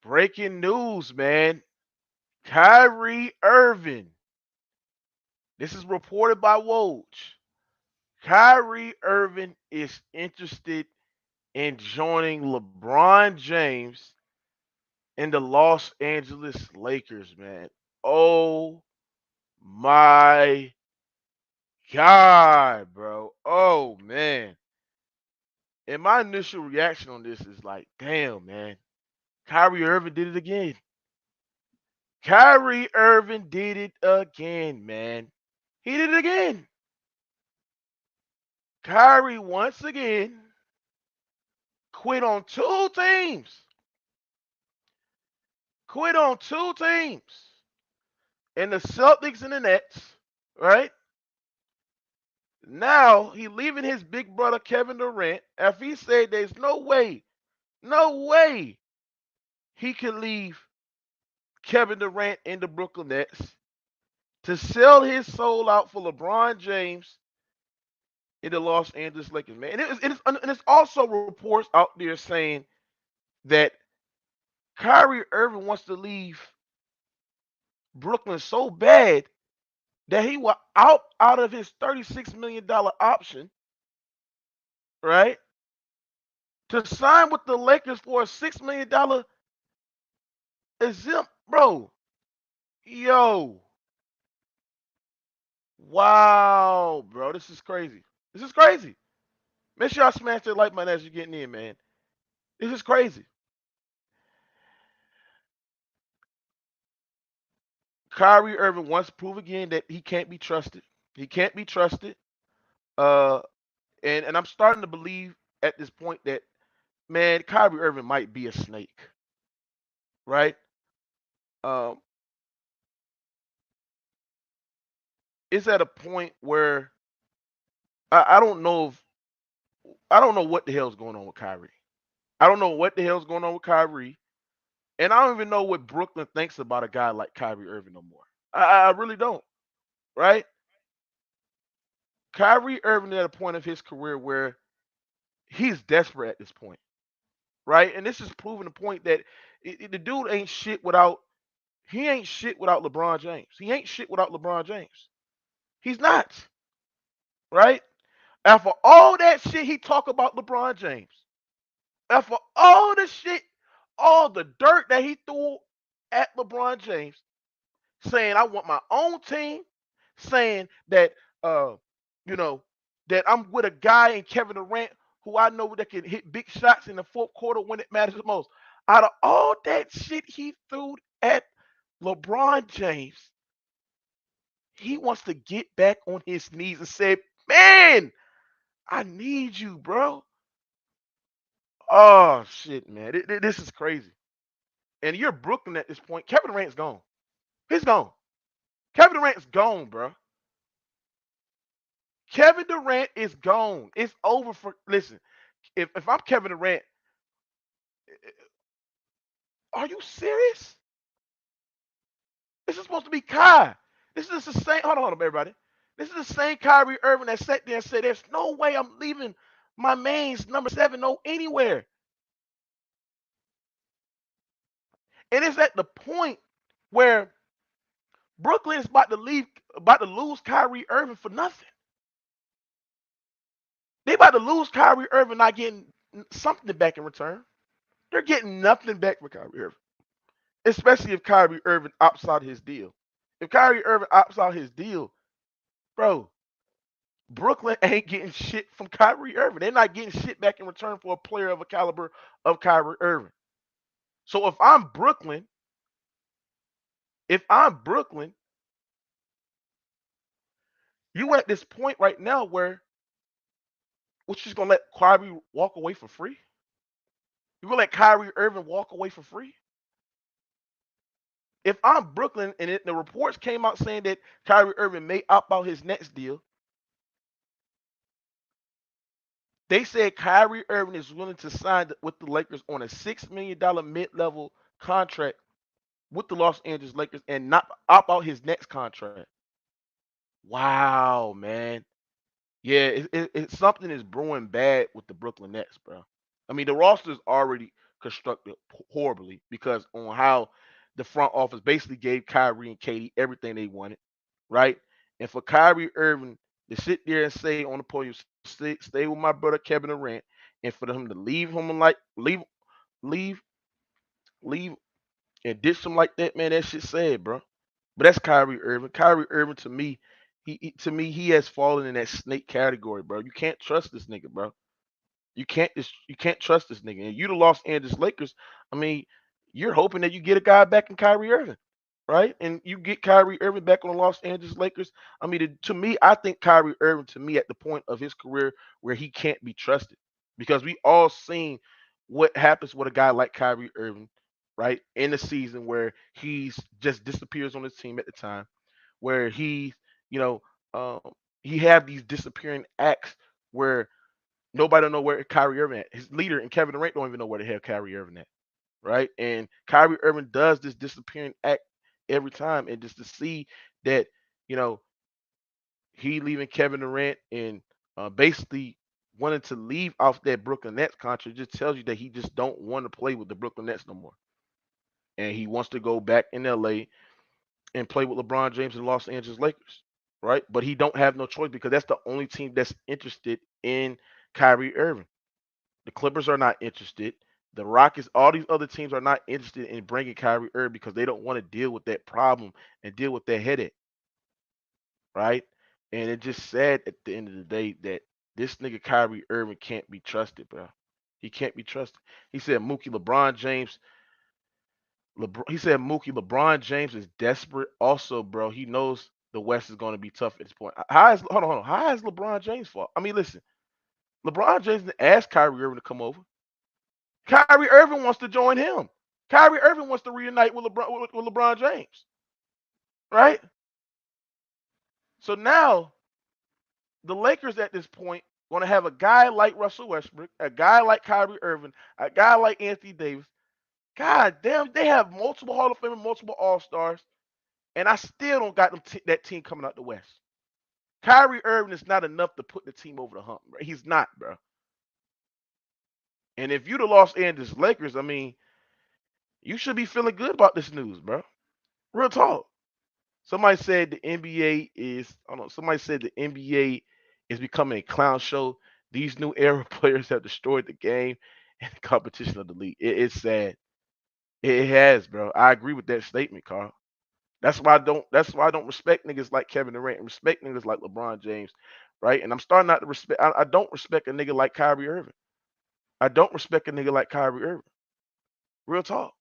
Breaking news, man. Kyrie Irving. This is reported by Woj. Kyrie Irving is interested in joining LeBron James in the Los Angeles Lakers, man. Oh my God, bro. Oh man. And my initial reaction on this is like, damn, man. Kyrie Irving did it again. Kyrie Irving did it again, man. He did it again. Kyrie once again quit on two teams. Quit on two teams. In the Celtics and the Nets, right? Now he leaving his big brother Kevin Durant after he said there's no way he can leave Kevin Durant in the Brooklyn Nets to sell his soul out for LeBron James in the Los Angeles Lakers, man. And it's also reports out there saying that Kyrie Irving wants to leave Brooklyn so bad that he will out of his $36 million option, right? To sign with the Lakers for a $6 million exempt, bro. Yo, wow, bro, this is crazy. This is crazy. Make sure y'all smash that like button as you're getting in, man. This is crazy. Kyrie Irving wants to prove again that he can't be trusted. He can't be trusted. Uh, and I'm starting to believe at this point that man, Kyrie Irving might be a snake, right? Um, it's at a point where I don't know if I don't know what the hell's going on with Kyrie. I don't know what the hell's going on with Kyrie, and I don't even know what Brooklyn thinks about a guy like Kyrie Irving no more. I really don't, right? Kyrie Irving is at a point of his career where he's desperate at this point, right? And this is proving the point that the dude ain't shit without he ain't shit without LeBron James. He ain't shit without LeBron James. He's not, right? After all that shit he talk about LeBron James, after all the shit, all the dirt that he threw at LeBron James, saying I want my own team, saying that you know, that I'm with a guy in Kevin Durant who I know that can hit big shots in the fourth quarter when it matters the most. Out of all that shit he threw at LeBron James, he wants to get back on his knees and say, "Man, I need you, bro." Oh shit, man, this is crazy. And you're Brooklyn at this point. Kevin Durant's gone. He's gone. Kevin Durant's gone, bro. Kevin Durant is gone. It's over for. Listen, if I'm Kevin Durant, are you serious? This is supposed to be Kai. This is the same. Hold on, everybody. This is the same Kyrie Irving that sat there and said, "There's no way I'm leaving my mains number 7 no anywhere." And it's at the point where Brooklyn is about to lose Kyrie Irving for nothing. They about to lose Kyrie Irving, not getting something back in return. They're getting nothing back for Kyrie Irving, especially if Kyrie Irving opts out his deal. If Kyrie Irving opts out his deal, bro, Brooklyn ain't getting shit from Kyrie Irving. They're not getting shit back in return for a player of a caliber of Kyrie Irving. So if I'm Brooklyn, you at this point right now where we're just gonna let Kyrie walk away for free? You gonna let Kyrie Irving walk away for free? If I'm Brooklyn and the reports came out saying that Kyrie Irving may opt out his next deal, they said Kyrie Irving is willing to sign with the Lakers on a $6 million mid-level contract with the Los Angeles Lakers and not opt out his next contract. Wow, man. Yeah, something is brewing bad with the Brooklyn Nets, bro. I mean, the roster's already constructed horribly because on how the front office basically gave Kyrie and Katie everything they wanted, right? And for Kyrie Irving to sit there and say on the podium, stay with my brother Kevin Durant, and for him to leave him like leave, leave, and ditch him like that, man, that shit sad, bro. But that's Kyrie Irving. Kyrie Irving to me, he has fallen in that snake category, bro. You can't trust this nigga, bro. You can't trust this nigga. And you the Los Angeles Lakers. I mean, you're hoping that you get a guy back in Kyrie Irving, right? And you get Kyrie Irving back on the Los Angeles Lakers. I mean, to me, I think Kyrie Irving to me at the point of his career where he can't be trusted because we all seen what happens with a guy like Kyrie Irving, right? In the season where he's just disappears on his team at the time, where you know, um, he have these disappearing acts where nobody don't know where Kyrie Irving at. His leader and Kevin Durant don't even know where the hell Kyrie Irving at, right? And Kyrie Irving does this disappearing act every time, and just to see that, you know, he leaving Kevin Durant and basically wanting to leave off that Brooklyn Nets contract just tells you that he just don't want to play with the Brooklyn Nets no more, and he wants to go back in LA and play with LeBron James and the Los Angeles Lakers, right? But he don't have no choice because that's the only team that's interested in Kyrie Irving. The Clippers are not interested. The Rockets, all these other teams are not interested in bringing Kyrie Irving because they don't want to deal with that problem and deal with that headache, right? And it's just sad at the end of the day that this nigga Kyrie Irving can't be trusted, bro. He can't be trusted. He said Mookie LeBron James. He said Mookie LeBron James is desperate. Also, bro, he knows the West is going to be tough at this point. How is hold on? How is LeBron James fault? I mean, listen, LeBron James didn't ask Kyrie Irving to come over. Kyrie Irving wants to join him. Kyrie Irving wants to reunite with LeBron James, right? So now the Lakers at this point going to have a guy like Russell Westbrook, a guy like Kyrie Irving, a guy like Anthony Davis. God damn, they have multiple Hall of Fame, multiple All Stars, and I still don't got that team coming out the West. Kyrie Irving is not enough to put the team over the hump, bro. He's not, bro. And if you the Los Angeles Lakers, I mean, you should be feeling good about this news, bro. Real talk. Somebody said the NBA is, I don't know, somebody said the NBA is becoming a clown show. These new era players have destroyed the game and the competition of the league. It's sad. It has, bro. I agree with that statement, Carl. That's why I don't respect niggas like Kevin Durant and respect niggas like LeBron James, right? And I'm starting not to respect I don't respect a nigga like Kyrie Irving. I don't respect a nigga like Kyrie Irving. Real talk.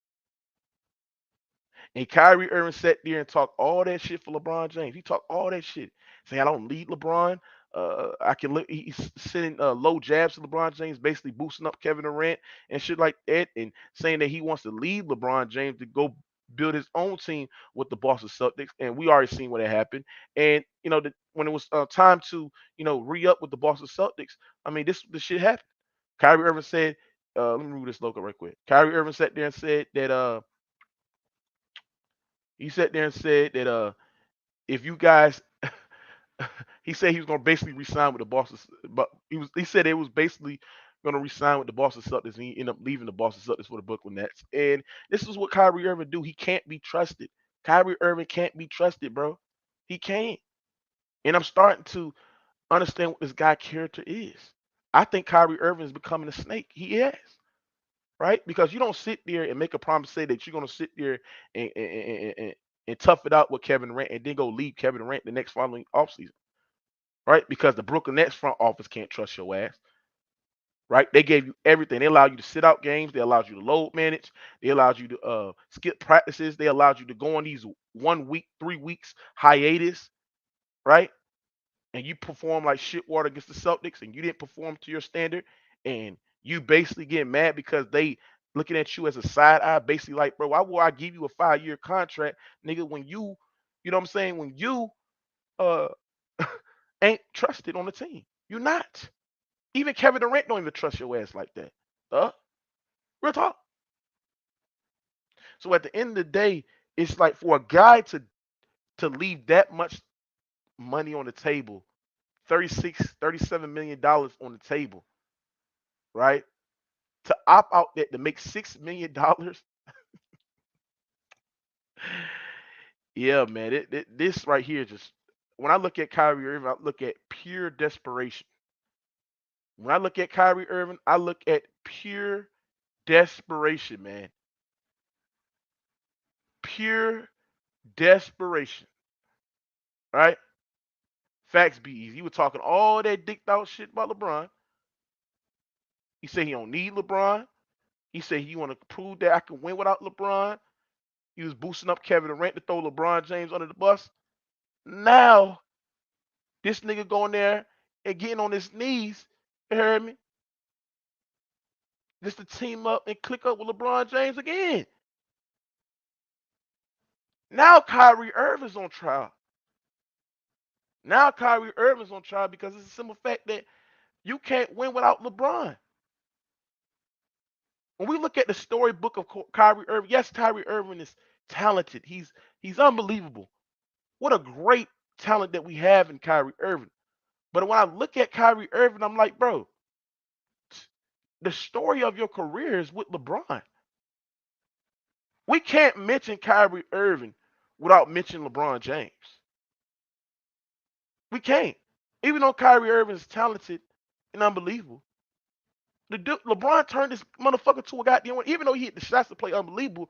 And Kyrie Irving sat there and talked all that shit for LeBron James. He talked all that shit, saying I don't need LeBron. I can look. He's sending low jabs to LeBron James, basically boosting up Kevin Durant and shit like that, and saying that he wants to leave LeBron James to go build his own team with the Boston Celtics. And we already seen what had happened. And when it was time to re up with the Boston Celtics, I mean this shit happened. Kyrie Irving said, let me read this logo right quick. Kyrie Irving sat there and said that he sat there and said that if you guys he said he was gonna basically resign with the Boston, but he said it was basically gonna resign with the Boston Celtics, and he ended up leaving the Boston Celtics for the Brooklyn Nets. And this is what Kyrie Irving do. He can't be trusted. Kyrie Irving can't be trusted, bro. He can't. And I'm starting to understand what this guy character is. I think Kyrie Irving is becoming a snake. He is, right? Because you don't sit there and make a promise, say that you're gonna sit there and tough it out with Kevin Durant and then go leave Kevin Durant the next following offseason, right? Because the Brooklyn Nets front office can't trust your ass, right? They gave you everything. They allowed you to sit out games. They allowed you to load manage. They allowed you to skip practices. They allowed you to go on these 1 week, 3 weeks hiatus, right? And you perform like shit water against the Celtics, and you didn't perform to your standard, and you basically get mad because they looking at you as a side eye, basically like, bro, why would I give you a 5 year contract, nigga, when you know what I'm saying, when you uh ain't trusted on the team. You're not. Even Kevin Durant don't even trust your ass like that. Uh, real talk. So at the end of the day, it's like for a guy to leave that much money on the table, 36, $37 million on the table, right? to opt out that to make $6 million. Yeah, man. This right here just when I look at Kyrie Irving, I look at pure desperation. When I look at Kyrie Irving, I look at pure desperation, man. Pure desperation. Right? Facts be easy. He was talking all that dicked out shit about LeBron. He said he don't need LeBron. He said he want to prove that I can win without LeBron. He was boosting up Kevin Durant to throw LeBron James under the bus. Now this nigga going there and getting on his knees, you heard me, just to team up and click up with LeBron James again. Now Kyrie Irving's on trial. Now Kyrie Irving's on trial because it's a simple fact that you can't win without LeBron. When we look at the storybook of Kyrie Irving, yes, Kyrie Irving is talented. He's unbelievable. What a great talent that we have in Kyrie Irving. But when I look at Kyrie Irving, I'm like, bro, the story of your career is with LeBron. We can't mention Kyrie Irving without mentioning LeBron James. We can't. Even though Kyrie Irving is talented and unbelievable, LeBron turned this motherfucker to a goddamn one. Even though he hit the shots to play unbelievable,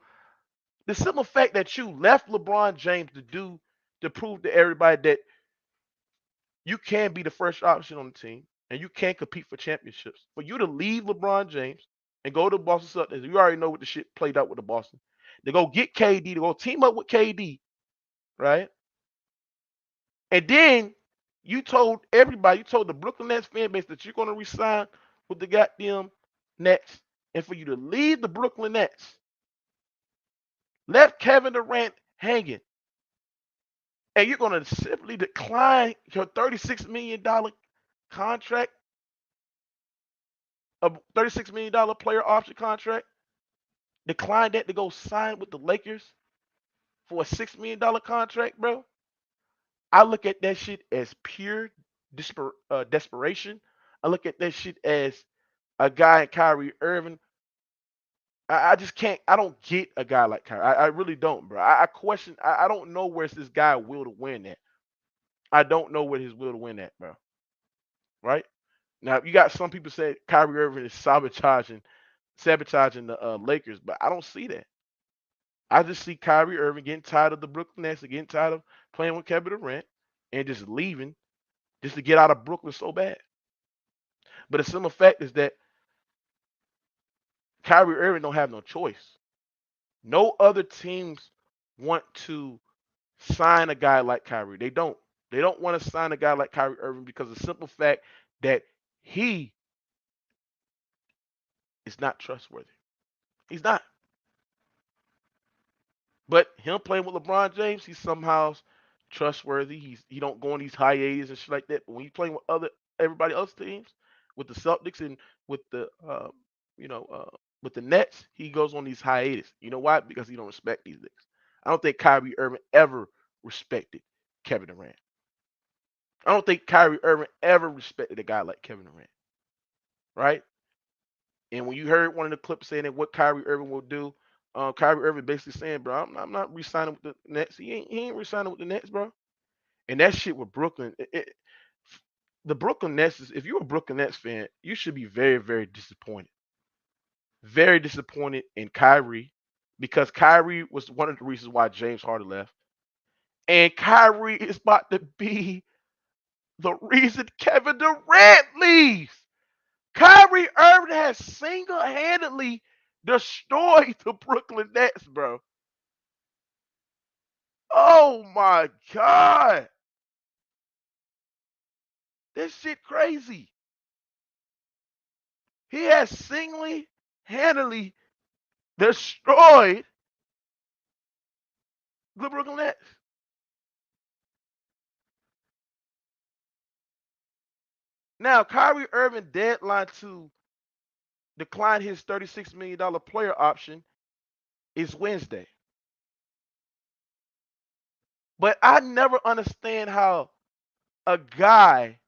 the simple fact that you left LeBron James to prove to everybody that you can be the first option on the team and you can compete for championships. For you to leave LeBron James and go to Boston Celtics, you already know what the shit played out with the Boston. They go get KD, to go team up with KD, right? And then you told everybody, you told the Brooklyn Nets fan base that you're going to resign with the goddamn Nets. And for you to leave the Brooklyn Nets, left Kevin Durant hanging, and you're going to simply decline your $36 million contract, a $36 million player option contract, decline that to go sign with the Lakers for a $6 million contract, bro. I look at that shit as pure desperation. I look at that shit as a guy in Kyrie Irving. I just can't. I don't get a guy like Kyrie. I really don't, bro. I question. I don't know where's this guy will to win at. I don't know where his will to win at, bro. Right now, you got some people say Kyrie Irving is sabotaging the Lakers, but I don't see that. I just see Kyrie Irving getting tired of the Brooklyn Nets and getting tired of playing with Kevin Durant and just leaving just to get out of Brooklyn so bad. But the simple fact is that Kyrie Irving don't have no choice. No other teams want to sign a guy like Kyrie. They don't. They don't want to sign a guy like Kyrie Irving because of the simple fact that he is not trustworthy. He's not. But him playing with LeBron James, he's somehow trustworthy. He don't go on these hiatus and shit like that. But when he's playing with everybody else teams, with the Celtics and with the you know with the Nets, he goes on these hiatus. You know why? Because he don't respect these niggas. I don't think Kyrie Irving ever respected Kevin Durant. I don't think Kyrie Irving ever respected a guy like Kevin Durant, right? And when you heard one of the clips saying that what Kyrie Irving will do, Kyrie Irving basically saying, bro, I'm not re-signing with the Nets. He ain't re-signing with the Nets, bro. And that shit with Brooklyn, the Brooklyn Nets is, if you're a Brooklyn Nets fan, you should be very, very disappointed. Very disappointed in Kyrie because Kyrie was one of the reasons why James Harden left. And Kyrie is about to be the reason Kevin Durant leaves. Kyrie Irving has single-handedly destroyed the Brooklyn Nets, bro. Oh my God. This shit crazy. He has single-handedly destroyed the Brooklyn Nets. Now, Kyrie Irving deadline to decline his $36 million player option is Wednesday. But I never understand how a guy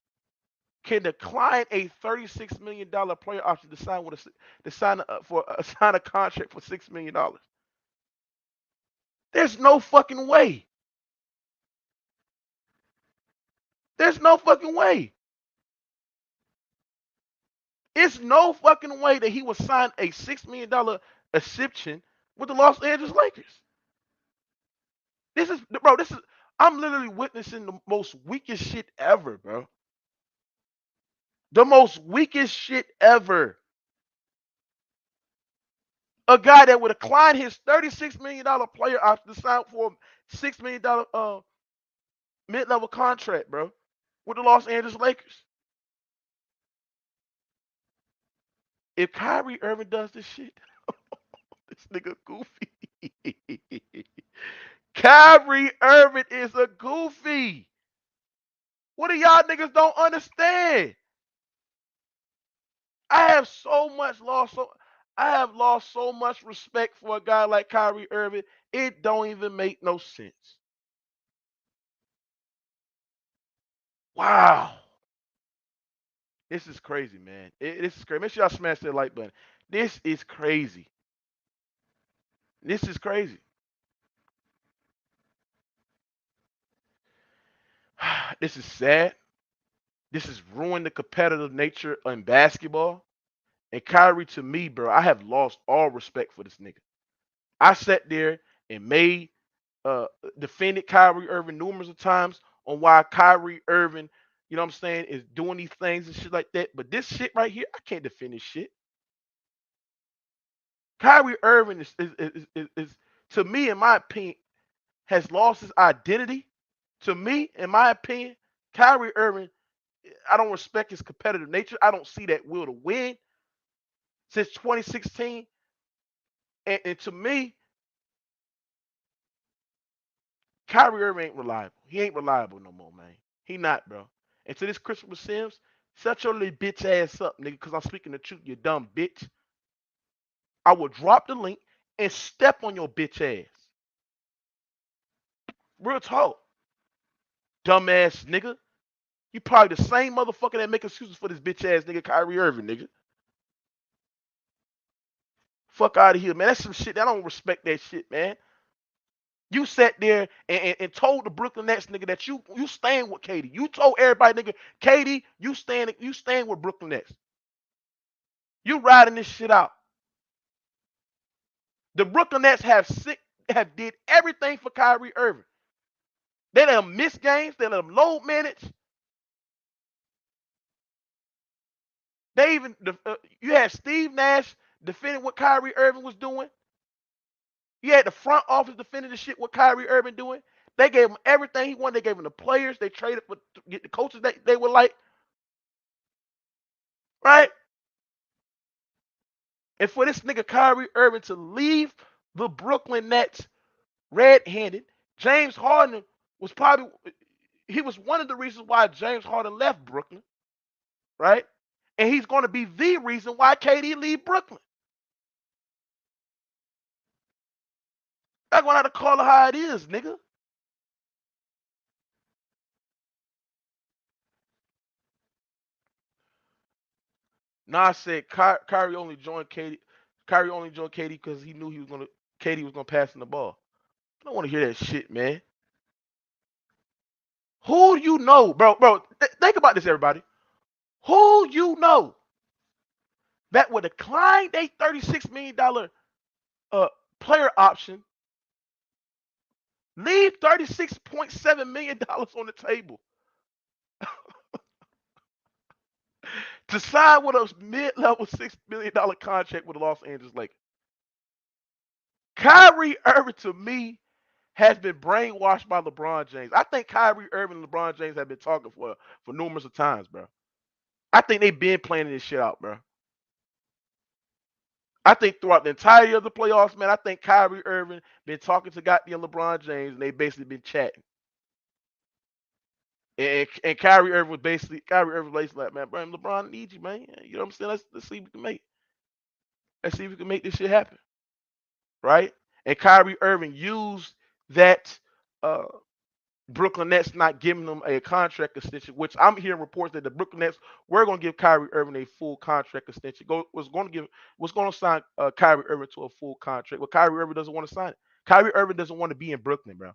can decline a $36 million player option to sign with to sign for sign a contract for $6 million. There's no fucking way. There's no fucking way. It's no fucking way that he would sign a $6 million exception with the Los Angeles Lakers. This is, bro. This is. I'm literally witnessing the most weakest shit ever, bro. The most weakest shit ever. A guy that would decline his $36 million player option to sign for a $6 million mid-level contract, bro, with the Los Angeles Lakers. If Kyrie Irving does this shit, this nigga goofy. Kyrie Irving is a goofy. What do y'all niggas don't understand? I have so much lost. I have lost so much respect for a guy like Kyrie Irving. It don't even make no sense. Wow. This is crazy, man. This is crazy. Make sure y'all smash that like button. This is crazy. This is crazy. This is sad. This has ruined the competitive nature in basketball. And Kyrie, to me, bro, I have lost all respect for this nigga. I sat there and made uh defended Kyrie Irving numerous of times on why Kyrie Irving, you know what I'm saying, is doing these things and shit like that. But this shit right here, I can't defend this shit. Kyrie Irving is to me, in my opinion, has lost his identity. To me, in my opinion, Kyrie Irving, I don't respect his competitive nature. I don't see that will to win since 2016. And to me, Kyrie Irving ain't reliable. He ain't reliable no more, man. He not, bro. And to this Christopher Sims, shut your little bitch ass up, nigga, because I'm speaking the truth, you dumb bitch. I will drop the link and step on your bitch ass. Real talk. Dumbass nigga. You probably the same motherfucker that make excuses for this bitch ass nigga Kyrie Irving, nigga. Fuck out of here, man. That's some shit. I don't respect that shit, man. You sat there and told the Brooklyn Nets nigga that you staying with Katie. You told everybody, nigga, Katie, you staying with Brooklyn Nets. You riding this shit out. The Brooklyn Nets have did everything for Kyrie Irving. They let him miss games. They let him load manage. They even you had Steve Nash defending what Kyrie Irving was doing. You had the front office defending the shit what Kyrie Irving doing. They gave him everything he wanted. They gave him the players. They traded for to get the coaches that they were like, right? And for this nigga Kyrie Irving to leave the Brooklyn Nets red-handed, James Harden was probably he was one of the reasons why James Harden left Brooklyn, right? And he's going to be the reason why KD leave Brooklyn. I'm going to have to call it how it is, nigga. Nas said Kyrie only joined KD. Kyrie only joined KD because he knew KD was gonna pass him the ball. I don't want to hear that shit, man. Who you know, bro? Think about this, everybody. Who you know that would decline a $36 million player option, leave $36.7 million on the table to sign with a mid-level $6 million contract with the Los Angeles Lakers? Kyrie Irving, to me, has been brainwashed by LeBron James. I think Kyrie Irving and LeBron James have been talking for numerous of times, bro. I think they've been planning this shit out, bro. I think throughout the entirety of the playoffs, man, I think Kyrie Irving been talking to goddamn LeBron James, and they basically been chatting. And Kyrie Irving was basically like, man, bro, LeBron needs you, man. You know what I'm saying? Let's see if we can make. Let's see if we can make this shit happen, right? And Kyrie Irving used that. Brooklyn Nets not giving them a contract extension, which I'm hearing reports that the Brooklyn Nets were going to give Kyrie Irving a full contract extension. Was going to sign Kyrie Irving to a full contract, but Kyrie Irving doesn't want to sign it. Kyrie Irving doesn't want to be in Brooklyn, bro.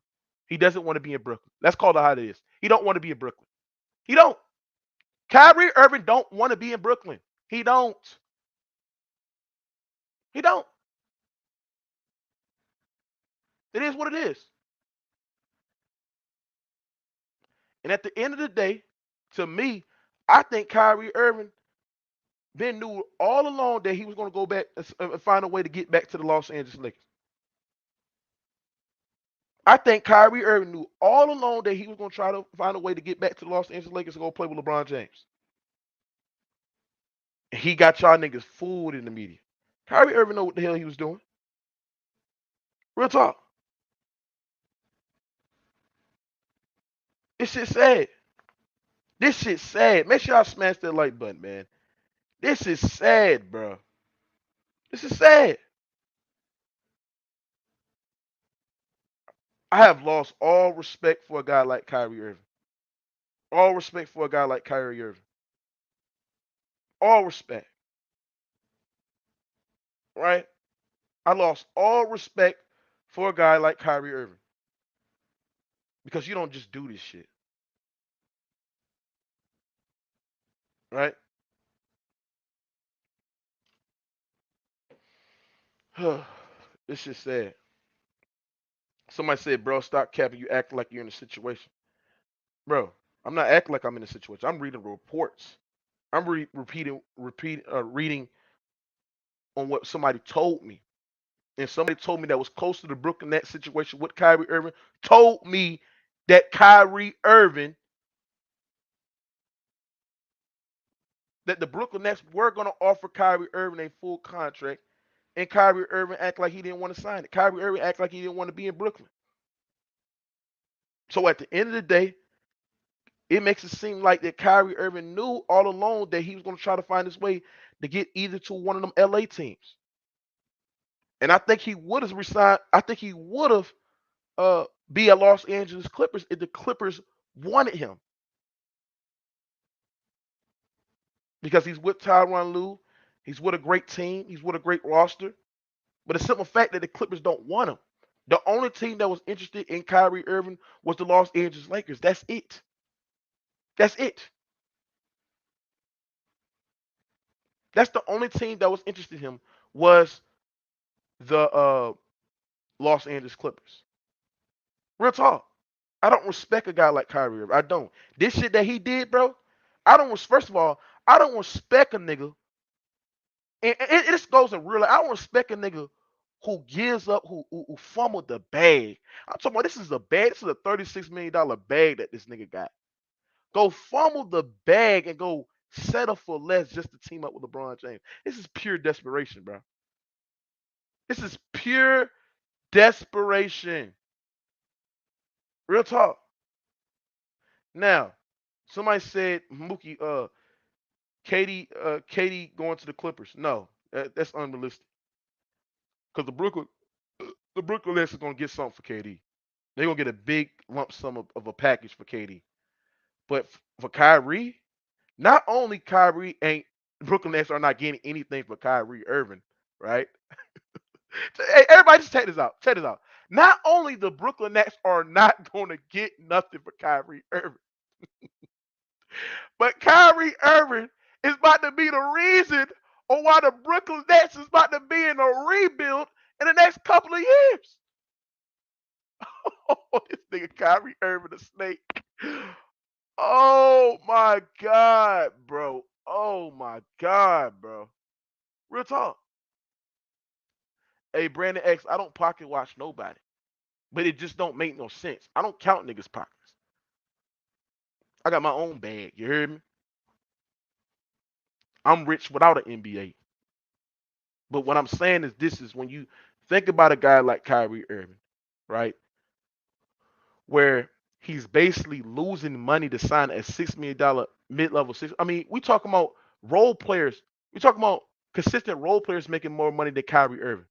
He doesn't want to be in Brooklyn. Let's call it how it is. He don't want to be in Brooklyn. He don't. Kyrie Irving don't want to be in Brooklyn. He don't. He don't. It is what it is. And at the end of the day, to me, I think Kyrie Irving Ben knew all along that he was going to go back and find a way to get back to the Los Angeles Lakers. I think Kyrie Irving knew all along that he was going to try to find a way to get back to the Los Angeles Lakers and go play with LeBron James. He got y'all niggas fooled in the media. Kyrie Irving know what the hell he was doing. Real talk. This shit sad. This shit sad. Make sure y'all smash that like button, man. This is sad, bro. This is sad. I have lost all respect for a guy like Kyrie Irving. All respect for a guy like Kyrie Irving. All respect. Right? I lost all respect for a guy like Kyrie Irving because you don't just do this shit, right? It's just sad. Somebody said, "Bro, stop capping. You act like you're in a situation, bro. I'm not acting like I'm in a situation. I'm reading reports. I'm reading on what somebody told me, and somebody told me that was close to the Brooklyn Nets situation with Kyrie Irving. Told me that the Brooklyn Nets were going to offer Kyrie Irving a full contract, and Kyrie Irving act like he didn't want to sign it. Kyrie Irving act like he didn't want to be in Brooklyn. So at the end of the day, it makes it seem like that Kyrie Irving knew all along that he was going to try to find his way to get either to one of them LA teams. And I think he would have resigned. I think he would have be at Los Angeles Clippers if the Clippers wanted him because he's with Tyronn Lue. He's with a great team. He's with a great roster. But the simple fact that the Clippers don't want him. The only team that was interested in Kyrie Irving was the Los Angeles Lakers. That's it. That's it. That's the only team that was interested in him was the Los Angeles Clippers. Real talk. I don't respect a guy like Kyrie Irving. I don't. This shit that he did, bro. I don't. First of all, I don't respect a nigga. And this goes in real life. I don't respect a nigga who gives up, who fumbled the bag. I'm talking about this is a bag. This is a $36 million bag that this nigga got. Go fumble the bag and go settle for less just to team up with LeBron James. This is pure desperation, bro. This is pure desperation. Real talk. Now, somebody said Mookie, Katie going to the Clippers. No, that's unrealistic. Because the Brooklyn Nets is gonna get something for KD. They're gonna get a big lump sum of a package for KD. But for Kyrie, not only Kyrie ain't Brooklyn Nets are not getting anything for Kyrie Irving, right? Hey, everybody, just check this out. Check this out. Not only the Brooklyn Nets are not going to get nothing for Kyrie Irving, but Kyrie Irving is about to be the reason on why the Brooklyn Nets is about to be in a rebuild in the next couple of years. Oh, this nigga Kyrie Irving, a snake. Oh my God, bro. Oh my God, bro. Real talk. Hey, Brandon X, I don't pocket watch nobody, but it just don't make no sense. I don't count niggas' pockets. I got my own bag. You hear me? I'm rich without an NBA. But what I'm saying is this is when you think about a guy like Kyrie Irving, right? Where he's basically losing money to sign a $6 million mid-level six. I mean, we talking about role players. We talking about consistent role players making more money than Kyrie Irving.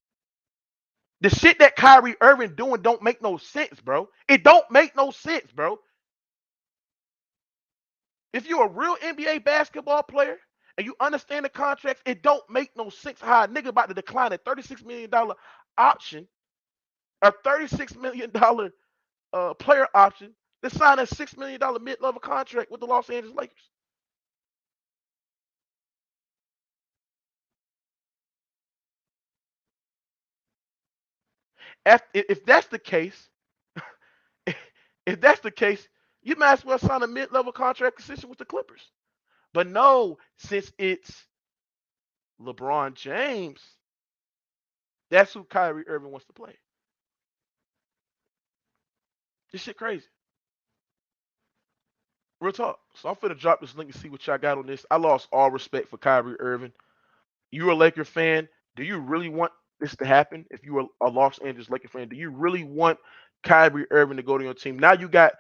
The shit that Kyrie Irving doing don't make no sense, bro. It don't make no sense, bro. If you're a real NBA basketball player and you understand the contracts, it don't make no sense how a nigga about to decline a $36 million option, a $36 million player option, to sign a $6 million mid-level contract with the Los Angeles Lakers. If that's the case, if that's the case, you might as well sign a mid-level contract position with the Clippers. But no, since it's LeBron James, that's who Kyrie Irving wants to play. This shit crazy. Real talk. So I'm finna drop this link and see what y'all got on this. I lost all respect for Kyrie Irving. You're a Laker fan. Do you really want this to happen? If you are a Los Angeles Laker fan, do you really want Kyrie Irving to go to your team? Now you got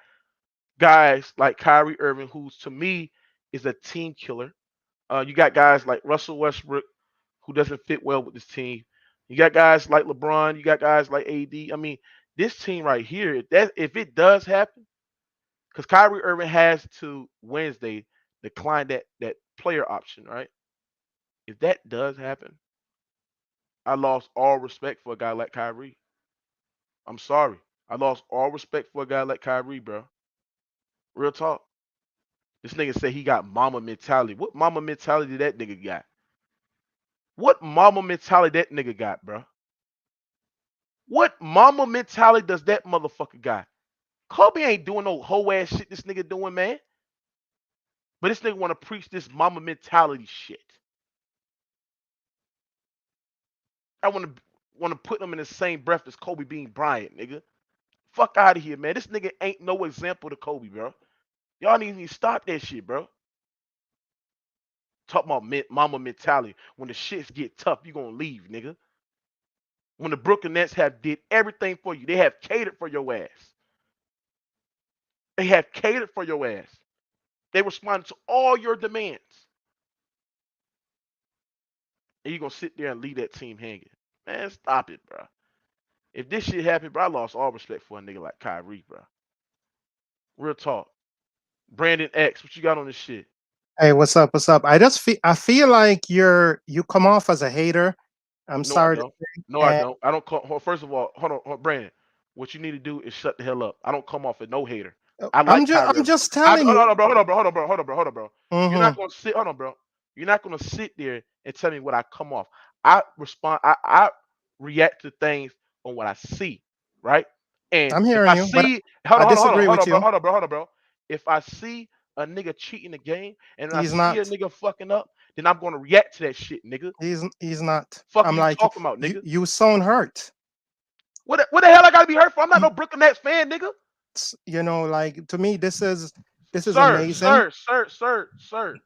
guys like Kyrie Irving, who's to me is a team killer. You got guys like Russell Westbrook, who doesn't fit well with this team. You got guys like LeBron. You got guys like AD. I mean, this team right here, if it does happen, because Kyrie Irving has to Wednesday decline that player option, right? If that does happen, I lost all respect for a guy like Kyrie. I'm sorry. I lost all respect for a guy like Kyrie, bro. Real talk. This nigga said he got mama mentality. What mama mentality that nigga got? What mama mentality that nigga got, bro? What mama mentality does that motherfucker got? Kobe ain't doing no hoe ass shit this nigga doing, man. But this nigga want to preach this mama mentality shit. I want to put him in the same breath as Kobe Bean Bryant, nigga. Fuck out of here, man. This nigga ain't no example to Kobe, bro. Y'all need to stop that shit, bro. Talk about mama mentality. When the shits get tough, you gonna leave, nigga. When the Brooklyn Nets have did everything for you, they have catered for your ass. They have catered for your ass. They responded to all your demands. And you gonna sit there and leave that team hanging. Man, stop it, bro. If this shit happened, bro, I lost all respect for a nigga like Kyrie, bro. Real talk. Brandon X, what you got on this shit? Hey, what's up? What's up? I feel like you come off as a hater. I'm No, I sorry to don't. say. No, I And don't. I don't call. First of all, hold on, Brandon. What you need to do is shut the hell up. I don't come off as no hater. I like Kyrie I'm Irving. just telling Hold you. on, bro. Hold on, bro. Hold on, bro. Hold on, bro. Hold on, bro. You're not Hmm. gonna sit. Hold on, bro. You're not gonna sit there and tell me what I come off. I respond. I react to things on what I see, right? And I'm if hearing I you, but see, I disagree hold with on, bro. you. Hold on, bro. Hold on, bro. If I see a nigga cheating the game and I He's see a not. nigga fucking up, then I'm gonna react to that shit, nigga. He's not. Fuck are I'm you like talking about, you. nigga? You sound hurt. What the hell I gotta be hurt for? I'm not You, no Brooklyn Nets fan, nigga. like to me, this is Sir, amazing. sir, sir, sir, sir.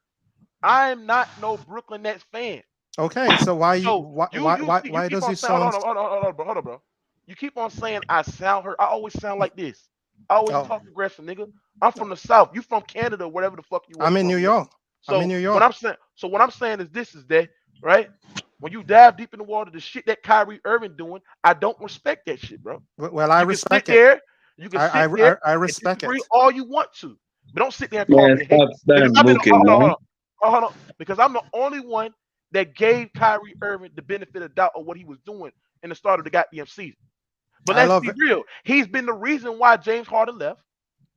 I'm not no Brooklyn Nets fan. Okay, so why you So you see, you why keep does on he saying, hold on, sound? hold on, bro. You keep on saying I sound hurt. I always sound like this. I always Oh, talk aggressive, nigga. I'm from the South. You from Canada, whatever the fuck you was I'm in New from, nigga. York. I'm in So New what York. I'm saying, what I'm saying is this is that, right? When you dive deep in the water, the shit that Kyrie Irving doing, I don't respect that shit, bro. Well, I You can sit respect it. there, you can sit there I and respect disagree it. all you want to, but don't sit there and call Man, me a hater stop because studying I'm in. Mookie, man. Hold on, because I'm the only one that gave Kyrie Irving the benefit of doubt of what he was doing in the start of the goddamn season. But I let's love be it. real, he's been the reason why James Harden left.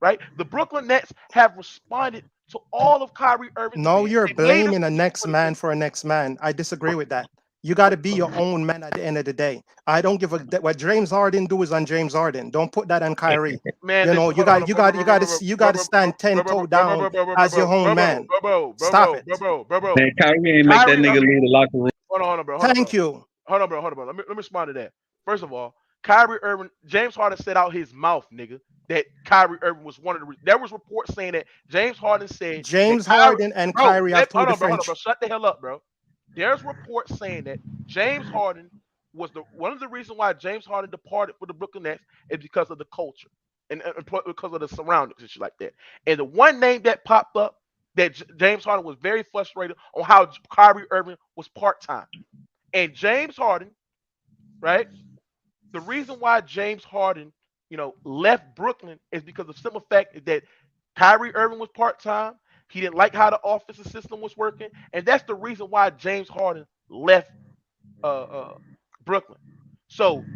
Right? The Brooklyn Nets have responded to all of Kyrie Irving's No, demands. you're They made him blaming a compete next for the man chip. for a next man. I disagree with that. You got to be your own man at the end of the day. I don't give a what James Harden do is on James Harden. Don't put that on Kyrie. Man, You know, listen, hold on, hold on, you got to stand 10-toe down as your own man. Stop it. bro. Man, Kyrie ain't make that Kyrie, nigga leave the locker room. hold on, bro. Thank you. Hold on, bro. Let me respond to that. First of all, Kyrie Irving, James Harden said out his mouth, nigga, that Kyrie Irving was one of the. There was reports saying that James Harden said that James Kyrie, Harden and Kyrie have two hold on, different. bro. Shut the hell up, bro. There's reports saying that James Harden was the one of the reasons why James Harden departed for the Brooklyn Nets is because of the culture and because of the surroundings and shit like that. And the one name that popped up that James Harden was very frustrated on how Kyrie Irving was part time. And James Harden, right? The reason why James Harden, left Brooklyn is because of the simple fact that Kyrie Irving was part time. He didn't like how the offensive system was working, and that's the reason why James Harden left uh, uh, Brooklyn. So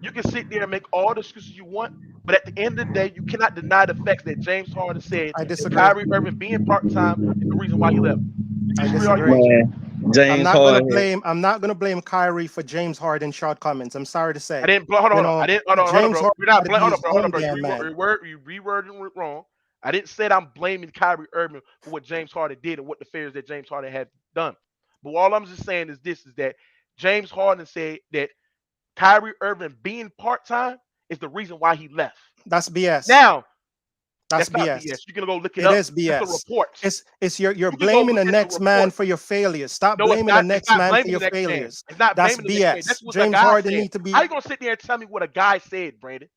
you can sit there and make all the excuses you want, but at the end of the day, you cannot deny the facts that James Harden said I that disagree. Kyrie Irving being part time is the reason why he left. You I disagree all you disagree. want to. Man, James Harden. I'm not gonna blame Kyrie for James Harden's shortcomings. I'm sorry to I say. didn't. Hold on, You hold on. know, I didn't. Hold on, James bro. Harden You're not. got to Hold be on, his bro. Hold on, own bro. damn man. You rewording it wrong. I didn't say that I'm blaming Kyrie Irving for what James Harden did and what the failures that James Harden had done. But all I'm just saying is this: is that James Harden said that Kyrie Irving being part time is the reason why he left. That's BS. Now, That's that's not BS. BS. You can go look it It up. is That's the BS. reports. It's you're You can go blaming look the at the next man reports. for your failures. Stop No, it's blaming the not. It's next not man for blaming your the next man. failures. It's not That's blaming the next man. That's BS. what the James guy Harden said. need to How be you gonna sit there and tell me what a guy said, Brandon?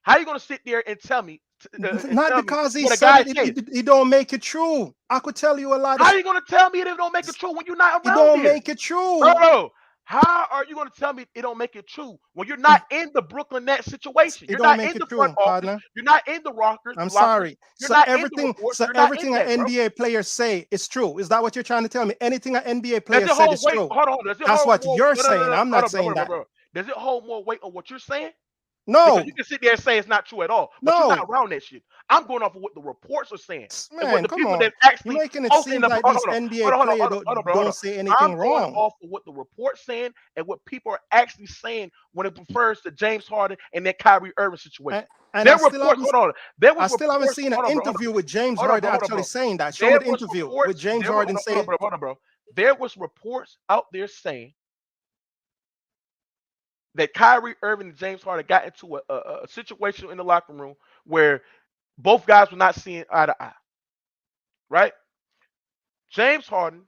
How you gonna sit there and tell me not because he what a said guy it, said? it don't make it true. I could tell you a lot of How you gonna tell me it don't make it true when you're not it around don't there, make it true. bro? How are you gonna tell me it don't make it true when you're not in the Brooklyn Nets situation? It You're don't not make in it the front true, office. partner. You're not in the I'm lockers. sorry. You're not in the reports. So You're not in everything an that, bro. NBA player say is true. Is that what you're trying to tell me? Anything an NBA Does player it said hold is weight? true. Hold on. Does it That's hold what more? you're No, no, no, saying. no. I'm Hold not on, bro. saying Hold on, that. bro. Does it hold more weight on what you're saying? Because No, you can sit there and say it's not true at all, but you're not no. around that shit. I'm going off of what the reports are saying and what Man, the come people on. that's You're actually making it posting seem the. like Hold on, these hold on, NBA hold on, players hold on, bro. Hold on. don't say I'm anything going wrong. off of what the report's saying and what people are actually saying when it refers to James Harden and that Kyrie Irving situation. And There reports. Hold on. There I was still haven't reports. seen an Hold on, bro. Hold on, interview with James hold on, Harden bro. Hold on, actually bro. saying that. Show me There the was interview with reports. James There were. Harden Hold on, say bro. Hold on, bro. There was reports out there saying that Kyrie Irving and James Harden got into a situation in the locker room where both guys were not seeing eye to eye, right? James Harden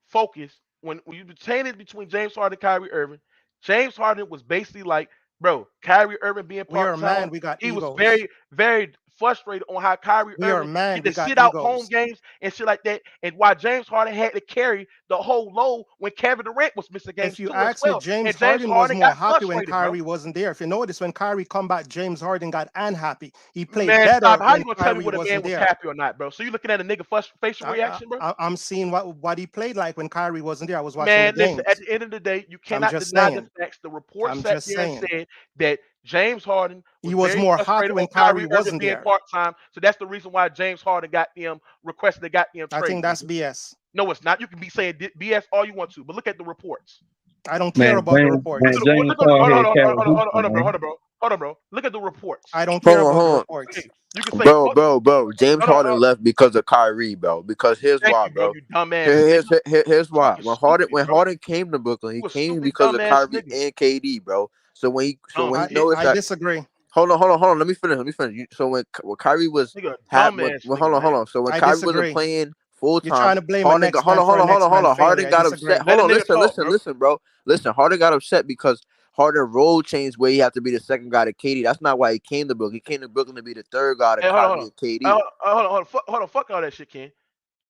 focused when you between it between James Harden and Kyrie Irving. James Harden was basically like, bro, Kyrie Irving being we are part a man, time. we got He was egos. very, very frustrated on how Kyrie We are a Irving man, get to we got sit out home egos. games and shit like that, and why James Harden had to carry the whole load when Kevin Durant was missing If games you too as ask me, well. James And James Harden was Harden more got happy when frustrated, bro. Kyrie wasn't there. If you notice, when Kyrie come back, James Harden got unhappy. He played Man, stop. better How when you gonna tell me Kyrie what a man wasn't was there. happy or not, bro? So you looking at a nigga facial reaction, bro? I'm seeing what he played like when Kyrie wasn't there. I was watching the Man, listen, at games. the end of the day, you I'm cannot just deny the saying. facts. The report I'm sat just there and saying. said that James Harden He was was very more happy frustrated on when Kyrie Kyrie Irving wasn't being there. part time. So that's the reason why James Harden got them requested the goddamn I trade, think that's Brandon. BS. No, it's not. You can be saying BS all you want to, but look at the reports. I don't care Man, about the Look Man, at reports. the James look at hold on, Harden hold on, carry hold on, hold Houston, on, bro, hold man. on, bro, hold on, bro. Look at the reports. I don't care Hold on, about the hold reports. You can on. say, Bro. James hold on, Harden left because of Kyrie, bro. Because here's thank why, you, bro. bro. You dumbass nigga. Here's why. Fucking stupid, When bro. Harden came to Brooklyn, he You a came stupid because of dumbass Kyrie nigga. and KD, bro. So Dumb when he nigga. noticed I that, disagree. hold on. Let me finish. So when Kyrie was Nigga, a had dumbass when nigga, hold man. on. So when I Kyrie wasn't disagree. playing full You're time, trying to blame a Harden got next man for a next man Harden failure. I got upset. disagree. Let Hold a on, nigga talk, bro. listen, bro. Listen, Harden got upset because Harden role changed where he had to be the second guy to KD. That's not why he came to Brooklyn. He came to Brooklyn to be the third guy to Hey, hold on, hold Kyrie on. and KD. Hold on. Fuck all that shit, Ken.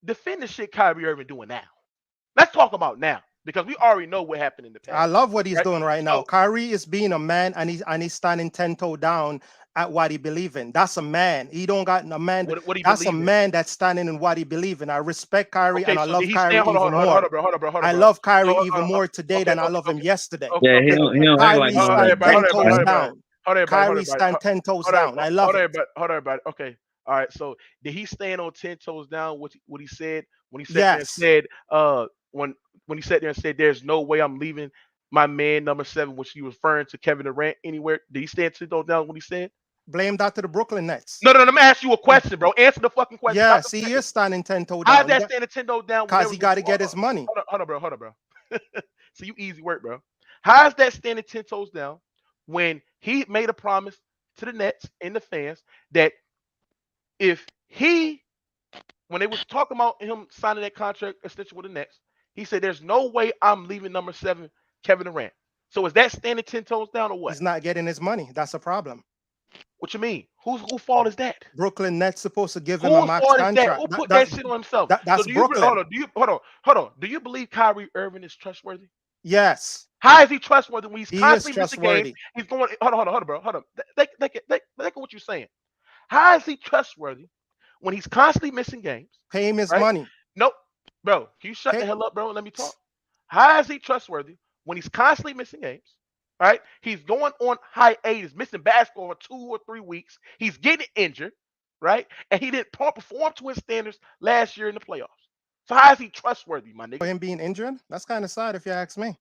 Defend the shit Kyrie Irving doing now. Let's talk about now because we already know what happened in the I past, love what he's right? doing right now. So, Kyrie is being a man, and he's standing 10 toe down at what he believe in. That's a man. He don't got a man. what do you That's a believe in? man that's standing in what he believe in. I respect Kyrie, Okay, and I so did love he Kyrie stand? even Hold more. on, bro. Hold on, bro. Hold on, I bro. love Kyrie So, even more today okay, than I love him yesterday. okay. Yeah, he don't act like Kyrie no stand Everybody, 10 gangster, toes man. down. hold Kyrie everybody. stand 10 toes Hold on, down. I love it. hold on, everybody. Okay, all right. So did he stand on 10 toes down? What he said when he sat there and Yes. said, when he sat there and said, "There's no way I'm leaving my man number 7," which he was referring to Kevin Durant anywhere. Did he stand 10 toes down when he said? Blame that to the Brooklyn Nets. No. Let me ask you a question, bro. Answer the fucking question. Stop Yes, the he second. is standing 10 toe How's down. that standing 10 toes down when there Because he was got to get his money. hold on, bro. So you easy work, bro. How's that standing 10 toes down when he made a promise to the Nets and the fans that if he, when they was talking about him signing that contract extension with the Nets, he said, "There's no way I'm leaving number 7, Kevin Durant." So is that standing 10 toes down or what? He's not getting his money. That's a problem. What you mean? Who fault is that? Brooklyn Nets supposed to give him a Whose max fault is that? contract. Who put that shit on himself? So That's do you hold Brooklyn. on? Hold on? Do you believe Kyrie Irving is trustworthy? Yes. How is he trustworthy when he's He is constantly missing games? trustworthy. He's going. Hold on, bro. Hold on. Think of what you're saying. How is he trustworthy when he's constantly missing games? Pay him his Right? money. Nope, bro. Can you shut the Pay, hell up, bro, and let me talk? How is he trustworthy when he's constantly missing games? Right? He's going on hiatus, missing basketball for 2 or 3 weeks. He's getting injured, right? And he didn't perform to his standards last year in the playoffs. So how is he trustworthy, my for nigga? him being injured? That's kind of sad if you ask me.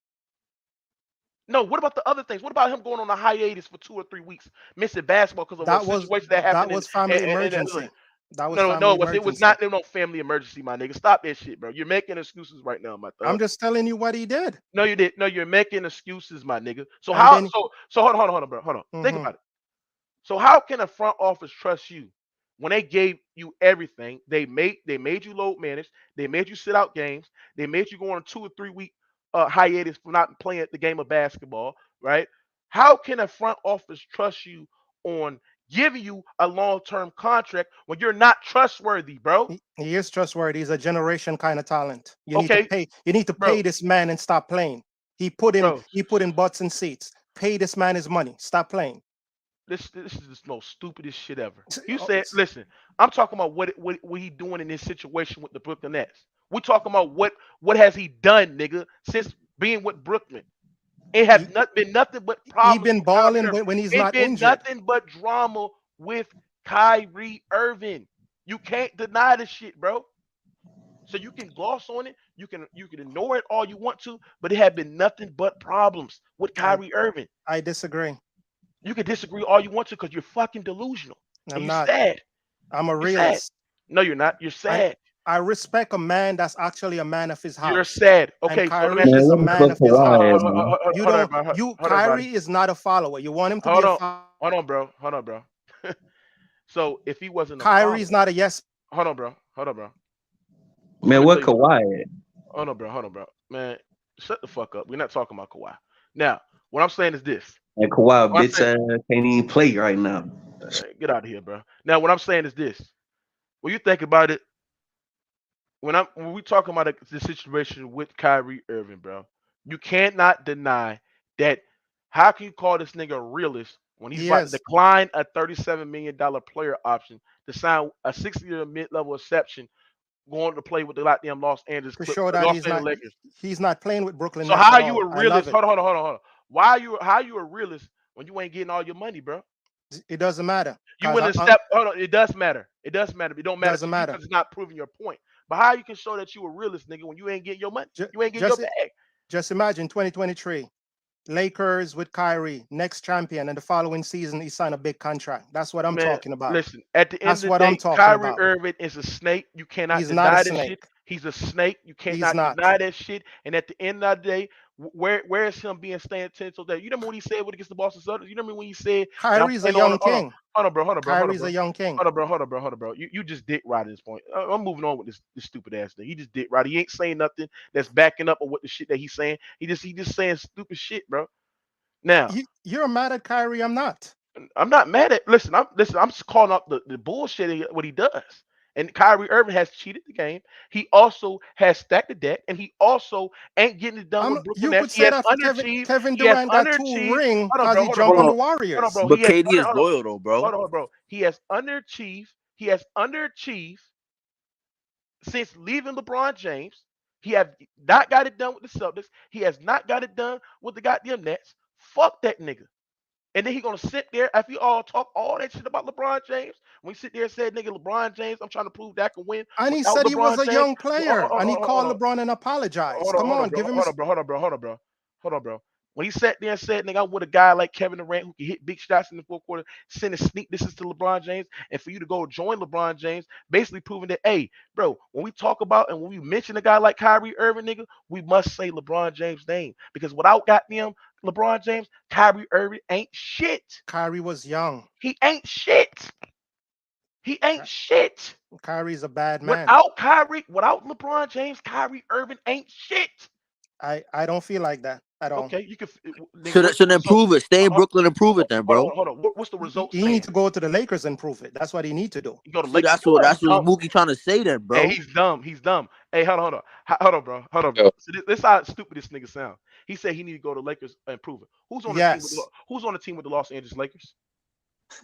No, what about the other things? What about him going on a hiatus for 2 or 3 weeks, missing basketball because of a That was situation that happened that in was family emergency. That was no, no, family it was emergency. not. There was no family emergency, my nigga. Stop that shit, bro. You're making excuses right now, my I'm thug. just telling you what he did. No, you did. No, you're making excuses, my nigga. So And how? then, So hold on, bro. Hold on. Think mhm. about it. So how can a front office trust you when they gave you everything? They made you load manage. They made you sit out games. They made you go on a 2 or 3 week hiatus for not playing the game of basketball, right? How can a front office trust you on giving you a long term contract when you're not trustworthy, bro? He is trustworthy. He's a generation kind of talent. You need to Okay, pay. You need to bro, pay this man and stop playing. He put in. bro. He put in butts and seats. Pay this man his money. Stop playing. This is the most stupidest shit ever. You Oh, said, listen, I'm talking about what he doing in this situation with the Brooklyn Nets. We're talking about what has he done, nigga, since being with Brooklyn. It has He, not been nothing but he problems been with Kyrie balling Irving. when he's It's not been injured. nothing but drama with Kyrie Irving. You can't deny this shit, bro. So you can gloss on it, you can ignore it all you want to, but it had been nothing but problems with I Kyrie Irving. I disagree. You can disagree all you want to because you're fucking delusional and I'm you not. sad. I'm a You're sad. realist. No, you're not. You're I sad. I respect a man that's actually a man of his You're house. sad. And Okay, so let me ask Kyrie you Man, is this. a what the man fuck of his Kawhi house. at, man? You Hold on, don't. bro. You Hold on, buddy. Kyrie is not a follower. You want him to be Hold a on. follower. Hold on, bro. Hold on, bro. So if he wasn't a Kyrie's follower, not a yes. hold on, bro. Hold on, bro. Let Man, me tell what you something. Kawhi at? Hold on, bro. Hold on, bro. Man, shut the fuck up. We're not talking about Kawhi. Now, what I'm saying is this. And Kawhi What I'm bitch saying, ass can't even play right now. get out of here, bro. Now, what I'm saying is this. When you think about it, when we talking about the situation with Kyrie Irving, bro, you cannot deny that. How can you call this nigga a realist when he's He about to is decline a $37 million player option to sign a 6 year mid-level exception going to play with the goddamn to show that Los Angeles Lakers? he's not playing with Brooklyn So Nets how at are you all. a I love realist? it. Hold on. Why are you how you a realist when you ain't getting all your money, bro? It doesn't matter You because wouldn't step. Hold on, it does matter. It does matter. It don't matter doesn't to you matter. because it's not proving your point. But how you can show that you a realist, nigga, when you ain't getting your money? Ju- You ain't getting your Just bag. just imagine 2023 Lakers with Kyrie, next champion, and the following season he signed a big contract. That's what I'm Man, talking about. listen, at the end That's of the what I'm day, talking Kyrie about. Irving is a snake. You cannot He's not a deny this shit. snake. He's a snake. You He's cannot not. deny that shit. And at the end of the day, where is him being staying 10 till that? You remember when he said what against the Boston Celtics? You remember when he said that I'm Kyrie's a playing on young hold on, king. hold on, bro, hold on, bro, hold on, Kyrie's bro. a young king. Hold on, bro. You just dick right at this point. I'm moving on with this stupid ass thing. He just dick right. He ain't saying nothing that's backing up on what the shit that he's saying. He just saying stupid shit, bro. Now, You're mad at Kyrie. I'm not. I'm not mad at. Listen. I'm just calling out the bullshit what he does. And Kyrie Irving has cheated the game. He also has stacked the deck, and he also ain't getting it done with Brooklyn You Nets. could He say has that for underachieved. Kevin He has Durant got two underachieved. ring Hold on, because bro. he Hold on, jumped bro. on the Hold Hold on, Warriors. bro. But He has. KD is Hold on, loyal though, bro. bro. He has underachieved. He has underachieved since leaving LeBron James. He have not got it done with the Celtics. He has not got it done with the goddamn Nets. Fuck that nigga. And then he gonna sit there after you all talk all that shit about LeBron James. When he sit there and said, "Nigga, LeBron James, I'm trying to prove that I can win And he without said he was LeBron a James." young Hold player. on, And he hold called on, LeBron and apologized. Come on, bro. give him Hold his on, bro. Hold on, bro. When he sat there and said, "Nigga, I'm with a guy like Kevin Durant who can hit big shots in the fourth quarter, sending sneak disses to LeBron James, and for you to go join LeBron James, basically proving that, hey, bro, when we talk about and when we mention a guy like Kyrie Irving, nigga, we must say LeBron James' name because without goddamn LeBron James, Kyrie Irving ain't shit. Kyrie was young. He ain't shit. He ain't Ky- shit. Kyrie's a bad man. Without LeBron James, Kyrie Irving ain't shit. I don't feel like that at all. Okay, you can. Nigga, what's So the then result? prove it. Stay in Brooklyn and prove it then, bro. Hold on. What's the result He need saying? to go to the Lakers and prove it. That's what he need to do. You go to See, Lakers. that's what Dumb. Mookie trying to say then, Hey, bro. he's dumb. He's dumb. Hey, hold on. Hold on, bro. Hold on, bro. Yo, So this how stupid this nigga sound. He said he need to go to Lakers and prove it. Who's on the team with Yes. Who's on the team with the Los Angeles Lakers?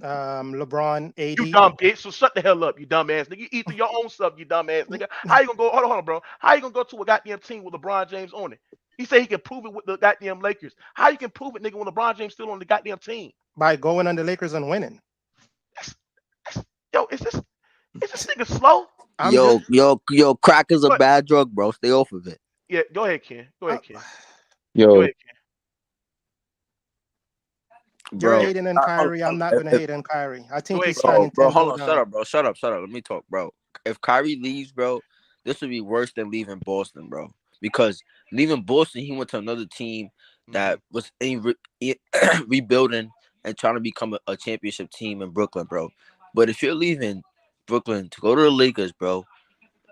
LeBron, You AD. dumb bitch. So shut the hell up, you dumb ass nigga. You eat through your own stuff, you dumb ass nigga. How you gonna go? Hold on, bro. How you gonna go to a goddamn team with LeBron James on it? He said he can prove it with the goddamn Lakers. How you can prove it, nigga, when LeBron James still on the goddamn team? By going on the Lakers and winning. That's, yo, is this nigga slow? I'm Yo, just crack is a What? bad drug, bro. Stay off of it. Yeah, go ahead, Ken. Go ahead, Ken. Go yo, ahead, Ken. you're Bro. hating on Kyrie. I'm not gonna hate on Kyrie. I think ahead, he's bro. standing Bro, 10 hold toe on, down. shut up. Let me talk, bro. If Kyrie leaves, bro, this would be worse than leaving Boston, bro. Because leaving Boston, he went to another team that was rebuilding and trying to become a championship team in Brooklyn, bro. But if you're leaving Brooklyn to go to the Lakers, bro,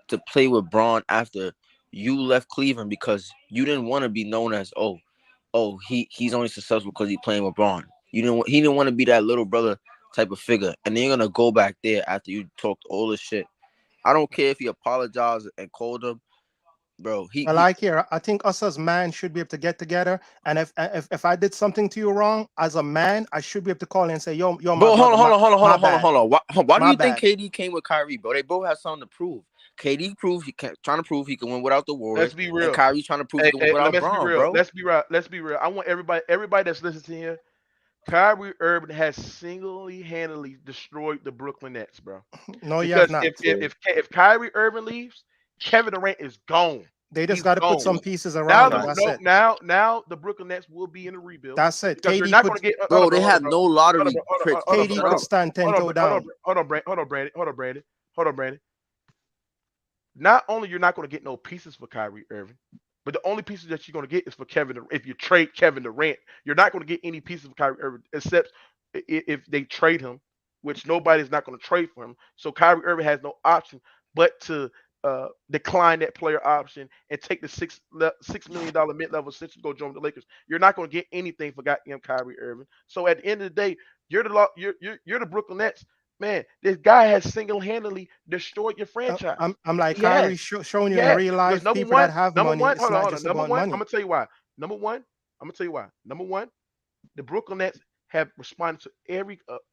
to play with Braun after you left Cleveland because you didn't want to be known as he's only successful because he's playing with Braun. He didn't want to be that little brother type of figure, and then you're gonna go back there after you talked all this shit. I don't care if he apologized and called him, bro. Well, I care. I think us as man should be able to get together. And if I did something to you wrong as a man, I should be able to call and say, yo, my Bro, brother, hold on. Why do my you think bad. KD came with Kyrie, bro? They both have something to prove. KD proved trying to prove he can win without the Warriors, Let's be and real. Kyrie trying to prove he can win without Let's be Braun, real. bro. Let's be real. Let's be real. I want everybody that's listening here. Kyrie Irving has single-handedly destroyed the Brooklyn Nets, bro. No, you have Because not. if Kyrie Irving leaves, Kevin Durant is gone. They just He's got to put gone. some pieces Now, around him. That's it. now the Brooklyn Nets will be in a rebuild That's it. because you're KD not going could to get. Bro, they had no lottery picks. KD Shut could up. stand 10 toe down. Hold on, Brandon. Not only you're not going to get no pieces for Kyrie Irving, but the only pieces that you're going to get is for Kevin. If you trade Kevin Durant, you're not going to get any pieces for Kyrie Irving except if they trade him, which nobody's not going to trade for him. So Kyrie Irving has no option but to decline that player option and take the $6 million mid-level extension to go join the Lakers. You're not going to get anything for goddamn Kyrie Irving. So at the end of the day, you're the Brooklyn Nets. Man, this guy has single-handedly destroyed your franchise. I'm like, He has. Kyrie showing you in Yeah, real because life, people that have money, it's not just Number about one, money. I'm gonna tell you why. Number one, the Brooklyn Nets have responded to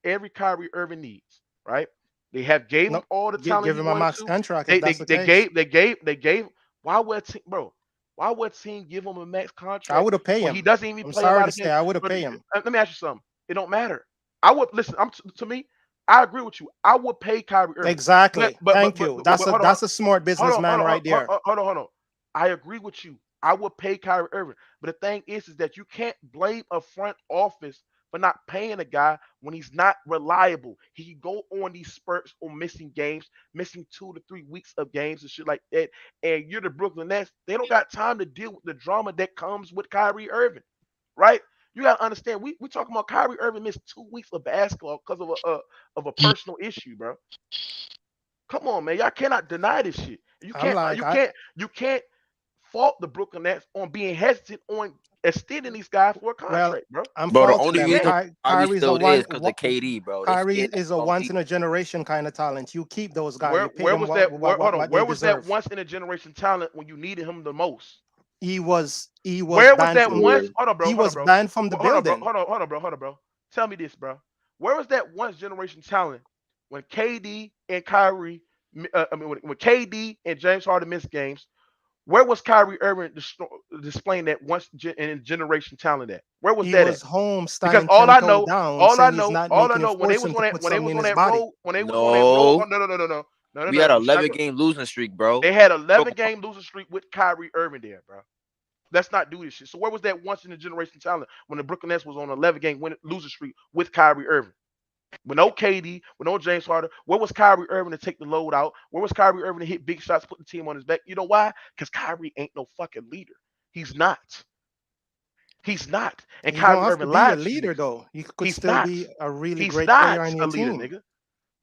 every Kyrie Irving needs. Right? They have gave him No, all the talent give he him a wanted max to. contract They if they that's the they case. gave. Why would a team, bro? Why would a team give him a max I contract would have paid when he him. doesn't even I'm play a sorry lot to of say, games? I would have But paid him. let me ask you something. It don't matter. I would listen. To me. I agree with you. I would pay Kyrie Irving. Exactly. Thank you. But That's hold on, a smart businessman right there. hold on. I agree with you. I would pay Kyrie Irving. But the thing is that you can't blame a front office for not paying a guy when he's not reliable. He can go on these spurts or missing games, missing 2 to 3 weeks of games and shit like that. And you're the Brooklyn Nets. They don't got time to deal with the drama that comes with Kyrie Irving, right? You gotta understand. We talking about Kyrie Irving missed 2 weeks of basketball because of a personal issue, bro. Come on, man. Y'all cannot deny this shit. I'm like, You can't fault the Brooklyn Nets on being hesitant on extending these guys for a well, contract, bro. I'm Bro, the faulting only them. reason Kyrie's Kyrie's a still there is one. because of KD, bro. They Kyrie scared that is a young once people. in a generation kind of talent. You keep those guys. Where You pay where them was that? Hold on. what Where they was that deserve. once in a generation talent when you needed him the most? He was Where was banned that from. once? Hold on, bro. He Hold on, was bro. banned from the Hold on, bro. building. Hold on, bro. Tell me this, bro. Where was that once generation talent when KD and Kyrie? When KD and James Harden missed games. Where was Kyrie Irving displaying that in generation talent at? Where was He that at? was home Because standing 10 toe down, saying he's not all I making a know when they force was him on to that put something in his road, body. when they was on that road, No, oh, no, we had you're an not 11 game losing streak, bro. they had Talk 11 about- game losing streak with Kyrie Irving there, bro. Let's not do this shit. So where was that once in a generation talent when the Brooklyn Nets was on an 11 game losing streak with Kyrie Irving? With no KD, with no James Harden, where was Kyrie Irving to take the load out? Where was Kyrie Irving to hit big shots, put the team on his back? You know why? Because Kyrie ain't no fucking leader. He's not. He's not. And You don't Kyrie have to Irving be a lied to you leader niggas. though. You could He's still not. be a really He's great player not on a your leader, team. nigga.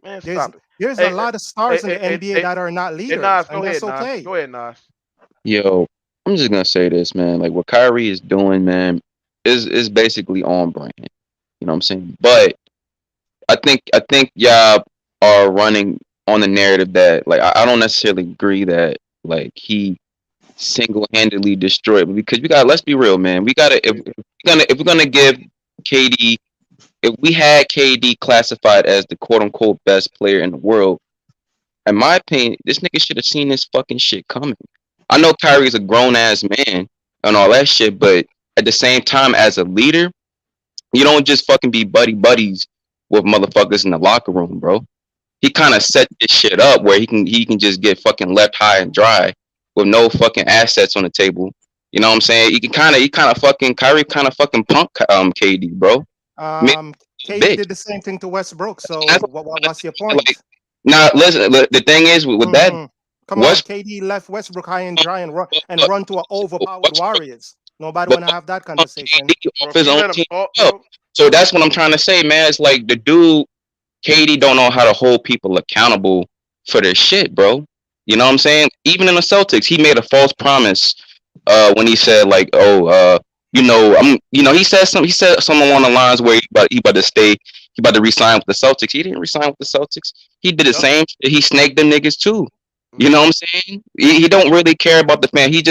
Man, There's stop it. there's a Hey, lot of stars in the hey, NBA that are not hey, leaders, Nas, and go that's ahead, Nas. okay. Go ahead, Nas. yo, I'm just gonna say this, man. Like what Kyrie is doing, man, is basically on brand. You know what I'm saying? But I think y'all are running on the narrative that like I don't necessarily agree that like he single handedly destroyed because we got let's be real, man. We gotta if we're gonna give KD if we had KD classified as the quote unquote best player in the world, in my opinion, this nigga should have seen this fucking shit coming. I know Kyrie's a grown ass man and all that shit, but at the same time, as a leader, you don't just fucking be buddies with motherfuckers in the locker room, bro. He kind of set this shit up where he can just get fucking left high and dry with no fucking assets on the table. You know what I'm saying? He kind of fucking Kyrie kind of fucking punk KD, bro. Made Um, him KD bitch. did the same thing to Westbrook. So That's what's your like point? now. Listen, the thing is with that Hmm. Come on, West KD left Westbrook high and dry and run to an overpowered West, Warriors. Nobody but want to have that conversation. KD Bro, off can his you own let him team. talk, Up. bro? So that's what I'm trying to say, man. It's like the dude KD don't know how to hold people accountable for their shit, bro. You know what I'm saying? Even in the Celtics, he made a false promise when he said like, "Oh, he said something along the lines where he about to stay, he about to resign with the Celtics. He didn't resign with the Celtics. He did the Yep. same. He snaked them niggas too. You know Mm-hmm. what I'm saying? He don't really care about the fan. He's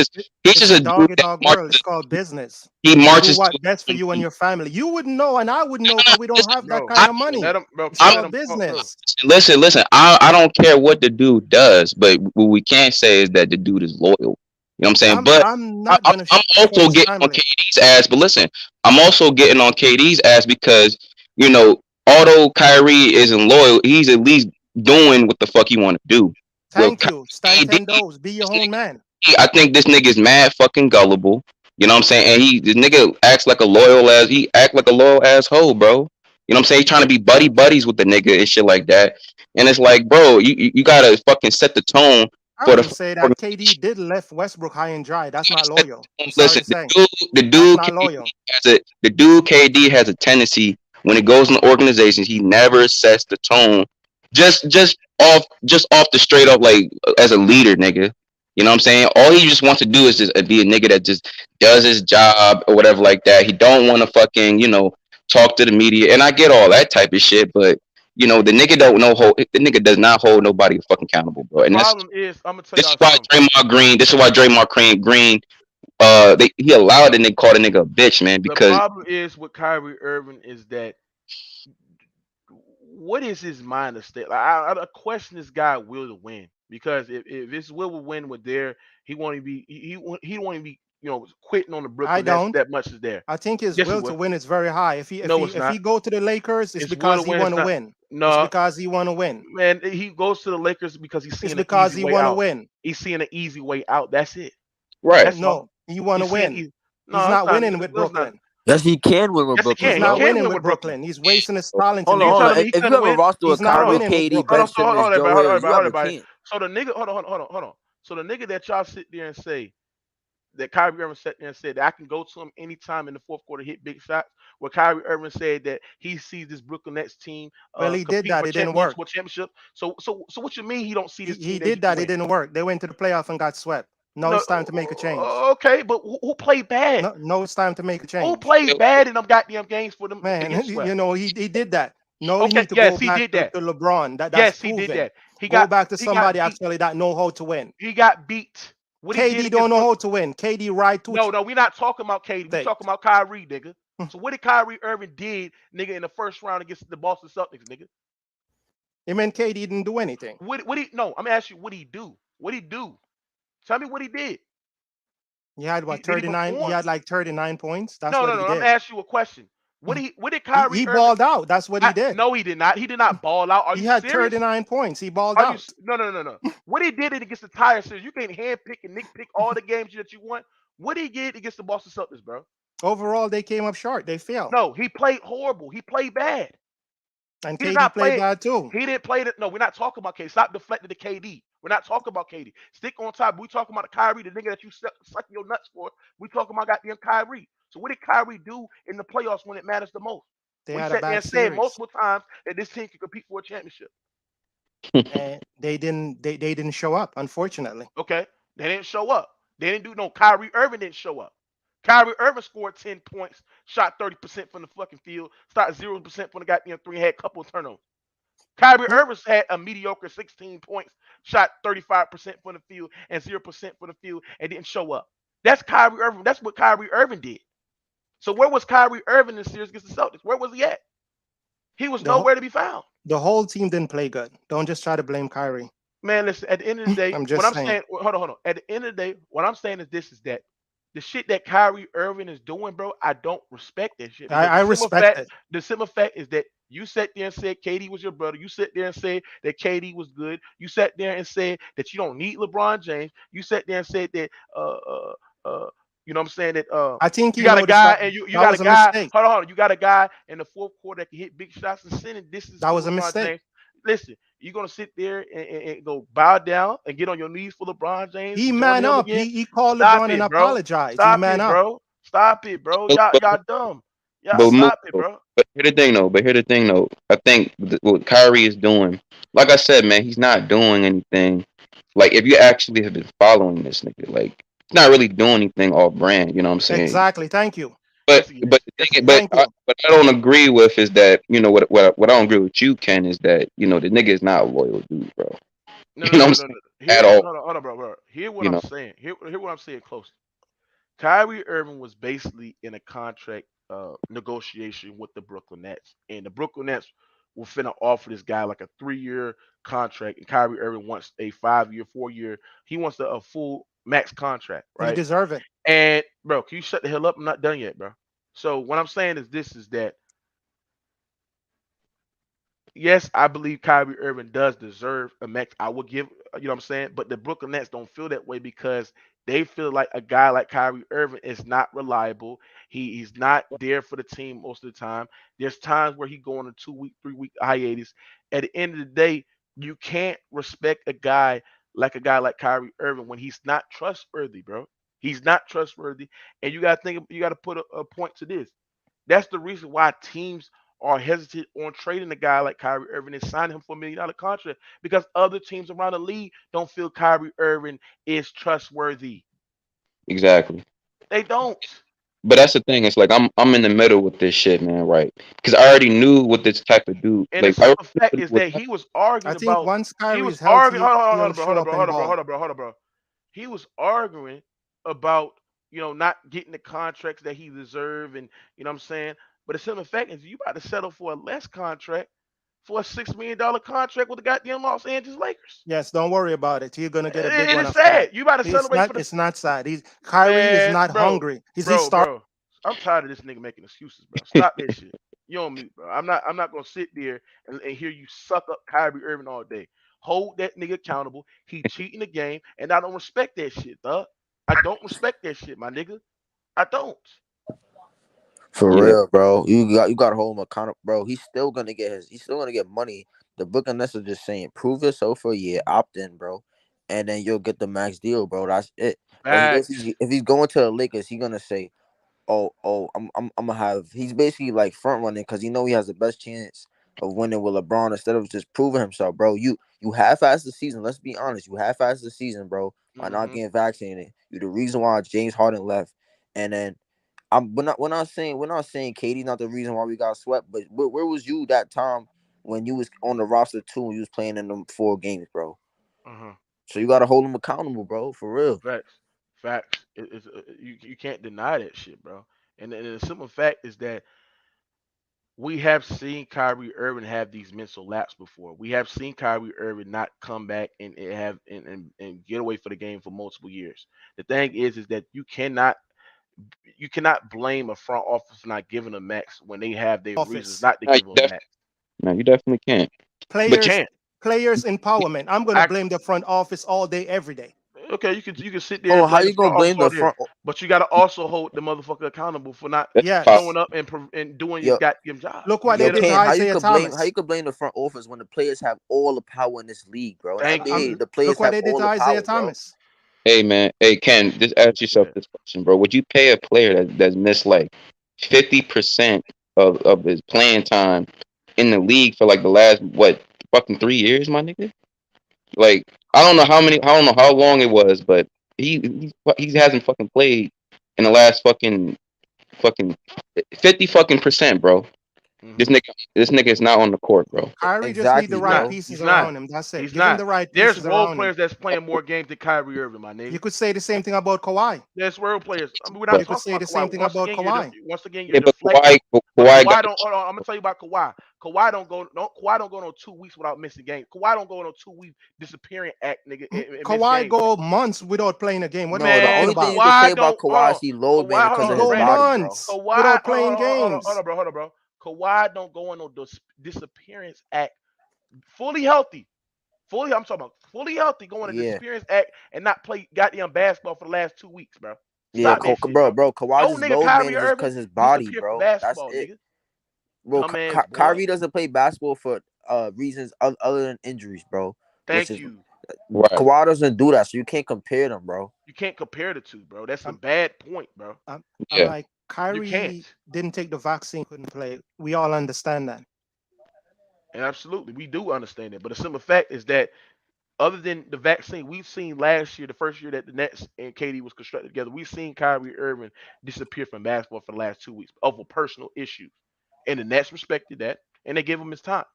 It's just a a dude dog eat that dog world. It's marches. called business. He You do marches to. what best for you and your family. You wouldn't know, and I wouldn't know because we don't Listen, have that Bro, kind I, of money. let him, bro. It's Can you I'm let called him talk, bro? business. listen. I don't care what the dude does, but what we can say is that the dude is loyal. You know what I'm saying? I'm But I'm not gonna I'm support also his getting on family. KD's ass. But listen, I'm also getting on KD's ass because you know, although Kyrie isn't loyal, he's at least doing what the fuck he want to do. With Thank you. Stand KD, 10 toes. Be your own man. I think this nigga's mad fucking gullible. You know what I'm saying? And this nigga acts like a loyal asshole, bro. You know what I'm saying? He trying to be buddies with the nigga and shit like that. And it's like, bro, you gotta fucking set the tone I for would the say that KD organization. did left Westbrook high and dry. That's not Set loyal. the tone. I'm sorry Listen, to say. the That's dude not loyal. has a tendency when it goes in the organizations, he never sets the tone. Just off the straight up like as a leader, nigga. You know what I'm saying? All he just wants to do is just be a nigga that just does his job or whatever like that. He don't want to fucking talk to the media, and I get all that type of shit, but the nigga don't know the nigga does not hold nobody fucking accountable, The bro. And problem is, I'm gonna tell this is y'all why something. Draymond Green he allowed the nigga call the nigga a bitch, man, The because problem is with Kyrie Irving is that what is his mind state? Like I question this guy will to win because if his will to win was there, he won't even be he won't even be quitting on the I Brooklyn Nets don't. that much is there. I think his Yes, it will to will. win is very high. If he if No, he it's if he not. go to the Lakers, it's His will because to he win is want to not. win. It's No, because he want to win. man, he goes to the Lakers because he's It's seeing an because easy he way want to out. win. He's seeing an easy way out. That's it. right. That's all. No, he want to He's seeing. win. He's No, it's not not. winning with No, it's not. Brooklyn. Yes, he can win with Yes, he He's Brooklyn, can. He not bro. can winning win with with Brooklyn. Brooklyn. He's wasting his talent in Hold You on, hold on. telling me Brooklyn. he If you couldn't have a win? roster He's with not Hold on. Kyrie, winning with KD, Hold Ben on. Brooklyn. So hold on, Simmons, everybody. Joe Hold on, Harris, everybody. you Hold on, have a everybody. can. So the nigga, hold on. So the nigga that y'all sit there and say that Kyrie Irving sat there and said that I can go to him anytime in the fourth quarter, hit big shots. Where Kyrie Irving said that he sees this Brooklyn Nets team Well, he did compete that. for It didn't work. multiple championships. So what you mean he don't see He, this team he that he did can that. It win? didn't work. They went to the playoff and got swept. Now No, it's time to make a change. okay, but who played bad? No, it's time to make a Who change. played bad in them goddamn games for them to get Man, swept? he did that. No, you Okay, need to go yes, he back did that. to LeBron. That's Yes, he did proven. that. He Go got back to he got somebody beat. actually that know how to win. He got beat. What he did KD don't against know Brooklyn. how to win. KD ride two No, we're not talking about Katie. We state. talking about Kyrie, nigga. So what did Kyrie Irving did, nigga, in the first round against the Boston Celtics, nigga? I mean, KD didn't do anything. What he no, I'm gonna ask you what he do. What he do? Tell me what he did. He had what Did he 39? He perform? had like 39 points. That's No, what no, he no. I'm did. gonna ask you a question. What did Kyrie He Irving balled out. That's what he did. no, he did not. He did not ball out. Are He you had serious? 39 points. He balled Are you out. no no no no. What he did it against the Tire Series. You can't handpick and nitpick all the games that you want. What he did against the Boston Celtics, bro? Overall, they came up short. They failed. No, he played horrible. He played bad. And He did KD not played play it. bad too. He didn't play it. No, we're not talking about KD. Stop deflecting the KD. We're not talking about KD. Stick on top. We talking about the Kyrie, the nigga that you suck your nuts for. We talking about goddamn Kyrie. So what did Kyrie do in the playoffs when it matters the most? They We had a sat there bad and said series. multiple times that this team can compete for a championship. And they didn't show up, unfortunately. Okay, they didn't show up. They didn't do no. Kyrie Irving didn't show up. Kyrie Irving scored 10 points, shot 30% from the fucking field, started 0% from the goddamn three, had a couple of turnovers. Kyrie Who? Irving had a mediocre 16 points, shot 35% from the field and 0% from the field, and didn't show up. That's Kyrie Irving. That's what Kyrie Irving did. So where was Kyrie Irving in the series against the Celtics? Where was he at? He was The whole, nowhere to be found. the whole team didn't play good. Don't just try to blame Kyrie. Man, listen, at the end of the day, I'm what just I'm saying. saying, hold on. At the end of the day, what I'm saying is this is that the shit that Kyrie Irving is doing, bro, I don't respect that shit because I respect it. the simple fact is that you sat there and said KD was your brother. You sat there and said that KD was good. You sat there and said that you don't need LeBron James. You sat there and said that you know what I'm saying that I think you he got a noticed guy that and you that got a was a guy. mistake. Hold on, you got a guy in the fourth quarter that can hit big shots and send it. This is That for was a LeBron mistake. James. Listen, you're gonna sit there and go bow down and get on your knees for LeBron James He to join man him up. again. He called Stop LeBron and it, bro. apologized. He Stop man it, up. bro. Stop it, bro. But, Y'all dumb. Y'all but, stop it, bro. here the thing though. But here the thing though. I think what Kyrie is doing, like I said, man, he's not doing anything. Like if you actually have been following this nigga, like he's not really doing anything off brand. You know what I'm saying? Exactly. Thank you. Yes, he But is. the Yes, he thing, is. Thank you. what I don't agree with is that what I don't agree with you, Ken, is that the nigga is not a loyal dude, bro. No, You no, know what I'm no, no, saying? no. At Here, all. hold on, bro. Hear what You I'm know. saying. Hear what I'm saying close. Kyrie Irving was basically in a contract negotiation with the Brooklyn Nets, and the Brooklyn Nets were finna offer this guy like a 3-year contract, and Kyrie Irving wants a 5-year, 4-year. He wants a full max contract, He right? deserve it. And bro, can you shut the hell up? I'm not done yet, bro. So what I'm saying is this: is that yes, I believe Kyrie Irving does deserve a max. I would give, you know what I'm saying? But the Brooklyn Nets don't feel that way because they feel like a guy like Kyrie Irving is not reliable. He's not there for the team most of the time. There's times where he go on a 2-week, 3-week hiatus. At the end of the day, you can't respect a guy like Kyrie Irving when he's not trustworthy, bro. He's not trustworthy, and you got to put a point to this. That's the reason why teams are hesitant on trading a guy like Kyrie Irving and signing him for $1 million contract because other teams around the league don't feel Kyrie Irving is trustworthy. Exactly. They don't. But that's the thing. It's like I'm in the middle with this shit, man. Right? Because I already knew what this type of dude. And the Like I already simple fact knew is what that he was I arguing think about once he Kyrie was is arguing healthy, he'll show up and ball. hold on, bro. He was arguing about not getting the contracts that he deserved and you know what I'm saying. But the simple fact is you about to settle for a less contract for a $6 million contract with the goddamn Los Angeles Lakers. Yes, don't worry about it. You're gonna get a big It one is after that. sad. You about to It's celebrate for not. the It's not sad. Kyrie is man, not bro, hungry. He's bro, starving. bro. I'm tired of this nigga making excuses, bro. Stop that shit. You on mute, bro. I'm not gonna sit there and hear you suck up Kyrie Irving all day. Hold that nigga accountable. He cheating the game, and I don't respect that shit, dog. I don't respect that shit, my nigga. I don't. For yeah. real, bro. You got to hold him accountable, bro. He's still gonna get money. The Brooklyn Nets are just saying, prove yourself for a year, opt in, bro, and then you'll get the max deal, bro. That's it. But Facts. if he's going to the Lakers, he's gonna say, I'm gonna have. He's basically like front running because he has the best chance of winning with LeBron instead of just proving himself, bro. You half-assed the season. Let's be honest. You half-assed the season, bro, by not Mm-hmm. getting vaccinated. You the reason why James Harden left, and then we're not saying Katie's not the reason why we got swept, but where was you that time when you was on the roster too and you was playing in them 4 games, bro? Uh-huh. So you gotta hold them accountable, bro, for real. Facts. Facts. You can't deny that shit, bro. And the simple fact is that we have seen Kyrie Irving have these mental laps before. We have seen Kyrie Irving not come back and have and get away for the game for multiple years. The thing is that you cannot blame a front office for not giving a max when they have their reasons Office not to No, you give a definitely, max. no, you definitely can't. You But players, can't. players empowerment. I'm gonna I blame the front office all day, every day. Okay, you can sit there Hold and on, how blame the you gonna front office blame all the there, front? but you got to also hold the motherfucker accountable for not that's pop. Yes. showing up and doing his Yo, goddamn job. Look You what they yo, get did it? to Ken, Isaiah how Thomas. you could blame the front office when the players have all the power in this league, bro? In the Thank I'm, NBA, you. the look players what have they did all to the Isaiah power, bro. Thomas. Hey man, hey Ken, just ask yourself Yeah. this question, bro. Would you pay a player that's missed like 50% of his playing time in the league for like the last what fucking 3 years, my nigga? Like I don't know how long it was, but he hasn't fucking played in the last fucking 50 fucking percent, bro. This Hmm. nigga this nigga is not on the court, bro. Kyrie just need the Exactly, He's right not. bro. pieces He's not. around him. That's it. He's Give him not. the right There's pieces role around him. players that's playing more games than Kyrie Irving, my nigga. You could say the same thing about Kawhi. There's role players. I mean, we're not But You could talking say about the same Kawhi. thing about Kawhi. Once again, you're yeah, deflecting. But But Kawhi got I'm gonna tell you about Kawhi. Kawhi don't go no 2 weeks without missing games. Kawhi don't go no 2 week disappearing act, nigga, and miss Kawhi games. go months without playing a game. What are you No, the talking Man, only thing about? you can say Kawhi about don't. Hold Kawhi on. is he load Kawhi, hold managed on, because He of hold on, his go Brad. body, bro. months Kawhi, without playing games. bro. Kawhi don't go on no disappearance act. Fully healthy. I'm talking about fully healthy, going to Yeah, disappearance act and not play goddamn basketball for the last 2 weeks, bro. yeah, Stop that shit, bro, bro. bro. Kawhi No just nigga load Kyrie manages Irving because his body, disappear from bro. That's basketball, it, nigga. bro. Dumbass boy. Kyrie doesn't play basketball for reasons other than injuries, bro. Which Thank is you. right. Kawhi doesn't do that, so you can't compare them, bro. You can't compare the two, bro. That's a I'm, bad point, bro. I'm Yeah. like, You can't. Kyrie didn't take the vaccine, couldn't play. We all understand that. And absolutely, we do understand it. But the simple fact is that other than the vaccine, we've seen last year, the first year that the Nets and KD was constructed together, we've seen Kyrie Irving disappear from basketball for the last 2 weeks over personal issues. And the Nets respected that, and they gave him his time,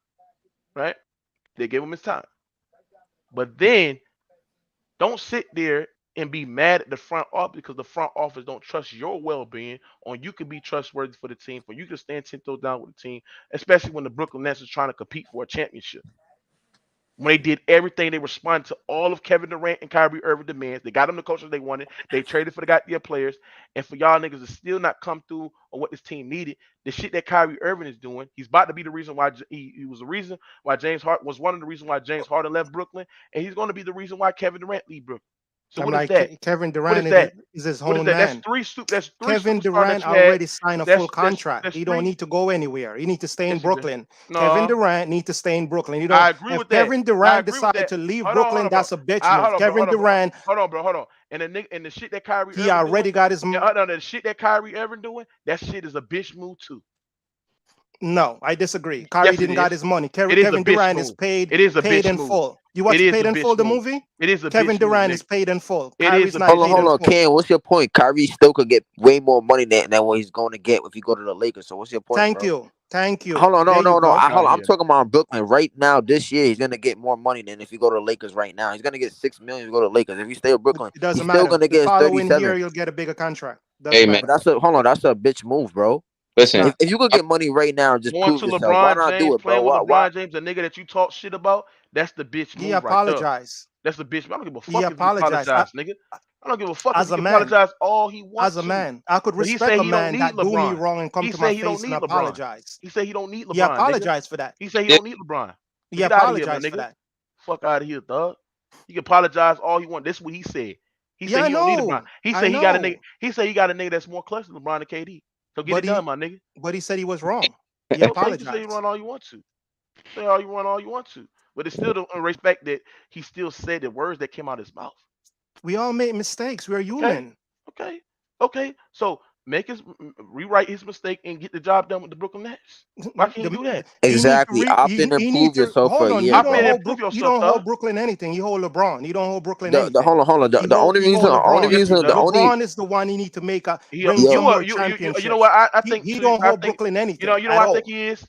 right? They gave him his time. But then don't sit there and be mad at the front office because the front office don't trust your well-being, or you can be trustworthy for the team, for you can stand 10 toes down with the team, especially when the Brooklyn Nets is trying to compete for a championship. When they did everything, they responded to all of Kevin Durant and Kyrie Irving demands. They got them the coaches they wanted. They traded for the goddamn players. And for y'all niggas to still not come through on what this team needed, the shit that Kyrie Irving is doing, he's about to be the reason why he was the reason why James Harden was one of the reasons why James Harden left Brooklyn, and he's going to be the reason why Kevin Durant leave Brooklyn. So I'm what is like, that? Kevin What is Durant that? is his What is own that? man. That's three Kevin superstars that Durant you had. already signed a full contract. That's He don't three. need to go anywhere. He need to stay in Disagree. Brooklyn. Kevin No, Durant need to stay in Brooklyn. You don't. I agree If with that. Kevin I Durant agree with decide that. to leave Hold Brooklyn, on, bro. that's a bitch move. Kevin Durant, Hold on, bro. Hold on. And the shit that Kyrie he Irving doing, already got his. yeah, hold on, the shit that Kyrie Irving doing, that shit is a bitch move too. No, I disagree. Kyrie Yes, it didn't got is. his money. It is a Kevin bitch Durant is move. It is a paid bitch in move. full. You It watch is Paid a in Full, bitch the move. movie? It is a Kevin bitch move, Durant nigga. is paid in full. It is Kyrie's a not bitch Hold on, paid hold in move. on, full. Ken. What's your point? Kyrie still could get way more money than what he's going to get if he go to the Lakers. So what's your point, Thank bro? you. Thank you. Hold on, There you no. go. Fuck out Hold of on. I'm here. talking about Brooklyn right now. This year, he's gonna get more money than if he go to the Lakers right now. He's gonna get 6 million to go to the Lakers. If he stay with Brooklyn, It doesn't he's still matter. gonna The get his following 37. year, you'll get a bigger contract. Hey Doesn't man, But matter. that's a hold on. That's a bitch move, bro. It's listen. not. If you could I'm, get money right now and just Going prove to yourself, why LeBron not do James, it, bro? playing with Why? LeBron James, a nigga that you talk shit about, that's the bitch He move right there. apologized. That's the bitch. I don't give a He fuck if he apologized. apologize, nigga. I don't give a fuck if As he a man, apologize all he want as a to. man, I could But he respect said a he don't man need that do me LeBron. wrong and come He to my said he don't face and need LeBron. apologize. He said he don't need He LeBron, nigga. apologized for that. He said he yeah, don't need LeBron. He So get out of here, my apologized for nigga. that. Fuck out of here, dog. He can apologize all he want. This is what he said. He Yeah, said I he don't need LeBron. know. He I said he got a nigga. know. He said he got a nigga that's more clutch than LeBron and KD. So get But it done, he my nigga. but he said he was wrong. He Okay, you can say you apologized. run all you want to. Say all you want, all you want to. But it's still the respect that he still said the words that came out of his mouth. We all make mistakes. We're Okay, human. okay. So make his rewrite his mistake and get the job done with the Brooklyn Nets. Why can't he do that? He need to Exactly. Opt in and he need prove to yourself for hold a on. year, You Hop don't in bro. and hold prove You yourself, don't dog. hold Brooklyn anything. You hold LeBron. You don't hold Brooklyn anything. Hold on. The only He reason, hold LeBron. Yes, he does. LeBron is the one he need to make He, bring yo, some more you know what championships. I think He too. don't I hold think Brooklyn anything you know at what I think all. he is.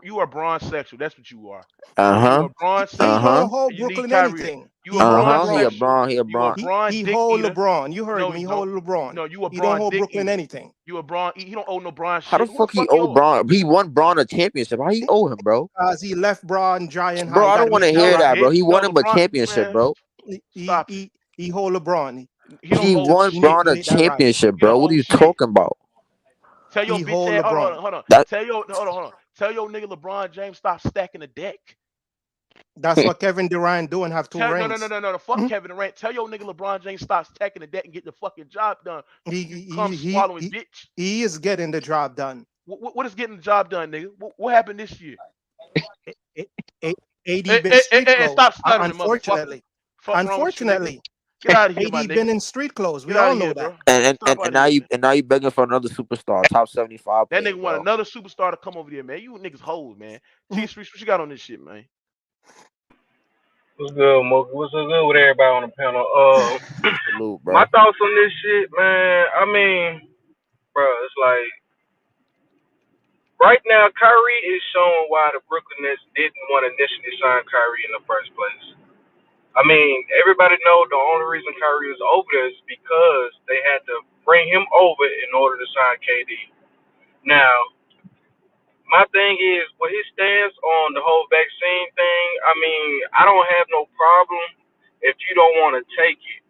You are bronze sexual. That's what you are. You uh-huh, are bronze He sexual, don't uh-huh, hold and you need Brooklyn Kyrie. anything. You He a hold bronze uh-huh. LeBron. sexual. He a You a Bron. bronze He dick hold eater. LeBron. You heard No, me. you He don't. hold LeBron. No, you a He don't bronze hold dick Brooklyn eater. anything. You a bronze. He don't owe no bronze How the shit. Who the fuck he fuck you owe owe? Bron? He won Bron a championship. How he owe him, bro? As he left Bron giant high. Bro, He I got don't to want to make that hear No, right. that, bro. He no, won him a LeBron. championship, Man, bro. He stop it. he hold LeBron. He don't He owe won He shit. Bron he a make that right. championship, He don't bro. What are owe you shit. talking about? Tell your He bitch hold ass. Hold on, LeBron. hold on. That Hold on. Tell your nigga LeBron James stop stacking the deck. That's what Kevin Durant do and have two Tell rings. no. Fuck Mhm. Kevin Durant. Tell your nigga LeBron James stop stacking the deck and get the fucking job done. He, You he come he swallowing he bitch. he is getting the job done. What is getting the job done, nigga? What happened this year? A- A- A- AD been street And clothes. stop stuttering, motherfucker. Unfortunately, Fuck wrong with you, nigga? unfortunately, Get out of here, my AD nigga. been in street clothes. We Get out all of know here, that. bro. Stop out of here, man. and now you begging for another superstar, top 75 That player, nigga want bro. another superstar to come over there, man. You niggas hoes, man. T Streets, what you got on this shit, man? What's good, Mookie? What's so good with everybody on the panel? Salute, My bro. thoughts on this shit, man. I mean, bro, it's like right now, Kyrie is showing why the Brooklyn Nets didn't want to initially sign Kyrie in the first place. I mean, everybody know the only reason Kyrie was over there is because they had to bring him over in order to sign KD. Now, my thing is, with his stance on the whole vaccine thing, I mean, I don't have no problem if you don't want to take it.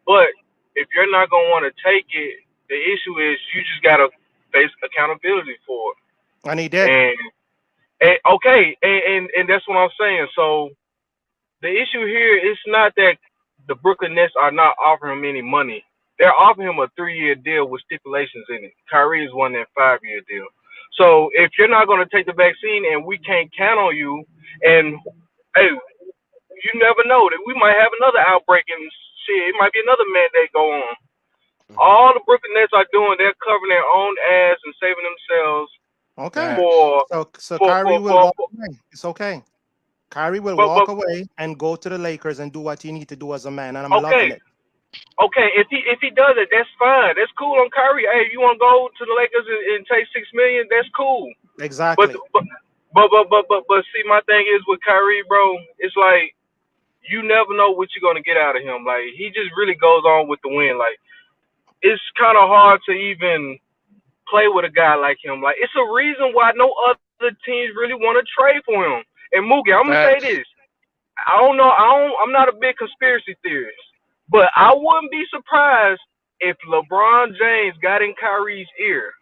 But if you're not gonna want to take it, the issue is you just gotta face accountability for it. And he did. And okay, and that's what I'm saying. So the issue here is not that the Brooklyn Nets are not offering him any money. They're offering him a 3-year deal with stipulations in it. Kyrie is one that 5-year deal. So if you're not gonna take the vaccine and we can't count on you, and hey, you never know that we might have another outbreak and shit. It might be another mandate go on. Hmm. All the Brooklyn Nets are doing, they're covering their own ass and saving themselves Okay. Facts. for So Kyrie will for walk away. It's okay. Kyrie will but walk away and go to the Lakers and do what he need to do as a man, and I'm okay, loving it. okay. If he does it, that's fine. That's cool on Kyrie. Hey, if you want to go to the Lakers and take 6 million, that's cool. But Exactly. but but see, my thing is with Kyrie, bro. It's like you never know what you're gonna get out of him. Like he just really goes on with the wind. Like it's kind of hard to even play with a guy like him. Like it's a reason why no other teams really want to trade for him. And Moogie, I'm gonna say Facts. this. I don't know. I'm not a big conspiracy theorist, but I wouldn't be surprised if LeBron James got in Kyrie's ear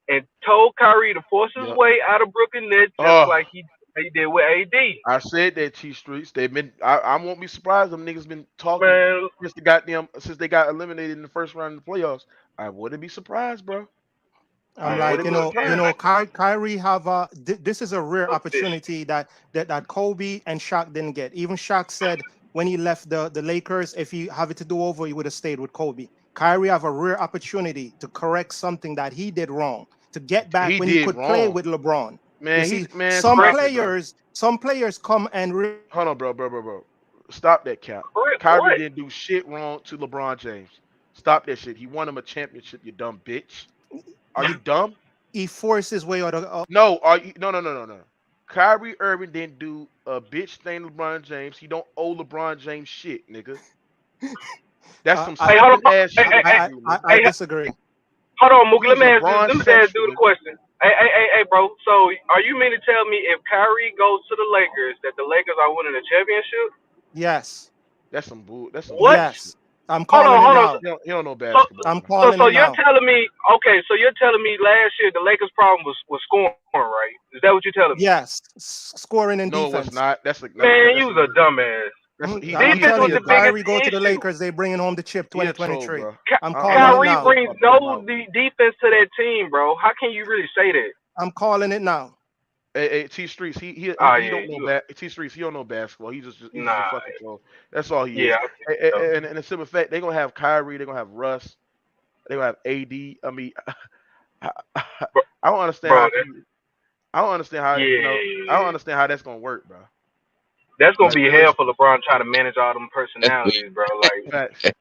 and told Kyrie to force his Yep. way out of Brooklyn Nets, just Oh, like he did with AD. I said that T Streets. They've been. I won't be surprised. Them niggas been talking Man, since they got eliminated in the first round of the playoffs. I wouldn't be surprised, bro. I I'm man, like, wouldn't be look here. surprised. Kyrie have this is a rare Look at this. opportunity that Kobe and Shaq didn't get. Even Shaq said when he left the Lakers, if he have it to do over, he would have stayed with Kobe. Kyrie have a rare opportunity to correct something that he did wrong, to get back He when he did could play wrong, with LeBron. You man. see, some Stop Correct, it, bro. players come and Hold on, bro. Stop that cap. correct. Kyrie What? didn't do shit wrong to LeBron James. Stop that shit. He won him a championship. You dumb bitch. Are you dumb? he forced his way out of. No. Are you? No. Kyrie Irving didn't do a bitch thing to LeBron James. He don't owe LeBron James shit, nigga. That's I, some I, Hey, hold stupid on. ass Hey, shit hey, that hey, you I, do, I, nigga. I hey, disagree. hold on, Mookie. He's LeBron Let me just do sexual, the nigga. question. Hey, bro. So, are you mean to tell me if Kyrie goes to the Lakers, that the Lakers are winning a championship? Yes, That's some bull. That's some What? bullshit. yes. I'm Hold on, calling it hold on. now. He don't know So, basketball, I'm bro. calling so it you're now. telling me, okay? So you're telling me last year the Lakers' problem was scoring, right? Is that what you're telling me? Yes, scoring and No, it was defense. not. Man, you was a dumbass. I'm He a Defense telling was he a you, the troll. biggest Kyrie go to the issue. Lakers. They bringing home the chip He a troll, 2023. bro. I'm calling it Kyrie now. brings I'm no out. defense to that team, bro. How can you really say that? I'm calling it now. Hey, T Streets, Oh he yeah, don't know you T Streets, he don't know basketball. He's just a nah. fucking troll. That's all he Yeah, is. I think so. And a simple fact, they're gonna have Kyrie, they're gonna have Russ, they're gonna have AD. I mean, I, Bro, I don't understand bro, how you. I don't understand how I don't yeah, understand how that's gonna work, bro. that's gonna Like be hell realistic for LeBron trying to manage all them That's weird. personalities, bro. Like facts.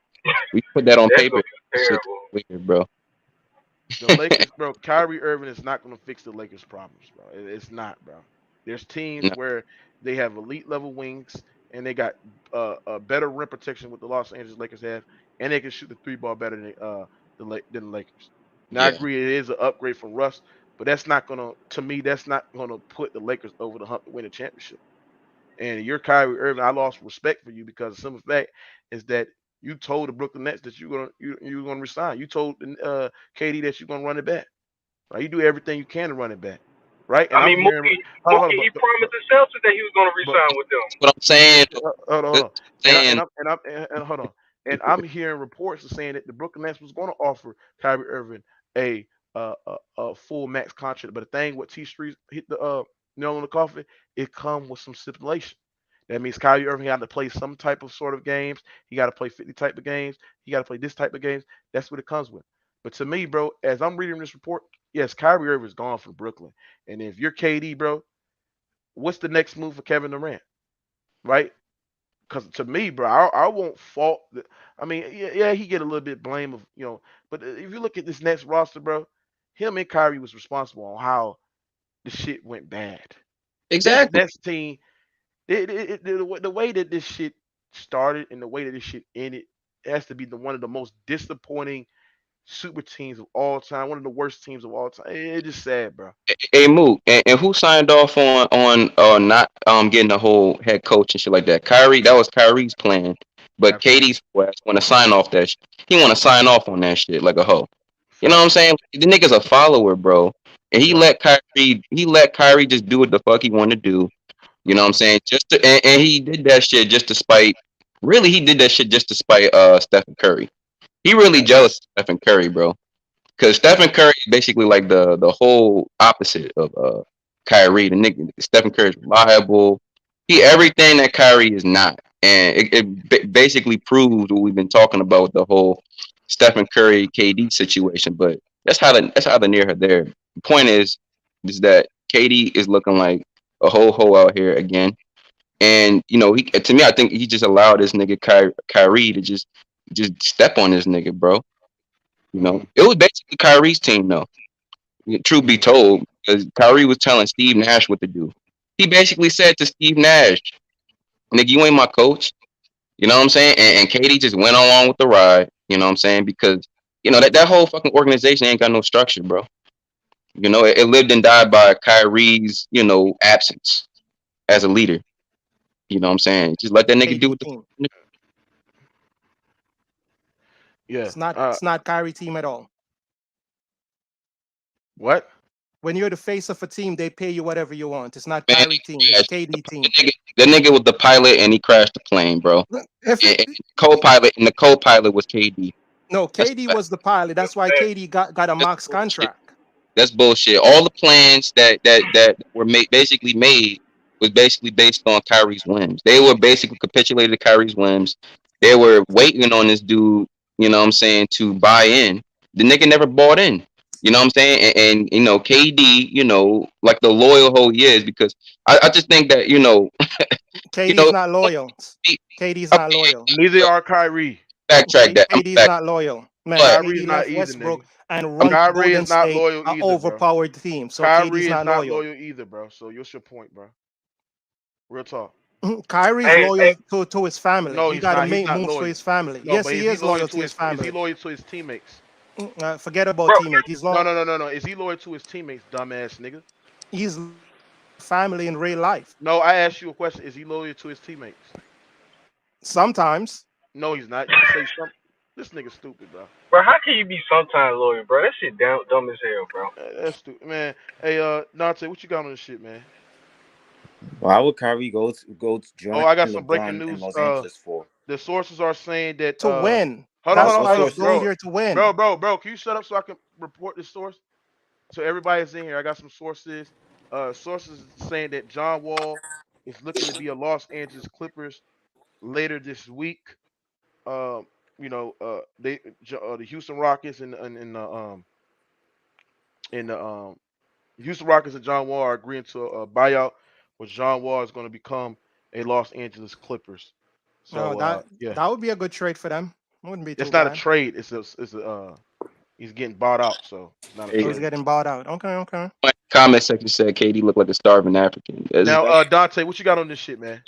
We put that on that's paper. gonna be Shit, terrible. weird, bro. The Lakers, bro. Kyrie Irving is not gonna fix the Lakers' problems, bro. It's not, bro. There's teams No, where they have elite level wings and they got a better rim protection with the Los Angeles Lakers have, and they can shoot the three ball better than than the Lakers. Now I yeah, agree it is an upgrade from Russ, but that's not gonna to me that's not gonna put the Lakers over the hump to win a championship. And you're Kyrie Irving. I lost respect for you because the simple fact is that you told the Brooklyn Nets that you're gonna resign. You told KD that you're gonna run it back. Right? You do everything you can to run it back. Right? And I I'm mean, hearing Mookie, he promised the Celtics that he was gonna but resign with them. that's what I'm saying. hold That's on. what I'm saying. And hold on. And I'm hearing reports of saying that the Brooklyn Nets was going to offer Kyrie Irving a a full max contract. But the thing with T Street hit the nail on the coffin, it come with some stipulation. That means Kyrie Irving got to play some type of sort of games. He got to play 50 type of games. He got to play this type of games. That's what it comes with. But to me, bro, as I'm reading this report, yes, Kyrie Irving is gone from Brooklyn. And if you're KD, bro, what's the next move for Kevin Durant? right? Because to me, bro, I won't fault. I mean, yeah, he get a little bit blame of but if you look at this next roster, bro, him and Kyrie was responsible on how the shit went bad. This Exactly. next team, the way that this shit started and the way that this shit ended, it has to be one of the most disappointing super teams of all time, one of the worst teams of all time. It's just sad, bro. Hey Mook, and who signed off on not getting the whole head coach and shit like that? Kyrie, that was Kyrie's plan, but Absolutely. Katie's want to sign off that. He want to sign off on that shit like a hoe. You know what I'm Facts. saying? The nigga's a follower, bro, and Yep. He let Kyrie just do what the fuck he wanted to do. You know what I'm Hmm. saying? And he did that shit just to spite. Really, he did that shit just to spite Stephen Curry. He really Facts. jealous of Stephen Curry, bro. Because Stephen Curry is basically like the whole opposite of Kyrie. The nigga Stephen Curry is reliable. He everything that Kyrie is not, and it basically proves what we've been talking about with the whole Stephen Curry KD situation. But that's how the near her there. The point is that KD is looking like a whole hoe out here again, and he to me I think he just allowed this nigga Kyrie to just step on this nigga, bro. Hmm. It was basically Kyrie's team, though. Truth be Hmm. told, because Kyrie was telling Steve Nash what to do. He basically said to Steve Nash, "Nigga, you ain't my coach." You know what I'm saying? And Katie just went along with the ride. You know what I'm saying? Because that whole fucking organization ain't got no structure, bro. It lived and died by Kyrie's absence as a leader. You know what I'm saying? Just let that nigga do KD what the team. Yeah. It's not Kyrie team at all. What? When you're the face of a team, they pay you whatever you want. It's not man. Kyrie team. It's KD team. The nigga was the pilot and he crashed the plane, bro. If And, it, and the co-pilot was KD. no, That's KD was the pilot. That's why KD got a that's max bullshit. contract. That's bullshit. All the plans that were basically made was basically based on Kyrie's whims. They were basically capitulated to Kyrie's whims. They were waiting on this dude, to buy in. The nigga never bought in. You know what I'm saying? And KD, like the loyal hoe he is, because I just think that, you KD's know, not loyal. KD's not okay, loyal. Neither are Kyrie. backtrack that. I'm KD's back. not loyal. Man, But Kyrie's KD not left either, nigga. Westbrook and run Kyrie Golden is not State, loyal a either, bro. overpowered team. So KD's Kyrie is not not loyal. loyal either, bro. So what's your point, bro? Real talk. Kyrie's Hey, loyal hey, to his family. No, He he's got to not. He's make not moves for loyal. his family. No, Yes, but he is he is loyal loyal to to his is he family. loyal to his teammates? Forget about bro, teammate. No, no, no, no, no. Is he loyal to his teammates, dumbass nigga? He's loyal to his family in real life. No, I asked you a question. Is he loyal to his teammates? Sometimes. No, he's not. You can say something. This nigga stupid, bro. bro, how can you be sometime loyal, bro? That shit dumb as hell, bro. That's stupid, man. Hey, Dante, what you got on this shit, man? Why would Kyrie go to Oh, join I got some breaking LeBron in news. Los Angeles for? The sources are saying that. To win. Hold on, hold That's on, What why hold he's on, sources? going bro, there to win. bro. Can you shut up so I can report this source? So everybody's in here. I got some sources. Sources saying that John Wall is looking to be a Los Angeles Clippers later this week. Um, the Houston Rockets and the Houston Rockets and John Wall are agreeing to a buyout, where John Wall is going to become a Los Angeles Clippers. Oh, So yeah, that would be a good trade for them. Wouldn't be it's too not a bad. trade. He's getting bought out, so it's not a Oh, Hey, he's trade. getting bought out. Okay, okay. comment section said KD looked like a starving African. Now, That's Dante, what you got on this shit, man?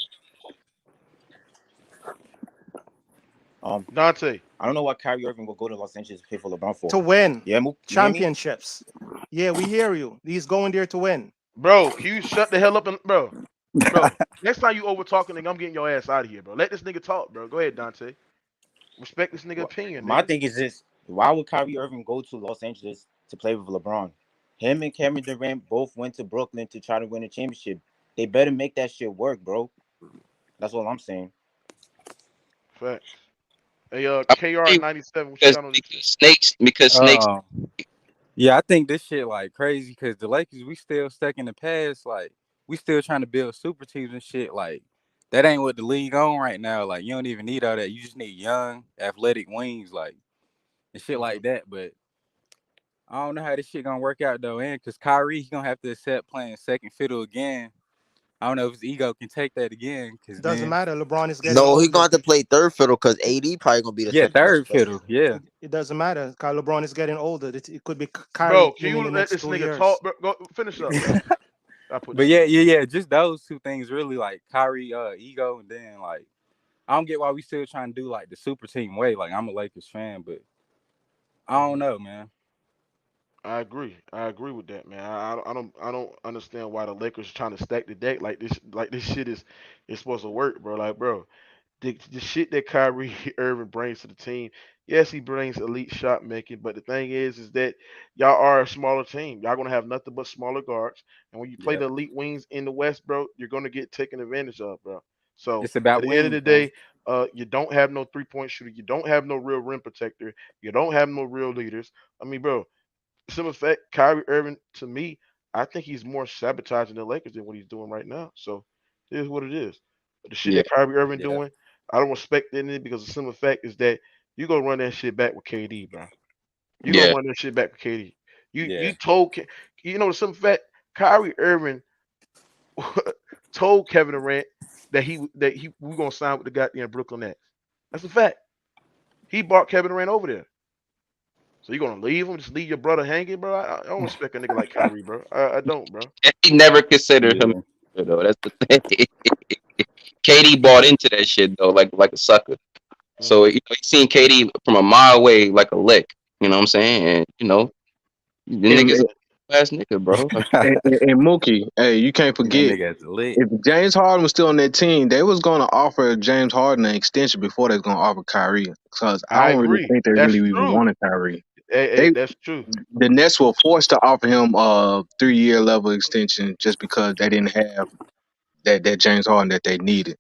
um. Dante, I don't know why Kyrie Irving will go to Los Angeles to play for LeBron for. To win Yeah, Mook, you hear me? championships. Yeah, we hear you. He's going there to win. bro, can you shut the hell up and bro? Next time you over talking, nigga, I'm getting your ass out of here, bro. Let this nigga talk, bro. Go ahead, Dante. Respect this nigga opinion, My nigga. thing is this: why would Kyrie Irving go to Los Angeles to play with LeBron? Him and Kevin Durant both went to Brooklyn to try to win a championship. They better make that shit work, bro. That's all I'm saying. Facts. Hey, I KR believe 97, what you because got on this shit? snakes. Uh, yeah, I think this shit like crazy because the Lakers we still stuck in the past. Like we still trying to build super teams and shit. Like that ain't what the league on right now. Like you don't even need all that. You just need young, athletic wings, like and shit Hmm. like that. But I don't know how this shit gonna work out though. And because Kyrie, he gonna have to accept playing second fiddle again. I don't know if his ego can take that again, because Doesn't then matter. LeBron is getting No, he older. gonna have to play third fiddle because AD probably gonna be the yeah, second best third player. fiddle, yeah. It doesn't matter. LeBron is getting older. It could be Kyrie Bro, can team in you the let next this two nigga years. talk? Bro, go finish up, bro. I put But this yeah, nigga. yeah, yeah. Just those two things really like Kyrie ego, and then like I don't get why we still trying to do like the super team way. Like I'm a Lakers fan, but I don't Mhm. know, man. I agree. I agree with that, man. I don't understand why the Lakers trying to stack the deck like this. Like this shit is supposed to work, bro. Like, bro, the shit that Kyrie Irving brings to the team. Yes, he brings elite shot making, but the thing is that y'all are a smaller team. Y'all gonna have nothing but smaller guards, and when you play Yeah, the elite wings in the West, bro, you're gonna get taken advantage of, bro. So it's about at the end of wings, the man. day, you don't have no 3-point shooter. You don't have no real rim protector. You don't have no real leaders. I mean, bro, simple fact, Kyrie Irving, to me, I think he's more sabotaging the Lakers than what he's doing right now. So it is what it is. But the shit Yeah, that Kyrie Irving Yeah, doing, I don't respect it in it because the simple fact is that you gonna run that shit back with KD, bro. You gonna yeah. run that shit back with KD. You yeah. told you know the simple fact, Kyrie Irving told Kevin Durant that he we gonna sign with the goddamn Brooklyn Nets. That's a fact. He brought Kevin Durant over there. So you gonna leave him? Just leave your brother hanging, bro? I don't respect a nigga like Kyrie, bro. I don't, bro. And he never considered him, Yeah. though. That's the thing. KD bought into that shit though, like a sucker. So Hmm. he seen KD from a mile away like a lick. You know what I'm saying? And the And, nigga's a ass nigga, bro. and Mookie, hey, you can't That forget nigga has lit. if James Harden was still on that team, they was going to offer James Harden an extension before they was going to offer Kyrie. Because I I don't really agree. think they That's really even true. wanted Kyrie. Hey, They that's true. the Nets were forced to offer him a 3-year level extension just because they didn't have that James Harden that they needed.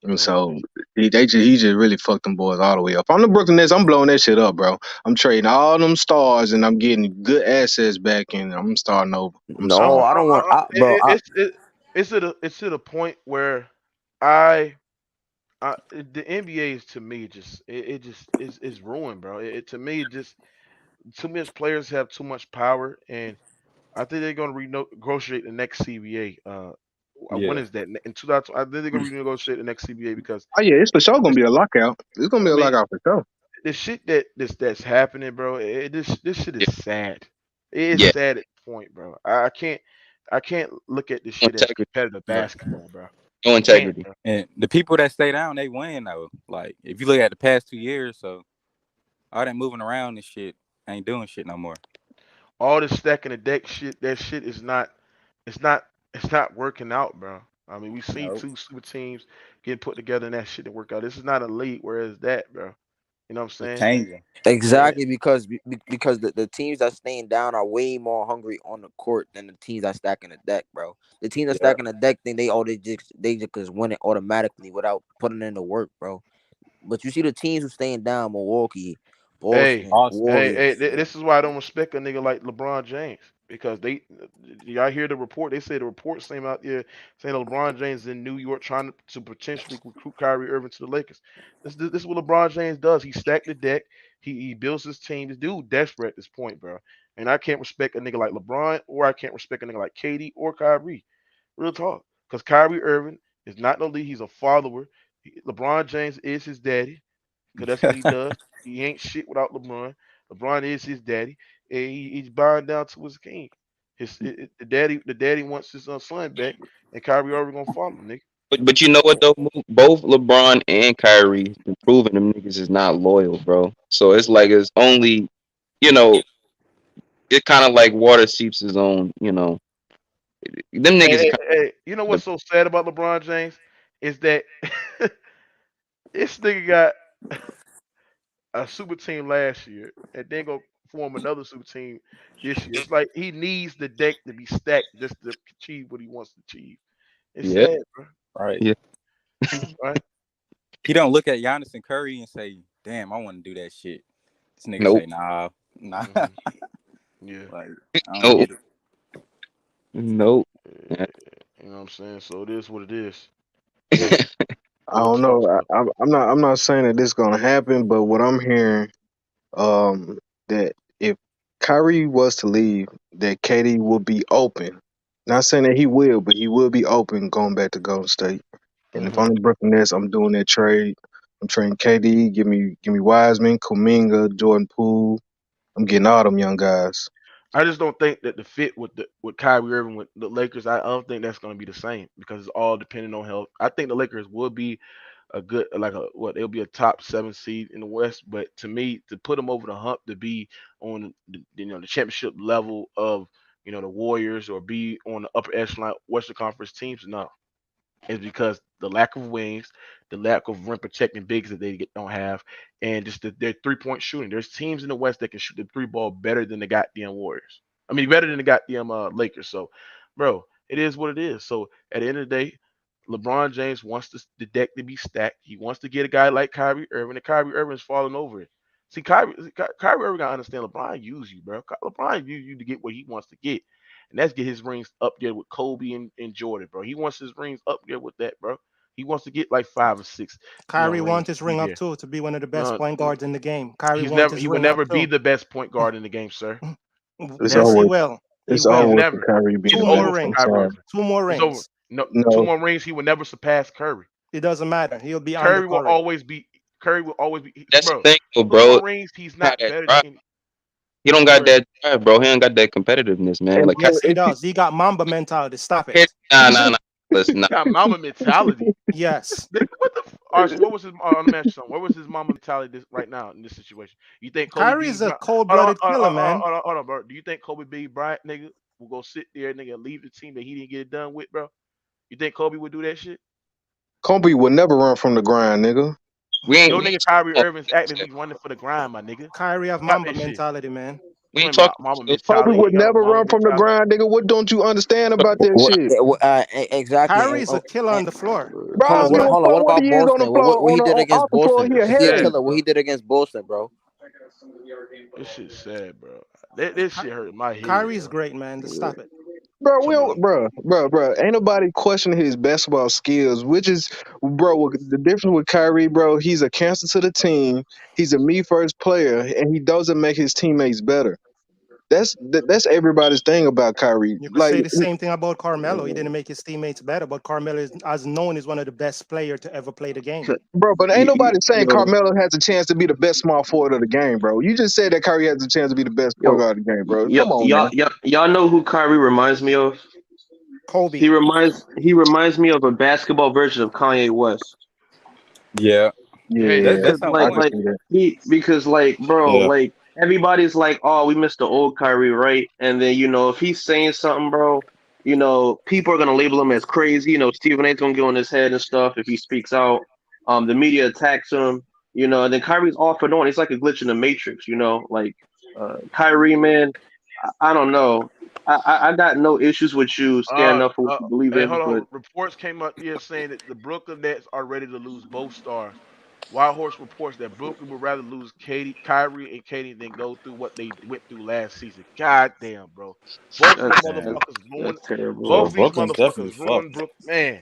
And so Hmm. he just really fucked them boys all the way up. If I'm the Brooklyn Nets, I'm blowing that shit up, bro. I'm trading all them stars and I'm getting good assets back and I'm starting over. I'm No, sorry. I don't want, bro. It, it's to the point where I, the NBA is to me just it just is ruined, bro. To me it just too much players have too much power, and I think they're gonna renegotiate the next CBA. When Yeah. is that? In 2000, I think they're gonna renegotiate the next CBA because Oh yeah, it's for sure gonna this, be a lockout. It's gonna be I a mean, lockout for sure. the shit that's happening, bro. This shit is Yeah, sad. It is yeah. sad at the point, bro. I can't look at this No shit as integrity, competitive Right. basketball, bro. no I can't, integrity. bro. And the people that stay down, they win though. Like if you look at the past 2 years, so all that moving around and shit ain't doing shit no more. All this stacking the deck shit, that shit is not, it's not, it's not working out, bro. I mean, we've seen Nope. two super teams get put together and that shit didn't work out. This is not a league, whereas that, bro. You know what I'm It's saying? changing. Eh, Exactly, because the teams that staying down are way more hungry on the court than the teams that stacking the deck, bro. The teams that Yeah. stacking the deck think they just win it automatically without putting in the work, bro. But you see the teams who staying down, Milwaukee, Hey, Boston, Awesome. Warriors. this is why I don't respect a nigga like LeBron James because y'all hear the report. They say the report came out there saying that LeBron James is in New York trying to potentially recruit Kyrie Irving to the Lakers. This is what LeBron James does. He stacked the deck. He builds his team. This dude desperate at this point, bro. And I can't respect a nigga like LeBron, or I can't respect a nigga like KD or Kyrie. Real talk, because Kyrie Irving is not no lead. He's a follower. LeBron James is his daddy because that's what he does. He ain't shit without LeBron. LeBron is his daddy, and he's bowing down to his king. The daddy wants his son back, and Kyrie Irving gonna follow him, nigga. But you know what though? Both LeBron and Kyrie been proving them niggas is not loyal, bro. So it's like it's only, you know, it kind of like water seeps its own. Them Hey, niggas hey, kind hey, you know of what's so sad about LeBron James is that this nigga got a super team last year, and then go form another super team this year. It's like he needs the deck to be stacked just to achieve what he wants to achieve. It's yeah, sad, bro. Right. yeah. Right? He don't look at Giannis and Curry and say, "Damn, I want to do that shit." This nigga say, Nope. "Nah, nah." Hmm. Yeah. Like I don't Nope. get it. Nope. Yeah. You know what I'm saying? So it is what it is. I Real don't talk. know. So I'm not saying that this gonna happen, but what I'm hearing, that if Kyrie was to leave, that KD will be open Not saying that he will, but he will be open going back to Golden State. And if Hmm. I'm the Brooklyn Nets, I'm doing that trade. I'm trading KD. Give me Wiseman, Kuminga, Jordan Poole. I'm getting all them young guys. I just don't think that the fit with Kyrie Irving with the Lakers. I don't think that's going to be the same because it's all depending on health. I think the Lakers will be a good like a what they'll be a top 7 seed in the West. But to me, to put them over the hump to be on the championship level of the Warriors or be on the upper echelon Western Conference teams, no, is because the lack of wings, the lack of rim protecting bigs that don't have, and just their 3 point shooting. There's teams in the West that can shoot the three ball better than the goddamn Warriors. I mean, better than the goddamn Lakers. So, bro, it is what it is. So at the end of the day, LeBron James wants the deck to be stacked. He wants to get a guy like Kyrie Irving, and Kyrie Irving's falling over it. See, Kyrie Irving gotta understand LeBron use you, bro. LeBron use you to get what he wants to get. And that's get his rings up there with Kobe and Jordan, bro. He wants his rings up there with that, bro. He wants to get like 5 or 6, Kyrie rings wants to his be ring up there. too to be one of the best No, point no, guards in the game. Kyrie he's wants never. his He will ring up never be too. the best point guard in the game, sir. It's Yes, Never. he over. will. He It's over He's will. with for never. Kyrie It's being Two the more over best. for I'm rings. Kyrie sorry. Irving. 2 more It's over. rings. No, two No, more rings. He will never surpass Curry. It doesn't matter. He'll be under Curry will Curry. always be. Curry will always be. That's the Bro, thing, though, 2 more bro. rings. He's Had not that better than drive. any. He don't Go got ahead. that drive, bro. He don't got that competitiveness, man. and Like, bro, Yes, he if you does. He got Mamba mentality. Stop hey, it. nah. Listen, nah. Got mama mentality. Yes. What the? All right. So what was his? Let me ask you something. What was his mama mentality right now in this situation? You think Kobe Kyrie B. is a Bryant? Hold on, cold-blooded hold killer, on, hold on, man. hold on, hold on, bro. Do you think Kobe B. Bryant, nigga, will go sit there, nigga, leave the team that he didn't get it done with, bro? You think Kobe would do that shit? Kobe would never run from the grind, nigga. Yo, We ain't nigga, Kyrie talking Irving's about that. actively running for the grind, my nigga. Kyrie have Stop Mamba that shit. mentality, man. We You ain't ain't talking mama about Kobe mentality. He would ain't got no never mama run from the mentality. grind, nigga. What don't you understand about that shit? Exactly. Kyrie is a killer on the floor. Bro, I Hold on, don't give what? a Hold on. fuck What what about he is on the Boston? floor. What On he the did against off the floor, Boston? he a If he a headache. Sad, killer, what bro. he did against Boston, bro? This shit sad, bro. This shit hurt my head, Kyrie's bro. great, man. Just stop it. Bro, we Come don't, on. bro. Ain't nobody questioning his basketball skills, which is, bro, the difference with Kyrie, bro. He's a cancer to the team. He's a me first player, and he doesn't make his teammates better. That's everybody's thing about Kyrie. You could Like, say the same thing about Carmelo. He didn't make his teammates better, but Carmelo is as known as one of the best players to ever play the game. bro, but ain't nobody saying Yo, Carmelo has a chance to be the best small forward of the game, bro. You just said that Kyrie has a chance to be the best point yo, guard of the game, bro. y- Come on, y'all, man. y'all, y'all know who Kyrie reminds me of? Kobe. He reminds me of a basketball version of Kanye West. Yeah, Hey, that Yeah, Because that's on I like can point. like see that. because like bro, Yeah. like everybody's like, oh, we missed the old Kyrie, right? And then if he's saying something, bro, people are gonna label him as crazy. Stephen A's gonna get on his head and stuff if he speaks out. The media attacks him, and then Kyrie's off and on. It's like a glitch in the matrix, like Kyrie, man. I don't know. I got no issues with you standing uh, up for what uh, you believe hey, in, hold but on. Reports came up here saying that the Brooklyn Nets are ready to lose both stars. Wild Horse reports that Brooklyn would rather lose Kyrie and Katie than go through what they went through last season. God damn, bro. Both of them that's Man, that's, motherfuckers ruined. that's terrible, Yeah, Both of bro. these Brooklyn's definitely motherfuckers ruined fucked. Brooklyn. Man,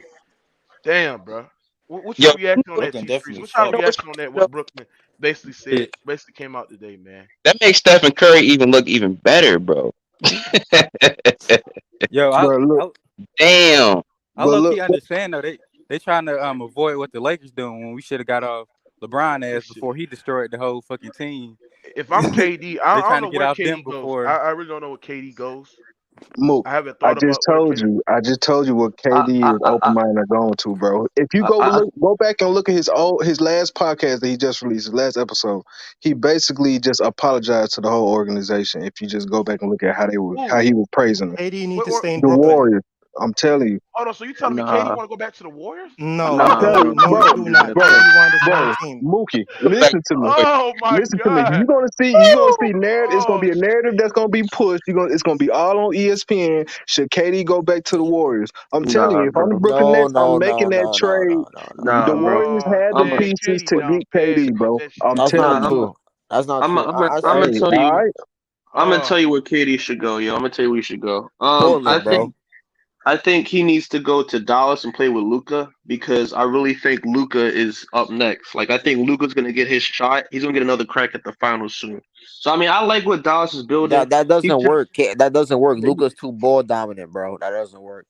damn, bro. What's yo, your reaction on that, Brooklyn T Streets? definitely What's your fucked. what's reaction on that? crazy, What Brooklyn basically said, it, basically came out today, man. that makes Stephen Curry even look even better, bro. yo, Bro, look, Damn. I but low look, key understand though. They trying to avoid what the Lakers doing when we should have got off LeBron ass This shit. before he destroyed the whole fucking team. If I'm KD, They I don't trying to know get where off them KD goes. before. I really don't know where KD goes. Mook, I haven't I thought just about where told KD. you. I just told you what I KD I is I open minded going to, bro. If you I, I, go back and look at his last podcast that he just released, his last episode, he basically just apologized to the whole organization. If you just go back and look at how Who? he was praising them, AD need What, to what, stay in the Brooklyn. Warriors. I'm telling you, hold on. So you telling me KD nah want to go back to the Warriors? No, I'm he nah. We telling don't. you, don't No, we he bro, don't do do not. that, bro, bro. KD want his own bro, team. Mookie, Go back listen to me. to Oh my Listen to me. god. You're gonna see narrative. It's gonna Oh be a narrative that's shit. gonna be pushed. It's gonna be all on ESPN. Should KD go back to the Warriors? I'm telling Nah, you, if I'm the bro. Brooklyn No, Nets, I'm no, making no, that no, no, trade. no, no, no, The Nah, no. bro. Warriors Oh had the I'm a man, pieces KD to down get bad to KD, quit bro. that shit. I'm That's telling not nah. you. true. That's not I'm a, true. I'm a, I I'm say gonna Hey, tell all you. right. I'm gonna Oh tell you where KD should go, yo. I'm gonna tell you where he should go. I Portland, think bro. I think he needs to go to Dallas and play with Luca because I really think Luca is up next. Like I think Luca's gonna get his shot. He's gonna get another crack at the finals soon. So I mean, I like what Dallas is building. That He doesn't just work. That doesn't work. Luca's too ball dominant, bro. That doesn't work,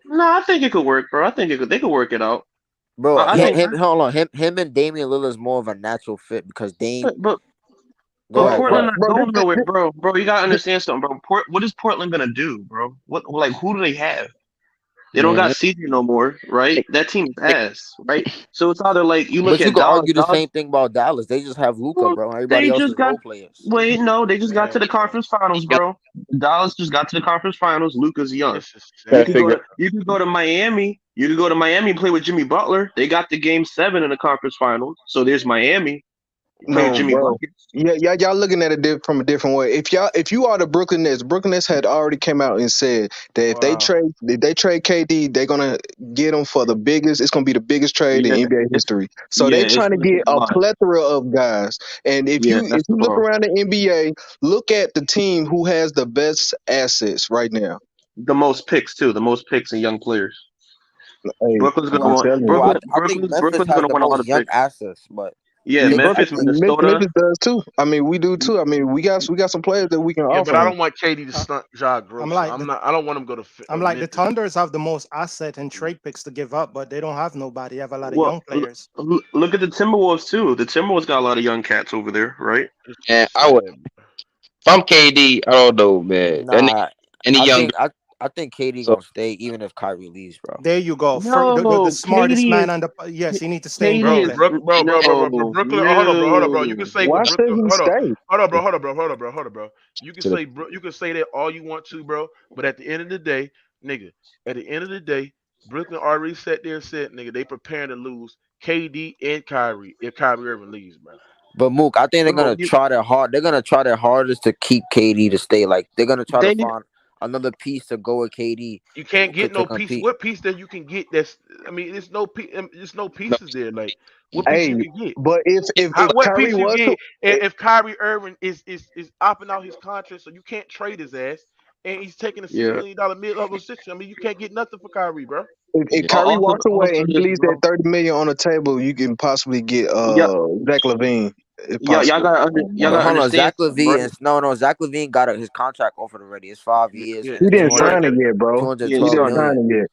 no, I think it could work, bro. I think they could work it out. bro. I Yeah, think, Hold on. Him and Damian Lillard is more of a natural fit because Dame. but Go but ahead. Go Portland ahead. not bro, going nowhere, this, bro. You gotta this, understand something, bro. What is Portland gonna do, bro? What like who do they have? They don't got Man, CJ no more, right? That team is they, ass, right? So it's either like you look But you at could Dallas, argue the Dallas. same thing about Dallas. They just have Luca, Well, bro. Everybody they else just is got role players. wait, no, they just got to Man, the bro, conference finals, y'all bro. Dallas just got to the conference finals. Luca's young. this is You gotta could sad, go figure. to bro. you could go to Miami. You could go to Miami and play with Jimmy Butler. They got the game seven in the conference finals. So there's Miami. Play with no, Jimmy bro. Buckets. Yeah, y'all looking at it from a different way. If you are the Brooklyn Nets had already came out and said that Wow. if they trade KD, they're gonna get him for the biggest. It's gonna be the biggest trade in Yeah, NBA it's history. So they yeah, it's trying to gonna be get a a lot. plethora of guys. And Yeah, if that's the you look problem. around the NBA, look at the team who has the best assets right now. The most picks too. The most picks and young players. Hey, Brooklyn's gonna I'm Well, want telling you. well, Brooklyn. I think Memphis Brooklyn's has gonna the want a lot most of young picks. assets, but Yeah, they, I Memphis, think, Minnesota. Memphis does too. I mean, we do too. I mean, we got some players that we can Yeah, but offer I him. don't want KD to I, stunt Ja I'm Gross. like I'm the not. I don't want him to go to I'm like the Memphis. Thunders have the most asset and trade picks to give up, but they don't have nobody. They have a lot of Well, young players. look at the Timberwolves too. The Timberwolves got a lot of young cats over there, right? This shit And is I would, sad. if I'm KD, I don't know, man. That nigga, nah. any I younger, think I think KD so gonna stay even if Kyrie leaves, bro. There you go. For the No, smartest Katie man is on the yes, he need to stay in Katie Bro, is Brooklyn. no, Brooklyn. Oh, hold up, bro. You can no. say Why what should Brooklyn. he stay? Hold up, bro. You can to the say, you can say that all you want to, bro. But at the end of the day, nigga, at the end of the day, Brooklyn already sat there and said, nigga, they preparing to lose KD and Kyrie if Kyrie Irving leaves, bro. But Mook, I think they're Bro, gonna try their hard. They're gonna try their hardest to keep KD to stay. Like they're gonna try to they find another piece to go with KD You can't get to no piece. compete. What piece that you can get? That's, I mean, there's no no, pieces there. Like, what piece Hey, you can get? but if What Kyrie piece you was to, get if Kyrie Irving is opting out his contract, so you can't trade his ass, and he's taking a yeah. $6 million mid-level situation. I mean, you can't get nothing for Kyrie, bro. if yeah, Kyrie walks away Also and he this, leaves that bro. 30 million on the table, you can possibly get Yeah, Zach Levine if y'all possible. y'all But gotta hold on, understand Zach something, Levine right? is no Zach Levine got his contract offered already. It's 5 years Yeah, He and didn't yeah, sign it and yet, bro. Yeah, He he's 212 didn't gonna sign million. it yet.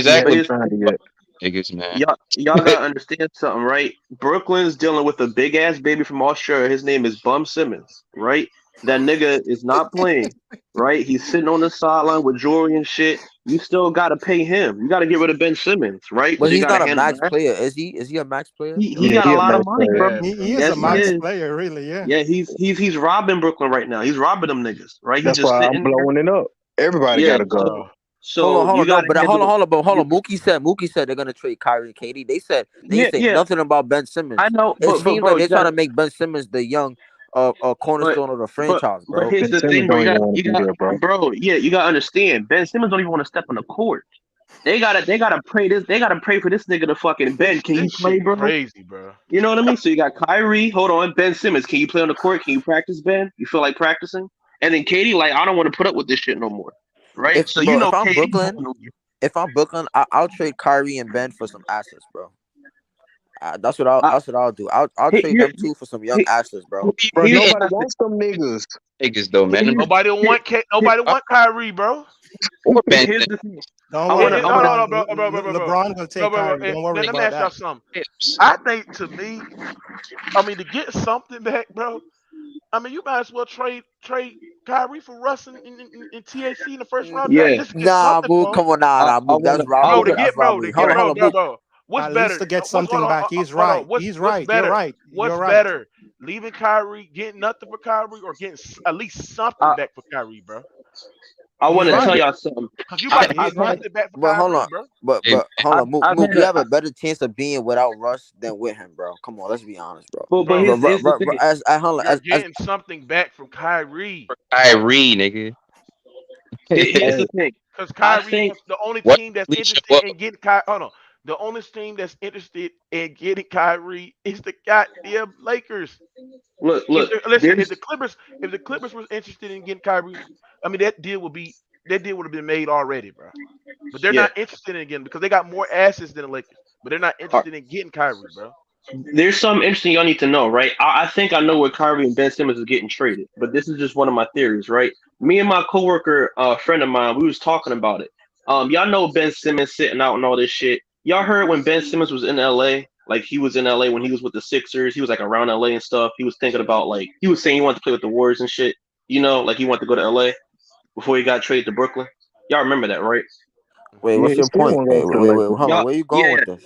He but exactly. hasn't here's signed it Fuck yet. niggas, man. y'all gotta understand something, right? Brooklyn's dealing with a big ass baby from Australia. His name is Bum Simmons, right? That nigga is not playing, right? He's sitting on the sideline with jewelry and shit. You still gotta pay him. You gotta get rid of Ben Simmons, right? But Because they he's gotta not a handle max that. player, is he? Is he a max player? He Yeah, got he a a lot of max it's money, player. bro. sad, He bro. is a Yes, he max is. player, really. Yeah. Yeah, he's robbing Brooklyn right now. He's robbing them niggas, right? He's That's just why I'm sitting there. blowing it up. Everybody Yeah, got to go. Bro, so Hold you on, no, gotta but handle. hold You, on. Mookie said they're gonna trade Kyrie and KD. They didn't yeah, say yeah, nothing about Ben I Simmons. know, It but seems bro, like you they're trying gotta. to make Ben Simmons the young But cornerstone of the but franchise, but bro. here's Ben the Simmons thing, bro. don't even want to be there, bro. Bro, yeah, you gotta understand. Ben Simmons don't even want to step on the court. They gotta pray this. They gotta pray for this nigga to fucking Ben. Can this you play, shit bro? crazy, bro. You know what I mean? So you got Kyrie. Hold on, Ben Simmons. Can you play on the court? Can you practice, Ben? You feel like practicing? And then Katie, like, I don't want to put up with this shit no more. Right? If So you bro, know Katie going to. if I'm Brooklyn, I'll trade Kyrie and Ben for some assets, bro. Uh, That's what I'll do. I'll trade here, them two for some young here, assets, bro. Bro, here's nobody the thing. wants them niggas. Niggas though, man. Them Here's, here, here, Nobody want Kyrie, bro. or Ben here's the thing. Don't I It, wanna, worry, it, I no, wanna. no, no, LeBron. bro. LeBron will take Kyrie. Don't worry Let me about ask y'all that. something. Simmons. I think to me, I mean, to get something back, bro. I mean, you might as well trade Kyrie for Russ and THC in the first round draft Yeah, just to get Nah, something Mook, for him. come on, I Mook. That's wanna, Bro, to robbery. That's get bro, robbery. Hold on, hold on, Mook. bro. What's At least better? to get What's hold something on, back. He's hold on. right. He's What's right. You're better? right. You're What's right. better? Leaving Kyrie, getting nothing for Kyrie, or getting at least something I, back for Kyrie, bro? I He's wanna Man, tell right. y'all something. Cause you I, about man, to I've get had, nothing back for But hold Kyrie, on, bro. hey, man. hold on, I've Mook. had You a, have a better chance of being without Russ than with him, bro. Come on, let's be honest, bro. but Bro, here's the thing. Hold on, you're getting something back from Kyrie. For Kyrie, nigga. Here's Hey, the thing. Because I Kyrie think is the only What? team that's Please show interested up. in getting Kyrie. Hold on. The only team that's interested in getting Kyrie is the goddamn Lakers. look, If look. listen, There's if the Clippers were interested in getting Kyrie, I mean that deal would be that deal would have been made already, bro. But they're Yeah. not interested in getting because they got more assets than the Lakers. But they're not All interested in getting Kyrie, bro. There's something interesting y'all need to know, right? I think I know where Kyrie and Ben Simmons is getting traded, but this is just one of my theories, right? Me and my coworker, friend of mine, we was talking about it. Y'all know Ben Simmons sitting out and all this shit. Y'all heard when Ben Simmons was in LA, like he was in LA when he was with the Sixers, he was like around LA and stuff. He was thinking about like he was saying he wanted to play with the Warriors and shit. You know, like he wanted to go to LA before he got traded to Brooklyn. Y'all remember that, right? Hmm. Wait, Yeah, what's he your still point? want to go Wait, to wait, the wait, wait, Lakers. hold on. Y'all, Where you going yeah, with this?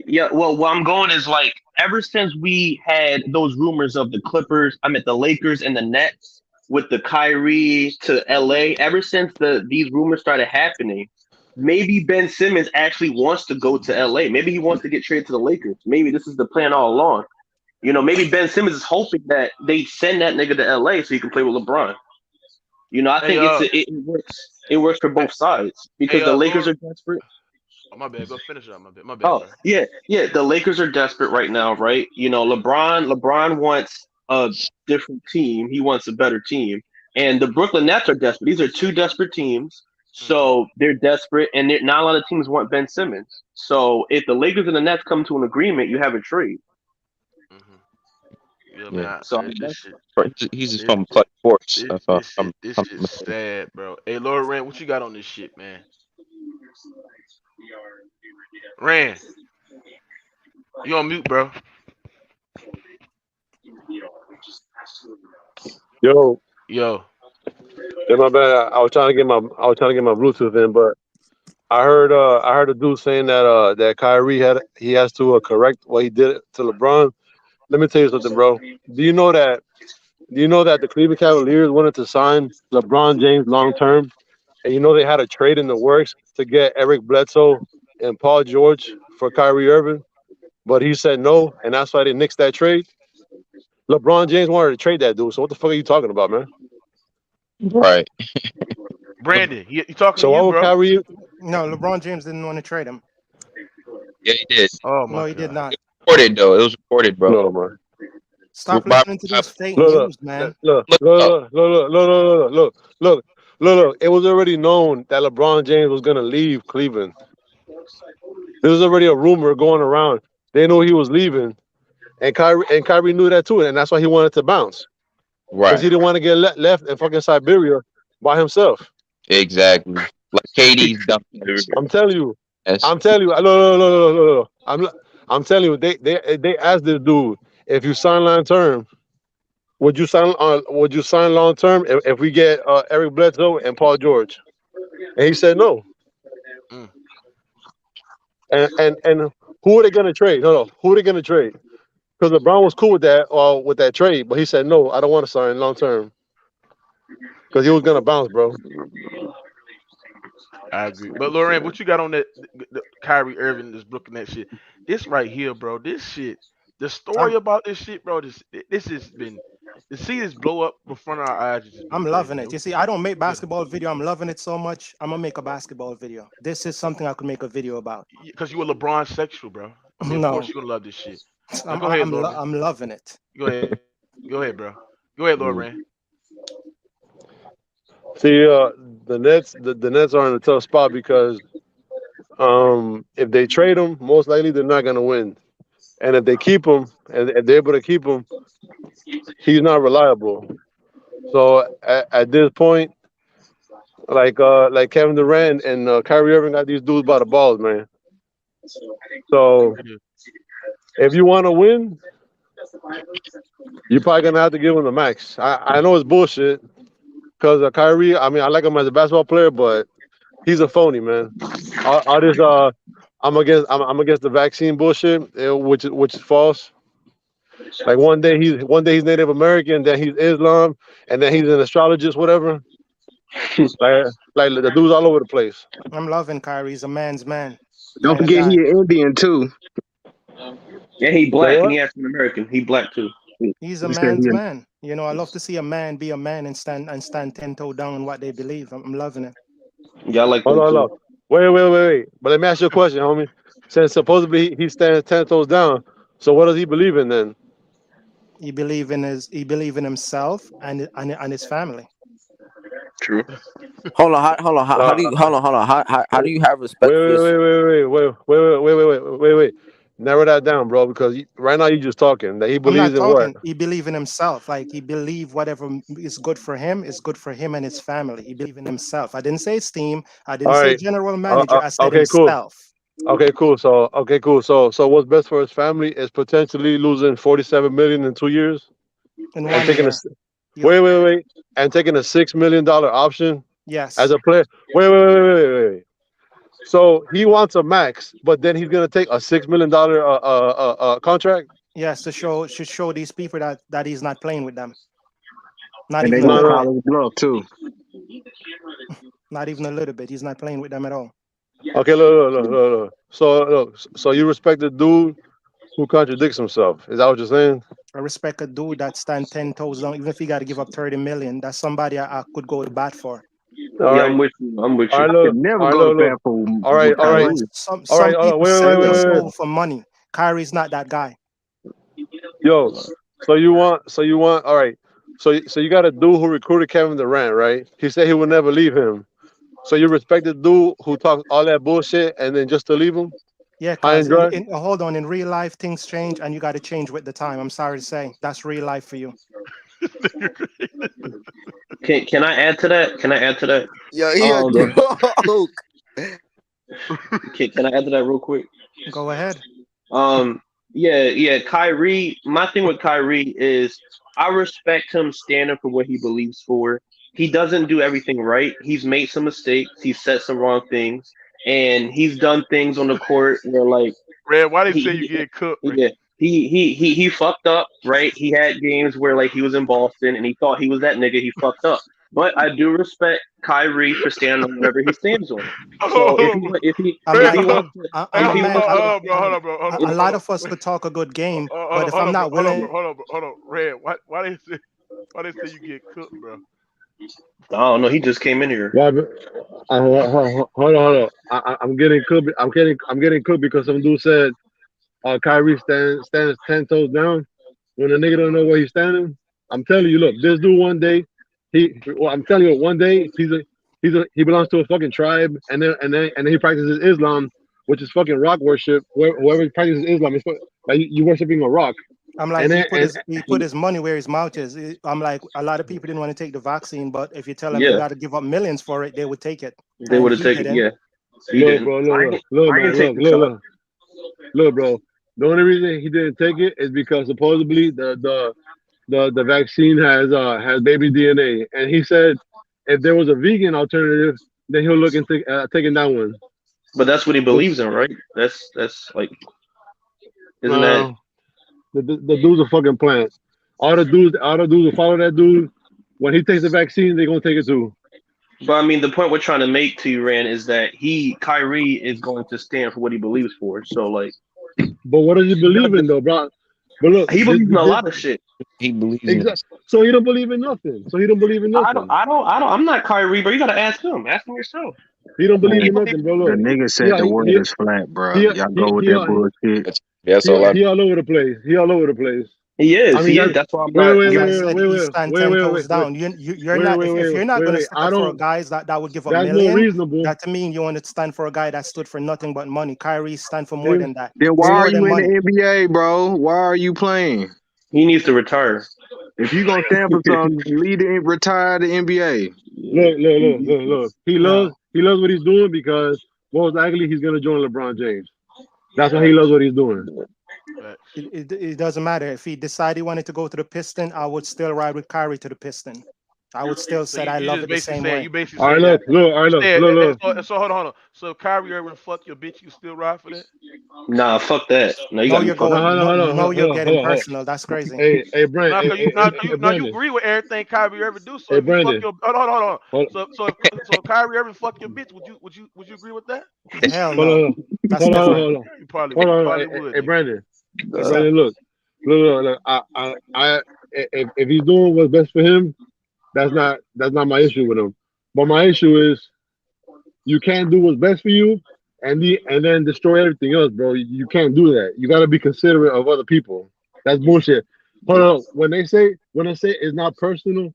yeah. Well, where I'm going is like ever since we had those rumors of the Clippers, I mean the Lakers and the Nets with the Kyrie to LA. Ever since these rumors started happening, maybe Ben Simmons actually wants to go to LA. Maybe he wants to get traded to the Lakers. Maybe this is the plan all along. You know, maybe Ben Simmons is hoping that they send that nigga to LA so he can play with LeBron. You know, I Hey, think it works. It works for hey, both sides hey, because the Lakers Lord. are desperate. Oh, my bad. Go finish up. My bad, Oh bro. yeah, yeah. The Lakers are desperate right now, right? You know, LeBron wants a different team. He wants a better team, and the Brooklyn Nets are desperate. These are two desperate teams, Hmm. so they're desperate, and not a lot of teams want Ben Simmons. So if the Lakers and the Nets come to an agreement, you have a trade. Hmm. Yeah, man. Yeah, So I This mean, shit, he's just this, from Clutch Sports. this, If this I'm, shit, this I'm shit's mistaken. sad, bro. Hey, Lord Rand, what you got on this shit, man? Rand, you on mute, bro? Yo, Yo. yeah, my bad. I was trying to get my Bluetooth in, but I heard a dude saying that that he has to correct what he did to LeBron. Let me tell you something, bro. Do you know that do you know that the Cleveland Cavaliers wanted to sign LeBron James long term, and you know they had a trade in the works to get Eric Bledsoe and Paul George for Kyrie Irving, but he said no, and that's why they nixed that trade. LeBron James wanted to trade that dude. So what the fuck are you talking about, man? Right. Brandon, he talking to So why you, would bro. Kyrie? No, LeBron James didn't want to trade him. Yeah, he did. Oh No, my he did god. not. Reported though. It was reported, bro. No, man. Stop By listening to these fake Look, news, man. look it up. look. It was already known that LeBron James was gonna leave Cleveland. There was already a rumor going around. They knew he was leaving, and Kyrie knew that too, and that's why he wanted to bounce because Right. he didn't want to get left in fucking Siberia by himself. Exactly. Like KD's dumbass. I'm telling you, Yes. I'm telling you. Look. I'm telling you, they asked this dude if you sign long term. Would you sign long term if we get Eric Bledsoe and Paul George? And he said no. Mm. And who are they gonna trade? No. Who are they gonna trade? Because LeBron was cool with that trade, but he said no. I don't want to sign long term because he was gonna bounce, bro. I agree. But Lorraine, what you got on the Kyrie Irving, this Brooklyn that shit? This right here, bro. This shit. The story I'm about this shit, bro. This has been to see this blow up in front of our eyes has just been I'm crazy, loving man. it. You see, I don't make Yeah, basketball video. I'm loving it so much. I'm gonna make a basketball video. This is something I could make a video about. because you a LeBron sexual, bro. I mean, of course No, you're gonna love this shit. Now I'm go ahead, I'm Lauren. I'm loving it. Go ahead, go ahead, bro. Go ahead, Mm. Lauren. See, the Nets are in a tough spot because if they trade him, most likely they're not gonna win. And if they keep him, and if they're able to keep him, he's not reliable. So at this point, like Kevin Durant and Kyrie Irving got these dudes by the balls, man. So Yeah. if you want to win, you're probably gonna have to give him the max. I know it's bullshit because Kyrie. I mean, I like him as a basketball player, but he's a phony, man. All this I'm against the vaccine bullshit, which is false. Like one day he's Native American, then he's Islam, and then he's an astrologist, whatever. Like the dude's all over the place. I'm loving Kyrie. He's a man's man, Don't kind of forget he guy. an Indian too. yeah, he Say black and what? he African American. He black too. He's a You said man's he man. You know, I love to see a man be a man and stand 10 toe down on what they believe. I'm loving it. Yeah, I like Hold them on, hold too. on. Wait. But let me ask you a question, homie. Since supposedly he stands 10 toes down, so what does he believe in then? He believe in himself and his family. True. Hold on. How do Uh, you hold on? How do you have wait, respect for wait, your? wait, wait, wait, wait, wait, wait, wait, wait, wait, wait. Narrow that down, bro, because right now you just talking that he I'm believes not in what? talking. He believe in himself. Like he believe whatever is good for him is good for him and his family. He believe in himself. I didn't say his team. I didn't All say right. general manager. I said Okay, cool. himself Okay, cool. So what's best for his family is potentially losing 47 million in 2 years in and one taking a year. You wait, and taking a $6 million option as yes, a player. Wait. So he wants a max, but then he's gonna take a $6 million contract. yes. To show these people that he's not playing with them. Not And they even a No, gonna little no. bit. call his bluff too. Not even a little bit. He's not playing with them at all. Okay, look. So you respect the dude who contradicts himself? Is that what you're saying? I respect a dude that stand 10 toes down, even if he got to give up 30 million. That's somebody I could go to bat for. All Yeah, right. I'm with you. I'm with All you. right, I could look. never All right, go to look. bat for All right, with all right, Bro, Kyrie. all right. some Hold on. people Wait, sell wait, their wait, wait. soul for money. Kyrie's not that guy. Yo, so you want, all right. So you got a dude who recruited Kevin Durant, right? He said he would never leave him. So you respect the dude who talks all that bullshit and then just to leave him Yeah, high cause and dry? hold on, in real life things change, and you got to change with the time. I'm sorry to say, that's real life for you. Can I add to that? Can I add to that? Yo, he a Um, Go. joke. can I add to that real quick? Go ahead. Um, yeah. Kyrie. My thing with Kyrie is I respect him standing for what he believes for. He doesn't do everything right. He's made some mistakes. He's said some wrong things, and he's done things on the court where like Red, why they say you he get cooked, man? yeah he fucked up, right? He had games where like he was in Boston and he thought he was that nigga. He fucked up. But I do respect Kyrie for standing on whatever he stands on. So Hold on, bro. I'm if Red, he like, wants to hey, I'm if a he man. wants hold to on, bro. Hold on, bro. Hold on, if A bro. Hold lot on. of us could talk a good game, but if Hold I'm on, bro. not Hold on, willing, bro. Hold on, bro. Hold on. Red, why they say you get cooked, bro? I don't know, he just came in here. Well, hold on. I'm getting cooked. I'm getting cooked because some dude said Kyrie stands 10 toes down when a nigga don't know where he's standing. I'm telling you, look, this dude one day, I'm telling you, one day he belongs to a fucking tribe, and then he practices Islam, which is fucking rock worship. Whoever practices Islam is like you worshiping a rock, I'm like, and then and he put his money where his mouth is. I'm like, a lot of people didn't want to take the vaccine, but if you tell them you Yeah, got to give up millions for it, they would take it, they and would have he taken. didn't. Yeah, he look, didn't. bro, I ain't man, taking the shot. look, bro. The only reason he didn't take it is because supposedly the vaccine has baby DNA, and he said if there was a vegan alternative, then he'll look into taking that one. But that's what he But believes in, right? That's like, isn't that? no, the dude's a fucking plant. All the dudes who follow that dude, when he takes the vaccine, they're gonna take it too. But I mean, the point we're trying to make to you, Rand, is that Kyrie, is going to stand for what he believes for. So like, But what does he he believe in doesn't. though, bro? But look, He believes in a lot of shit. He believes in exactly. So he don't believe in nothing. So he don't believe in nothing. I'm not Kyrie, but you gotta ask him. Ask him yourself. He don't He believe Man, in believes. nothing, bro. the Look, nigga he said the world is flat, bro. he Y'all he go with he that he, bullshit. it. That's all I. he all over the place. He all over the place. He I is. mean, He is. that. That's why I'm Wait, not. wait, I'm wait, not. I wait, said wait, he wait, stand wait, ten wait, toes wait, wait, down. You're wait, not wait, if wait, you're not wait, gonna wait. I stand for a don't. guys that would give up That's more million. reasonable. That to mean you want to stand for a guy that stood for nothing but money. Kyrie stand for more Hey, than that. Then why It's hey, are more you than in the money. NBA, bro? Why are you playing? He needs to retire. If you gonna stand for something, lead and retire the NBA. Yeah. look. No, He loves what he's doing because most likely he's gonna join LeBron James. That's why he loves what he's doing. Facts. it doesn't matter if he decided he wanted to go to the Piston. I would still ride with Kyrie to the Piston. I would still So said I you love just it the basically same saying way. you basically All right, saying that all right, you said look. so hold on. So if Kyrie Irving fuck your bitch, you still ride for that? Nah, fuck that. No, you No, gotta be you're fucking. No, going. No, no, you're getting hold on. personal. That's crazy. Hey, Brandon, Now, cause you hey, now you Brandon, agree with everything Kyrie Irving do. So hey, if he fuck Brandon. your hold on. Hold, So if Kyrie Irving fuck your bitch, would you agree with that? Hell hold no. on, That's different. hold You on. probably would, Hey, nigga. Brandon, What's up? Look. If he's doing what's best for him, that's not my issue with him. But my issue is you can't do what's best for you, and then destroy everything else, bro. You can't do that. You got to be considerate of other people. That's bullshit. Hold on. When they say it's not personal,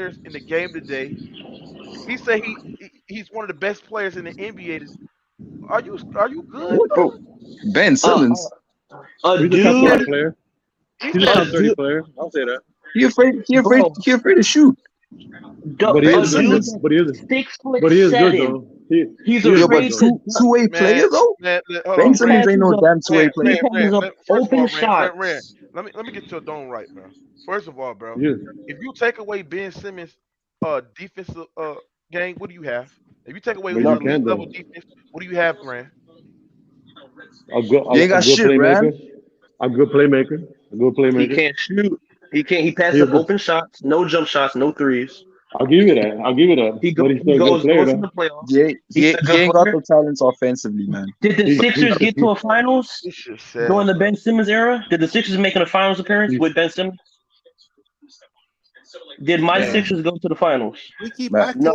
players in the game today He said he's one of the best players in the NBA. Are you good, What? bro? Ben Uh, Simmons? a He's a top Yeah, 30 dude, player. he He's a said a top that. 30 dude, player. I'll say that. He afraid? bro, He afraid to shoot? But he Ben a is good dude though. Simmons? that's But he is. six foot But he is good seven. though. He's He is Yeah, good but afraid though. to two-way player Man, though. hold Ben he on, Simmons Rand. ain't passes no up damn two-way Rand, player. he Rand, passes Rand. up First of open all, Rand. shots. Let me get your dome right, bro. First of all, bro, He is. if you take away Ben Simmons' defensive game, what do you have? If you take away But his you Nothing. elite can level though. defense, what do you have, Rand? You ain't A got good shit, Ram. playmaker. A good playmaker. A good He playmaker. can't shoot. He can't. He He passes a up good. open shots, no jump shots, no threes. I'll give you that. I'll give you that. But he's He still a good player goes to though. the playoffs. He's a He good ain't got player. no talents offensively, man. Did the Sixers He get to a finals This shit during sad, the bro. Ben Simmons era? Did the Sixers make a finals appearance he's with Ben Simmons? Did my Man, Sixers go to the finals? We keep man, acting No.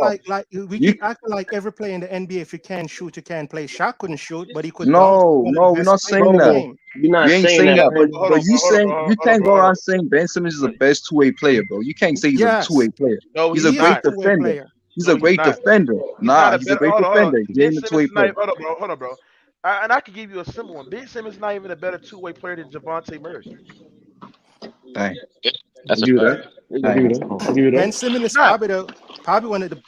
we you keep acting like every player in the NBA, if you can't shoot, you can't play. Shaq couldn't shoot, but he could dunk. no, One of the no, we're best not players saying in the that. Bro, game. you're You not ain't saying saying that, that, Hold bro. hold but on, you bro. Hold on, saying bro. you Hold on, can't bro. go Hold on. around saying Ben Simmons is the best two-way player, bro. You can't say he's a Yes, two-way player. No, He's he's a he is a great not. two-way defender. player. He's a No, he's great not. defender. He's not Nah, a he's a better. great Hold on. defender. He Ben ain't a two-way Simmons is player. not. Hold on, bro. And I can give you a simple one. Ben Simmons is not even a better two-way player than Javante Murray. Dang, I'll that's a give you fact. that. I'll give Dang. you that. I'll give you Ben that. Simmons He's is not. probably one of the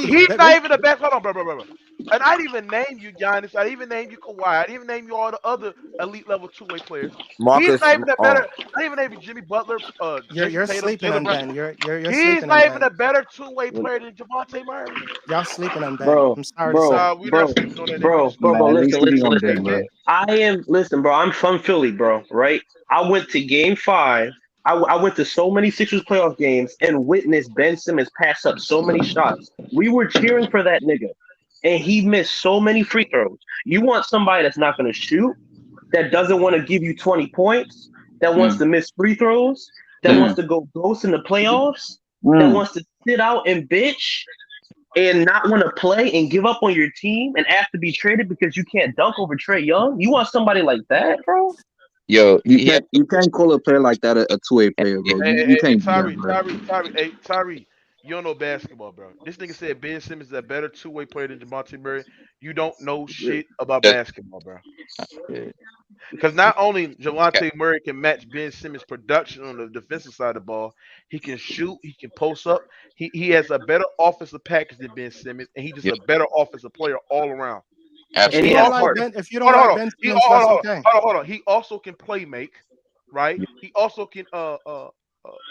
He's not even the best. Hold on, bro. And I didn't even name you Giannis. I didn't even name you Kawhi. I didn't even name you all the other elite level two-way players. He's Marcus. not even a better. I didn't even name you Jimmy Butler, Jason you're Tatum, sleeping Jalen on Brown. Ben. You're He's sleeping on not even Ben. a better two-way player than Javante Murray. Y'all sleeping on Ben. Bro, I'm sorry to say. bro, Nah, we're not bro, sleeping on that nigga. We bro, just bro, don't bro. like Man, him. they Listen, sleeping listen, on listen. Ben, That's bro. it. Listen, bro. I'm from Philly, bro. Right? I went to Game Five. I went to so many Sixers playoff games and witnessed Ben Simmons pass up so many shots. We were cheering for that nigga, and he missed so many free throws. You want somebody that's not going to shoot, that doesn't want to give you 20 points, that wants Mm, to miss free throws, that wants mm, to go ghost in the playoffs, that mm. wants to sit out and bitch and not want to play and give up on your team and ask to be traded because you can't dunk over Trey Young? You want somebody like that, bro? Yo, You he had It's can't call a player like that a two-way player, Hey, bro. hey, You hey, hey, can't do that, Tyree, bro. Tyree, Tyree, hey, Tyree, you don't know basketball, bro. This nigga said Ben Simmons is a better two-way player than Javante Murray. You don't know shit about That, basketball, bro. yeah. Because not only Javante Murray can match Ben Simmons' production on the defensive side of the ball, he can shoot, he can post up. He has a better offensive package than Ben Simmons, and he's just Yeah, a better offensive player all around. if And He you he don't has also like heart. can Ben, if you don't hold on, like hold on. Ben He Simmons, that's hold on, okay. hold on. He also can play make, right? yeah, He also can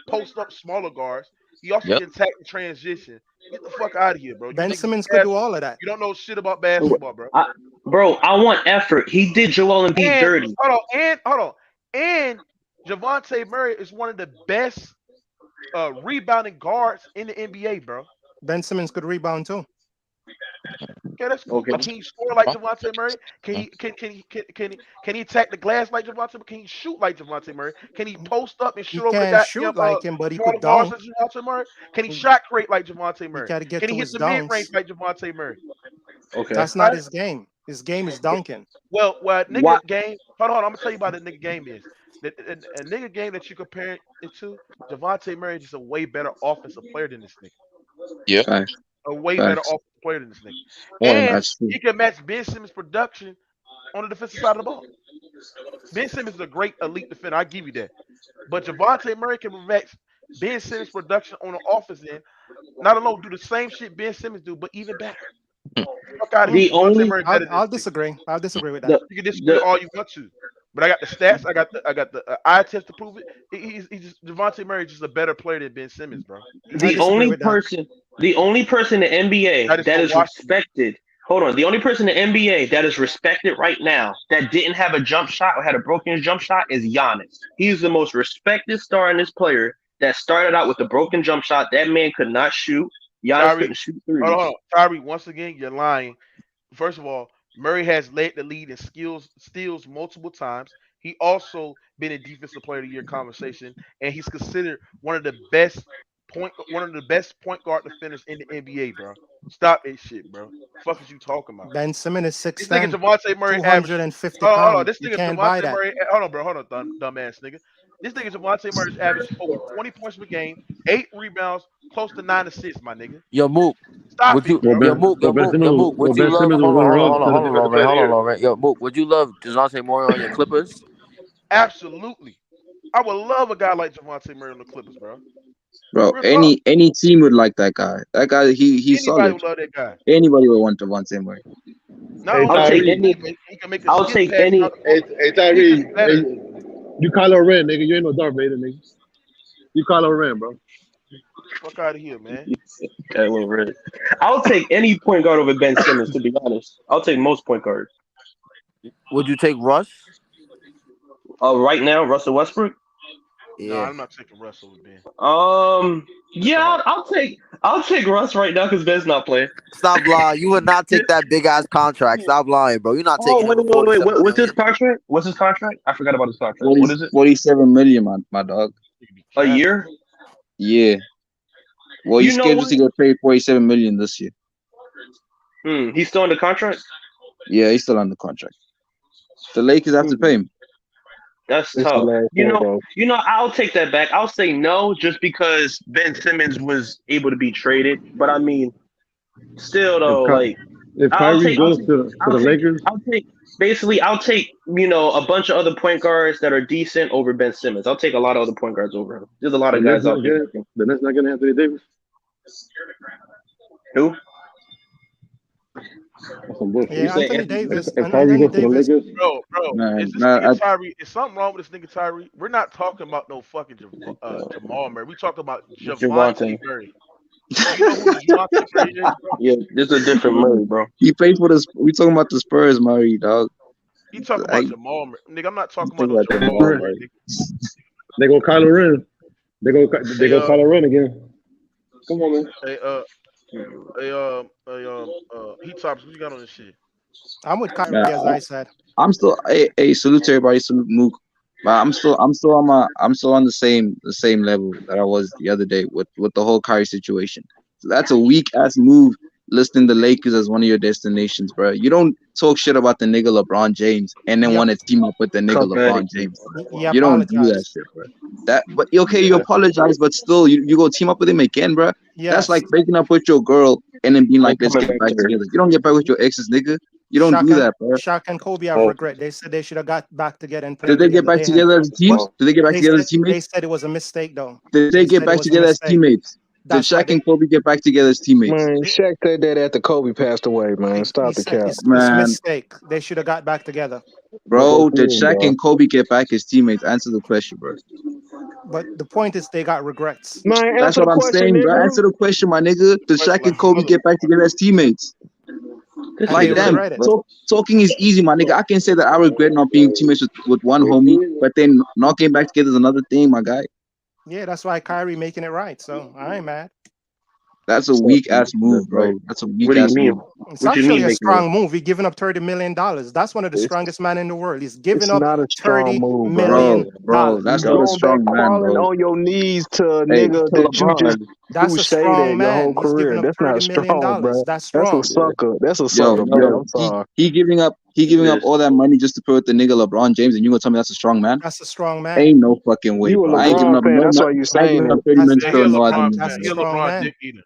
post up smaller guards. He also yep. can attack the transition. Get the fuck out of here, bro. You Ben think you Simmons could do basketball? all of that. You don't know shit about basketball, bro. I, bro, I want effort. He did Joel Embiid And dirty. and Javante Murray is one of the best rebounding guards in the NBA, bro. Ben Simmons could rebound too. Okay, that's cool. Okay. But can he score like Javante Murray? Can he attack the glass like Javante Murray? Can he shoot like Javante Murray? Can he post up and He shoot over the can't goddamn shoot like him, but he smaller could guards dunk. like Javante Murray? Can he shot create like Javante He Murray? got to get Can he to hit his the mid range dunks. like Javante Murray? Okay. That's not Right? his game. His game is dunking. Well, Why? nigga game. Hold on. I'm gonna tell you about the nigga game is. A nigga game that you compare it to, Javante Murray is just a way better offensive player than this nigga. Yeah, Facts. A way better Facts. offensive player than this nigga. one. And That's true. he can match Ben Simmons' production on the defensive side of the ball. Ben Simmons is a great elite defender. I give you that. But Javante Murray can match Ben Simmons' production on the offense end. Not alone do the same shit Ben Simmons do, but even better. Fuck out of here. The Javante only Murray better than this I'll nigga. disagree. I'll disagree with that. the You can disagree the all you want to, but I got the stats. I got the eye test to prove it. He's just Javante Murray is just a better player than Ben Simmons, bro. I the Easy. disagree only with that. person the only person in the I NBA just that don't is watch him. respected. Hold on. The only person in the NBA that is respected right now that didn't have a jump shot or had a broken jump shot is Giannis. He's the most respected star in this player that started out with a broken jump shot. That man could not shoot. Giannis Tyree, couldn't shoot hold threes. on. Tyree, once again, you're lying. First of all, Murray has led the lead in steals multiple times. He also been in defensive player of the year conversation, and he's considered one of the best point guard defenders in the NBA, bro. Stop that shit, bro. Fuck is you talking about? Ben Simmons is This nigga 6'10", Javante Murray average. 250 Hold on. pounds. This You nigga can't buy Javante that. Murray. Hold on, bro. Hold on, dumbass nigga. This nigga Javante Murray's average over 20 points per game, 8 rebounds, close to 9 assists, my nigga. Yo, Mook. Would Stop it, you, Well, bro. Ben, Mook, would you Ben love, Simmons was hold on, runner hold on, up hold on, to the hold on, defensive Lorraine, player of the hold on, year. Lorraine. Yo, Mook, would you love DeJounte Murray on your Clippers? Absolutely. I would love a guy like Javante Murray on the Clippers, bro. Bro, Real talk. any team would like that guy. That guy, he's Anybody solid. would love that guy. Anybody would want Devontae Murray. Not Hey only I'll that, take Tyree, any. he can make a I'll skip take pass out any. the hey, corner. hey Even Tyree, hey, better. you Kylo Ren, nigga. You ain't no Darth Vader, nigga. You Kylo Ren, bro. Fuck out of here, man. Kylo Ren. I'll take any point guard over Ben Simmons. To be honest, I'll take most point guards. Would you take Russ? Right now, Russell Westbrook. No, Yeah. I'm not taking Russ over Ben. Just a Yeah, heart. I'll take Russ right now because Ben's not playing. Stop lying. You would not take that big ass contract. Stop lying, bro. You're not Oh taking him wait, for wait, wait. 47 What's his million. contract? What's his contract? I forgot about his contract. 40, What is it? 47 million, my dog. You be A capping. year? Yeah. Well, You he's know scheduled what? to get paid 47 million this year. He's still under contract. Yeah, he's still under contract. The Lakers have to Hmm. pay him. That's This the tough. last You one, know, bro. you know. I'll take that back. I'll say no, just because Ben Simmons was able to be traded. But I mean, still If though, Ky- like if I'll Kyrie take, I'll goes take, to I'll the take, Lakers, I'll take. Basically, I'll take a bunch of other point guards that are decent over Ben Simmons. I'll take a lot of other point guards over him. There's a lot the of Nets guys not out there getting that can. the Nets not getting Anthony Davis. Who? That's some bullshit. You Yeah, say Anthony Anthony Davis Davis? If and Kyrie Anthony goes to the Davis. Lakers, Bro, is Man, this nah, nigga Tyree? Is something wrong with this nigga Tyree? We're not talking about no fucking Jamal Murray. We talking about Javante Javante. Murray. Do you know who Javante Murray is, bro? Yeah, this is a different Murray, bro. he paid for this. We talking about the Spurs, Murray, dog. He talking I about Jamal Murray. Nigga, I'm not talking about think no about Jamal Jamal Ren, Murray, Murray. nigga. they go Kylo Ren. They Hey, go Kylo Ren again. Come on, man. hey, he tops. What you got on this shit? I'm with Man, Kyrie, as I said. I'm still a salute to everybody, salute Mook. But I'm still on the same level that I was the other day with the whole Kyrie situation. So that's a weak ass move listing the Lakers as one of your destinations, bro. You don't talk shit about the nigga LeBron James and then Yep. want to team up with the nigga Pathetic. LeBron James, bro. He You don't do that apologized. shit, bro. That but okay, you Yeah. apologize, but still you go team up with him again, bro. That's Yes. like breaking up with your girl and then being like, Ain't let's coming get back back to her. together. You don't get back with your exes, nigga. You don't Shaq do and that, bro. Shaq and Kobe have Oh, regret. They said they should have got back together and Did played they get together. back They had. together as teams? oh, Did they get back They together as said teammates? it was a mistake though. Did they They get said it back was a together as mistake. teammates? Did That's why Shaq and Kobe get back together as teammates? Man, they, Shaq said that after Kobe passed away, man. he Stop the said cap. it's a Man, mistake. They should have got back together. What they bro, did doing, Shaq bro? and Kobe get back as teammates? Answer the question, bro. But the point is they got regrets. Man, That's answer what the I'm question, saying, bro. nigga. Answer the question, my nigga. Did Question Shaq like and a Kobe motherfucker. get back together as teammates? This And is they Like, damn, different, regret it. bro. talking is easy, my nigga. I can say that I regret not being teammates with one homie, but then not getting back together is another thing, my guy. Yeah, that's why Kyrie making it right. So I ain't mad. That's a So, weak ass that's move, right. bro. That's a What weak do you ass mean? move. It's What you actually mean a making it? strong move. He giving up $30 million. That's one of the It's strongest man in the world. He's giving it's up not a strong thirty move, bro. million Bro, dollars. You that's not a going back strong man, crawling bro. on your knees to a Hey, nigga To that you just LeBron. That's who a stayed strong at your man. whole He's giving career. up That's thirty not million strong, dollars. bro. That's That's a strong. Yeah. sucker. That's a yo, sucker, Yeah. man. yo, I'm he sorry. he giving up It is. all that money just to put with the nigga LeBron James, and you gonna tell me that's a strong man? That's a strong man. Ain't no fucking way, You a bro. I ain't giving LeBron up fan. no That's why money. you I ain't saying giving that. up 30 That's minutes Yeah, for he a no other LeBron nigga, fan. that's a He bro. a strong LeBron man. dick eater.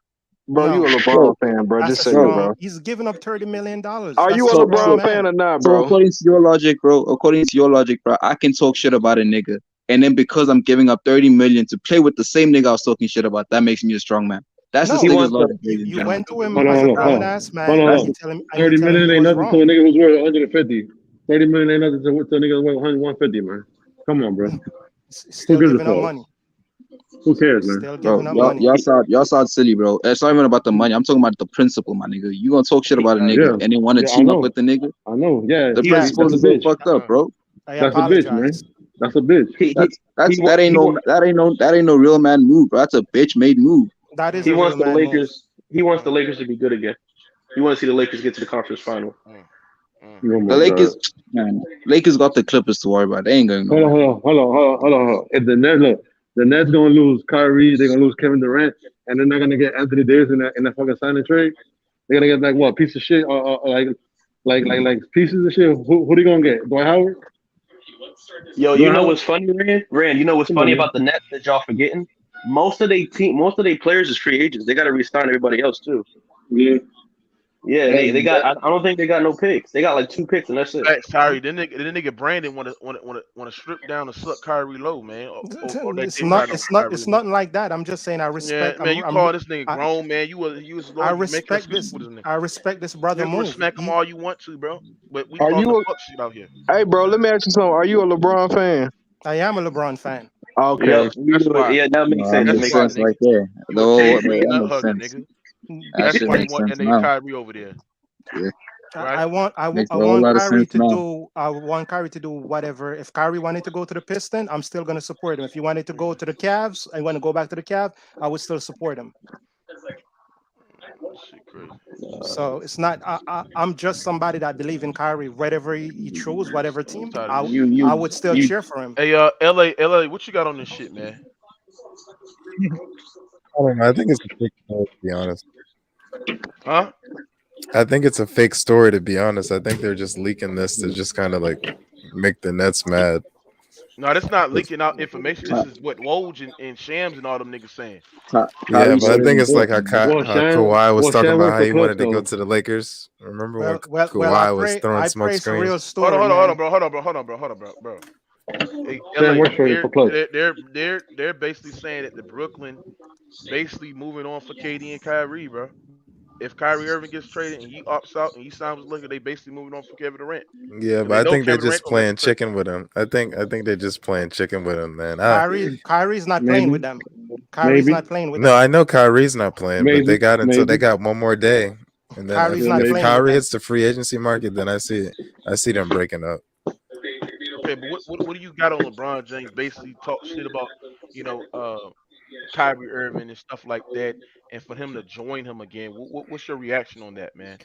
Bro, you No, a LeBron So, fan, bro. that's Just a say it, so, strong. bro. He's giving up $30 million. Are you That's a a so, strong so, LeBron fan man. or not, so bro? according to your logic, bro, I can talk shit about a nigga, and then because I'm giving up 30 million to play with the same nigga I was talking shit about, that makes me a strong man. That's this He No, nigga's wants to. logic, ladies and you gentlemen. went to him hold on, as a hold on, hold grown on, ass hold man, on. and That's Hold on. you 30 tell him million he ain't was nothing to wrong. a nigga who's worth 150. 30 million ain't nothing to a nigga who's worth 150, man. Come on, bro. Who Still gives a giving up fuck? money. Who cares, man? Still bro. giving up Y'all, money. y'all sound, y'all sound silly, bro. It's not even about the money. I'm talking about the principle, my nigga. You gonna talk shit He, about a nigga Yeah, and then want to yeah, I team up know, with the nigga? I know. Yeah, The Yes, principle that's a is still bitch. fucked up, bro. I That's a bitch, man. apologize. That's a bitch. he, he, That's he, wa- that ain't he, no wa- real man move, bro. That's a bitch made move. That is he a real wants the man move. Lakers. He wants the Mm, Lakers to be good again. He wants to see the Lakers get to the conference final. mm, mm. Oh The my god. Lakers, man, Lakers got the Clippers to worry about. They ain't going Hold on, nowhere. hold on, hold on, hold on, hold on. Hold on. If the Nets look, the Nets gonna lose Kyrie, they're gonna lose Kevin Durant, and they're not gonna get Anthony Davis in that fucking signing trade. They're gonna get like what piece of shit, like pieces of shit. Who they gonna get? Dwight Howard? Yo, you Dwight know Howard? what's funny, Rand? Rand, you know what's Come funny on, man. about the Nets that y'all forgetting? Most of their players is free agents. They got to re-sign everybody else too. Yeah. Yeah, they got. I don't think they got no picks. They got like 2 picks and that's it. Facts, Kyrie. Then nigga Brandon want to strip down and suck Kyrie low, man. Or they It's ride not. on It's not. Kyrie, It's man. nothing like that. I'm just saying. I Yeah, respect. man, you call this nigga grown, man. You was I long you making respect excuses this. for this nigga. I respect this brother You can move. smack him all you want to, bro. But we Are calling the you? fuck shit out here. Hey, bro, let me ask you something. Are you a LeBron fan? I am a LeBron fan. Yep. Okay. That's why. Yeah, that makes No, that sense. It That's makes makes why, sense. sense nigga. right there. You a pay free That nut makes hugger, sense. nigga. That That's shit why you makes want that sense nigga now. Kyrie over there, Yeah, right? makes I a whole want lot of Kyrie sense to now. do. I want Kyrie to do whatever. If Kyrie wanted to go to the Piston, I'm still gonna support him. If he wanted to go to the Cavs, I want to go back to the Cavs, I would still support him. Shit crazy. So it's not. I'm just somebody that believe in Kyrie. Whatever he chose, whatever I'm team, tired of this You shit. I you would still you cheer for him. Hey, LA, what you got on this shit, man? I don't know. I think it's a fake story, to be honest. Huh? I think it's a fake story, to be honest. I think they're just leaking this to just kind of like make the Nets mad. No, that's not 'Cause- leaking out information. This is what Woj and Shams and all them niggas saying. Yeah, Kyrie but I said it think it's like Well, how, himself. well, Shan, Kawhi was well, talking Shan about went how to he wanted Cliff to go though. to the Lakers. Remember when Well, Kawhi was throwing I smoke praise a real screens? story, Hold on, man. bro. Hold on, bro. Hey, Shan LA, works for Cliff. they're basically saying that the Brooklyn basically moving on for KD and Kyrie, bro. If Kyrie Irving gets traded and he opts out and he signs with Lakers, they basically moving on for Kevin Durant Yeah, because they but I know think they're Kevin Durant just gonna let the playing trade. chicken with him. I think they're just playing chicken with him, man. Kyrie's not playing with Maybe, them. Kyrie's maybe, not playing with No, them. I know Kyrie's not playing, but maybe, they maybe, got one more day, and then Kyrie's yeah, not if maybe. playing with Kyrie them. hits the free agency market, then I see them breaking up. Okay, but what do you got on LeBron James basically talk shit about, you know, Kyrie Irving and stuff like that, and for him to join him again? What's your reaction on that, man?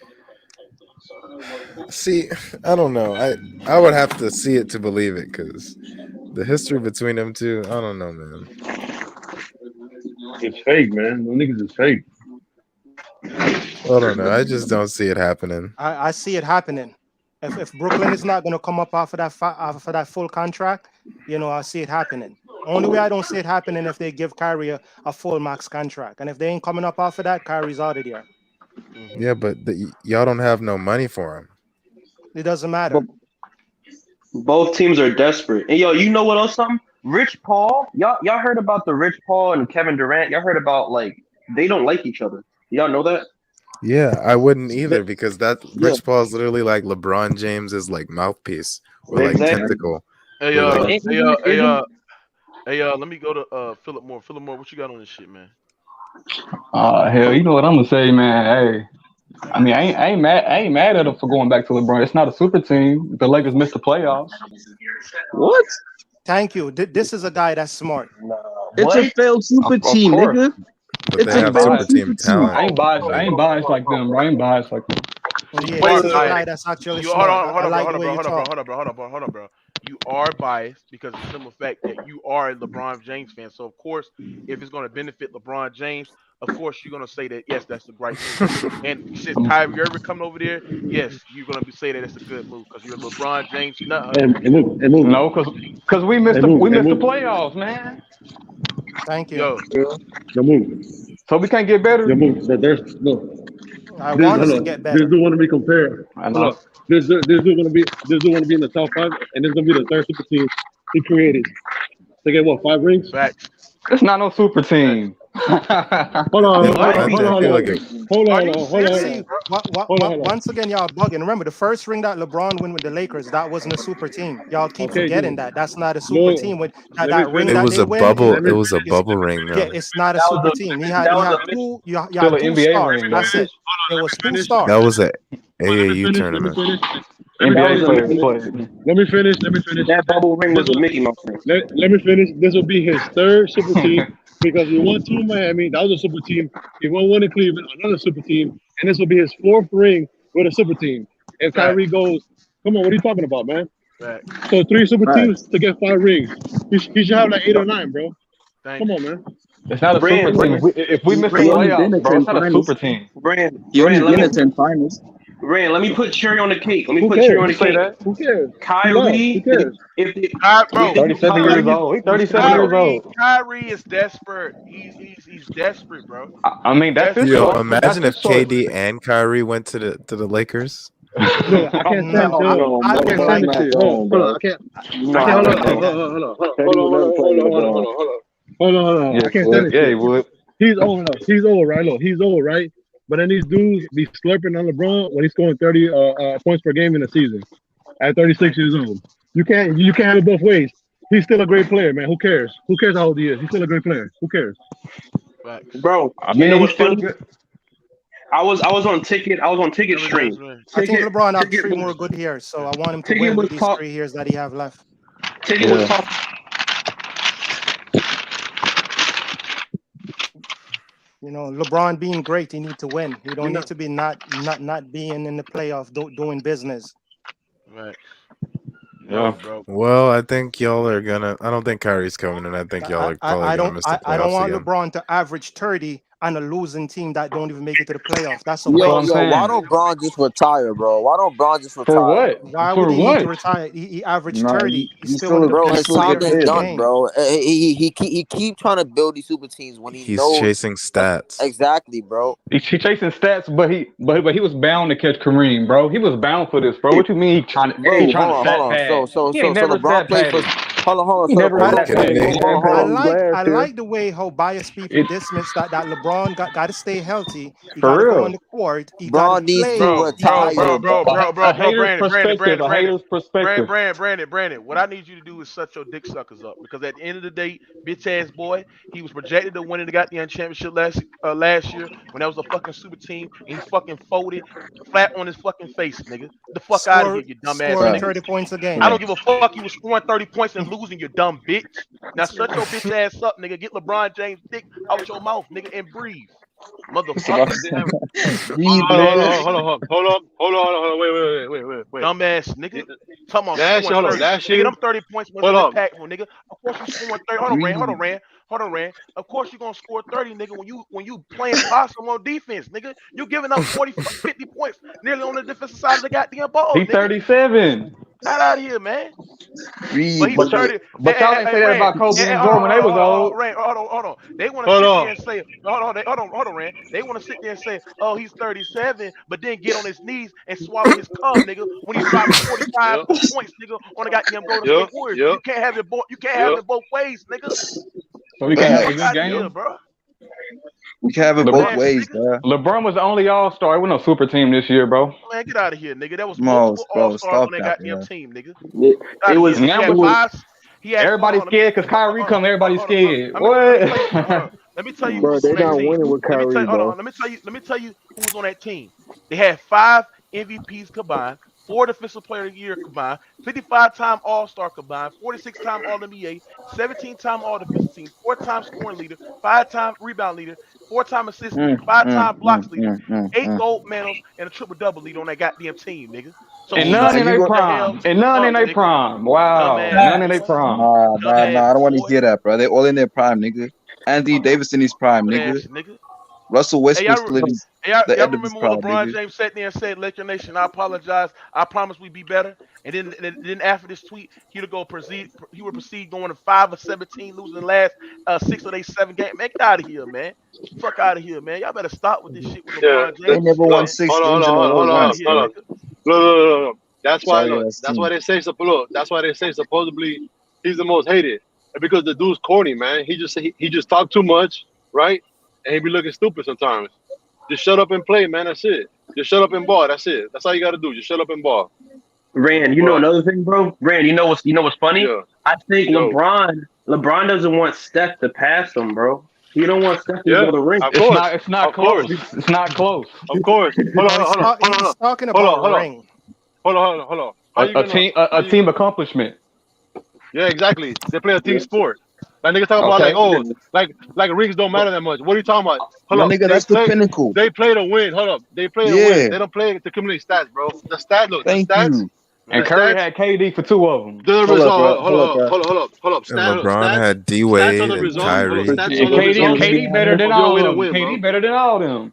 See, I don't know. I would have to see it to believe it because the history between them two, I don't know, man. It's fake, man. Them niggas is fake. I don't know. I just don't see it happening. I see it happening. If Brooklyn is not going to come up off of that full contract, I see it happening. Only way I don't see it happening if they give Kyrie a full max contract, and if they ain't coming up off of that, Kyrie's out of there. Hmm. Yeah, but y'all don't have no money for him. It doesn't But matter. both teams are desperate. And yo, you know what else? Something. Rich Paul. Y'all heard about the Rich Paul and Kevin Durant? Y'all heard about like they don't like each other. Y'all know that? Yeah, I wouldn't That, either because that yeah, Rich Paul's literally like LeBron James's like mouthpiece or like exactly. tentacle. Hey, Where like But isn't let me go to Philip Moore. Philip Moore, what you got on this shit, man? Hell, you know what I'm gonna say, man. Hey, I mean, I ain't mad at him for going back to LeBron. It's not a super team. The Lakers missed the playoffs. What? Thank you. This is a guy that's smart. It's a what? failed super Of team, course, nigga. but It's they a I ain't have failed super biased. super team team. talent. I ain't biased. I I ain't mean, biased like them, bro. I ain't biased like them. Yeah, You this are is a biased. guy that's actually You hold smart. on, I hold on, bro, like hold the on, way bro, you hold on, bro, talk. hold on, bro, hold on, bro, hold on, bro. You are biased because of the simple fact that you are a LeBron James fan. So of course, if it's going to benefit LeBron James, of course you're going to say that yes, that's the right move. And since Um, Kyrie Irving coming over there, yes, you're going to say that it's a good move because you're a LeBron James nut hugger. And move, no, cause we missed and move, we and missed the move, playoffs, man. Thank you. Yo, the move, So we can't get the better. move. That there's no. I This want us hold to on. get This better. dude want to be compared. I Hold know. on. This dude want to be in the top five, and this gonna be the third super team he created. They get what 5 rings? facts, It's not no super facts. team. Hold on, It hold might on, be. hold on, I hold feel on, like it. Are you hold on, hold serious, See, on, bro? once again, y'all bugging. Remember, the first ring that LeBron won with the Lakers, that wasn't a super team. Y'all keep Okay, forgetting that. That's not a super team. no, With let me that ring It finish. that was they a win, bubble. Let It me was a it's bubble ring, yeah, though. it's not a That super was team. that He was had a two. You Still had an two NBA stars. ring though. That's it. finish. Hold on, It let was me two finish. That stars. was a Let me AAU finish. Let me tournament. finish. Let me that NBA was finish. a Let me players finish. play. Let me finish. Let me finish. that bubble ring This was a will, Mickey Mouse ring. let me finish. This will be his third super team because he won two in Miami. That was a super team. He won one in Cleveland, another super team, and this will be his fourth ring with a super team. If Kyrie Facts, goes, come on, what are you talking about, man? facts. So three super teams Facts. to get 5 rings. He should have like 8 or 9, bro. Thank Come you. on, man. It's not a super Brand, team. Brand, If we miss the He Brand, only been playoffs, to bro, 10 it's not a super finals. team. He only Brand. been to 10 finals. Rand, let me put cherry on the cake. Let me Who put cherry on cares? the Say cake. that. Who cares? He lost. Who Kyrie, cares? Ky- if bro, He's they do 37 Kyrie, years old. He's he's 37 still years Kyrie, old. Kyrie is desperate. He's desperate, bro. I mean, He's that's his Yo, desperate. choice, but that's imagine his if choice. KD and Kyrie went to the Lakers. Look, I can't stand No, this shit. No, I I would can't LeBron's stand like this not shit. that. Hold on, going, hold on. bro. I I can't. would Hold on, like hold that. on, hold on, hold on, Teddy hold would never on, play hold with on, hold on, LeBron. hold on, hold on. Hold on, hold on. Yeah, I he can't stand would. this Yeah, shit. he would. He's old enough. He's old, right? Look, he's old, right? But then these dudes be slurping on LeBron when he's scoring 30 points per game in a season at 36 years old. You can't have it both ways. He's still a great player, man. Who cares? Who cares how old he is? He's still a great player. Who cares? Facts. bro. I You know mean, he's what's still funny? good. I was on Ticket Never Stream. knows, man. I think Ticket LeBron have Ticket 3 more was good years, so I want him to Ticket win with was these talk 3 years that he have left. Ticket was Yeah. talk. You know, LeBron being great, he need to win. He don't You need know, to be not being in the playoff doing business. Facts. Yeah. No, bro. Well, I think y'all are gonna. I don't think Kyrie's coming, and I think y'all are probably I gonna don't miss the I don't playoffs want again. LeBron to average 30 on a losing team that don't even make it to the playoff. That's a That's what Yo, I'm waste. yo, why saying. don't Braun just retire, bro? Why don't Braun just For retire, what? bro? Why would For he need to what? retire? He averaged No, 30. He's he's still one of the still Bro, he's best his still a time good players is in the player. done, game. bro. He keep trying to build these super teams when he He's knows chasing stats. exactly, bro. He chasing stats, but he was bound to catch Kareem, bro. He was bound for this, bro. Hey, What you mean he hey, Bro, trying to hold stat on. So pad? so He so ain't so never LeBron stat played for. padded. Hold on. He So never Are you LeBron stat kidding played. padded, me? he Hold had on, hold I on. problems like last I year. like the way how biased people It dismiss that LeBron got to stay healthy. He got for to go on real. the court. He got to Braun needs to play. Bro, He got bro, to bro, retire, bro, bro. bro, A bro, bro, hater's Brandon, Brandon, perspective. Brandon, A Brandon, hater's Brandon, perspective. Brandon, Brandon, Brandon. What I need you to do is shut your dick suckers up because at the end of the day, bitch ass boy, he was projected to win the goddamn championship last year when that was a fucking super team and he fucking folded flat on his fucking face, nigga. The fuck out of here, you dumbass scoring Facts. nigga. 30 points a I game. don't give a fuck. You was scoring 30 points and losing, you dumb bitch. Now shut your bitch ass up, nigga. Get LeBron James' dick out your mouth, nigga, and breathe, It's about motherfucker. breathe, hold on, hold nigga. on, hold on, hold on. Wait. Dumbass nigga. Talking about Last scoring year, hold on. 30. Last Nigga, year, them 30 points hold wasn't on. impactful, nigga. Of course you scoring 30. Hold on, Rand. Hold Breathe. on, Rand. Hold on, Rand. Of course you gonna score 30, nigga, when you playing possum on defense, nigga. You giving up 40, 50 points nearly on the defensive side of the goddamn ball, He nigga. 37. Get out of here, man. But Breathe, he's But y'all, nigga. 30. but y'all ain't say that Rand. about Kobe and Hold on, Jordan when they was hold on, old. Rand. Hold on. They want to Hold sit on. there and say, hold on, Rand. They want to sit there and say, oh, he's 37, but then get on his knees and swallow his cum, nigga, when he dropped 45 Yep, points, nigga, on the goddamn Golden yep, State Warriors. yep, You can't have it both. You can't have yep. it both ways, nigga. So he can Get the have a fuck Facts. good out of here, game. bro. We can have it both LeBron, Dumbass ways, nigga. bro. LeBron was the only All Star. It was no super team this year, bro. Man, get out of here, nigga. There was No, multiple All bro, Stars stop on that that, goddamn bro. team, nigga. It, Get out it of here. was And He that it had was was five. He has. Hold everybody's on. Let me. scared because Kyrie come. Everybody's scared. Let me tell you. Hold What? on. Let me tell you who Bro, was they on that not team. winning with Let me tell Kyrie, you. Hold bro. on. Let me tell you who was on that team. They had 5 MVPs combined, 4 Defensive Player of the Year combined, 55-time All-Star combined, 46-time All-NBA, 17-time All-Defensive Team, 4-time scoring leader, 5-time rebound leader, 4-time assist leader, Mm, mm, 5-time mm, blocks leader, mm, mm, 8 mm. gold medals, and a triple double leader on that goddamn team, nigga. So And shut none Now in you a go. the hell prime. And none in up, a nigga. prime. Wow. Dumbass None in a nigga. prime. Dumbass I don't want to boy. hear that, bro. They all in their prime, nigga. Anthony Davis in his prime, Stupid nigga. ass nigga. Russell Hey, Westbrook still in his the y'all end of his remember when prime, LeBron nigga. James sat there and said, "Laker Nation, I apologize. I promise we be better." And then after this tweet, he would proceed going to 5 of 17, losing the last 6 of their 7 games. Man, get out of here, man. Fuck out of here, man. Y'all better stop with this shit with Yeah. LeBron They James and never shit, won Look, man. 6 games in a row Fuck out of once, here, hold bro. on. nigga. Look. Sorry ass That's why team. they say That's why they say supposedly he's the most hated. And because the dude's corny, man. He just talk too much, right? And he be looking stupid sometimes. Just shut up and play, man. That's it. Just shut up and ball. That's it. That's all you got to do. Just shut up and ball. Rand. You know But another thing, bro. Rand, you know what's funny? yeah, I think yo, LeBron doesn't want Steph to pass him, bro. He don't want Steph to yeah, go to ring. of It's course, not. It's not of close. course, It's not close. of course. No, he's talking Hold about on, hold on, ring. hold on. A, a team. How A you? team accomplishment. Yeah, exactly. They play a team Yeah. sport. Like nigga talk about like Okay. oh like rings don't matter that much. What are you talking about? Hold My up, nigga, that's the pinnacle. they play to win. Hold up, they play to win. Yeah. They don't play to accumulate stats, bro. The Thank you. And the Man, Curry stats, had KD for 2 of them. the Hold up, result. bro. Hold up, bro. Hold up. And LeBron Stats, had D stats are Wade the and result. Hold up, Kyrie. stats And are the KD. result KD better than of your all way of to them. win, bro. KD better than all of them.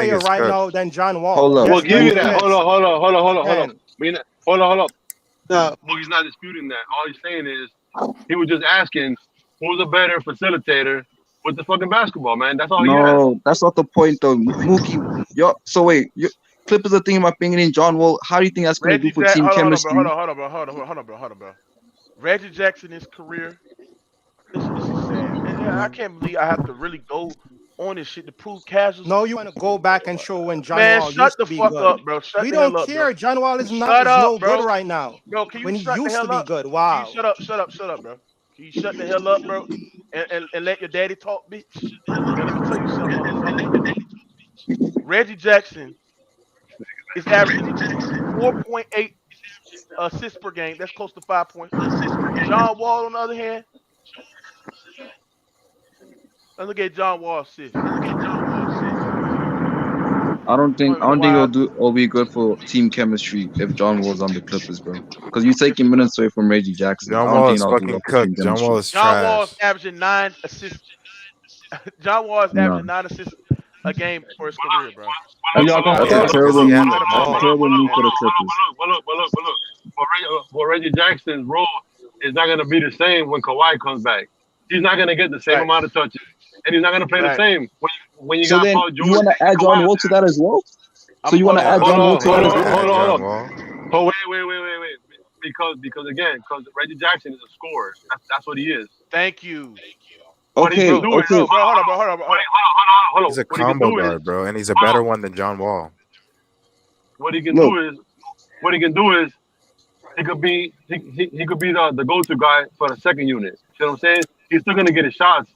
player Niggas right cooked. now than John Wall. Hold up. We'll Yes, give Lenny you that. Hold Depends. on, hold on, hold on, hold on, hold on. And Hold up. No, Boogie's not disputing that. All he's saying is he was just asking who's a better facilitator with the fucking basketball, man. That's all he has. No, that's not the point though. Mookie, so wait, Clippers are thinking about bringing in John Wall. How do you think that's gonna do Reggie for Jack, team hold on, bro, hold chemistry? on, hold on, bro, hold on, bro. Reggie Jackson, his career, this is sad. And I can't believe I have to really go on this shit to prove casuals. No, you want to go back and show when John Man, Wall shut used the to be fuck good. up, bro. Shut We the hell don't up, bro. care. John Wall Shut is up, no good bro. right now. Bro, can you When he shut the used to hell be up? good, Can you wow. shut up, bro? Can you shut the hell up, bro? And let your daddy talk, bitch? Man, let me tell you something, motherfucker. Reggie Jackson is averaging 4.8 assists per game. That's close to 5 points. John Wall, on the other hand, let's look at John Wall assists. I don't I even know don't think why. it'll be good for team chemistry if John Wall's on the Clippers, bro. Because you're taking minutes away from Reggie Jackson. I John don't Wall think is that'll do fucking well for team cooked. John Wall chemistry. is John Wall's trash. averaging 9 assists. John Wall's No, averaging 9 assists a game for his career, bro. And y'all gonna that's a start. Because terrible he had move. the That's a Man, ball. terrible move man, for the Clippers. But look. For Reggie Jackson's role is not gonna be the same when Kawhi comes back. He's not gonna get the same amount of facts, touches, and he's not gonna play the facts. same when you So got then Paul you George want to and add Kawhi John up Wall to that as well? So you want to Hold add on. there. John Wall to Yeah, that you as can well? add Hold John on. Wall. Oh wait. Because Reggie Jackson is a scorer. That's what he is. Thank you. What he can Okay, do is okay. Bro, hold on, bro. Hold on, bro. Hold on. hold He's on. a What he can combo do is guard, bro, and he's a hold better on. one than John Wall. What he can Look, do is what he can do is he could be the go to guy for the second unit. See what I'm saying? He's still gonna get his shots,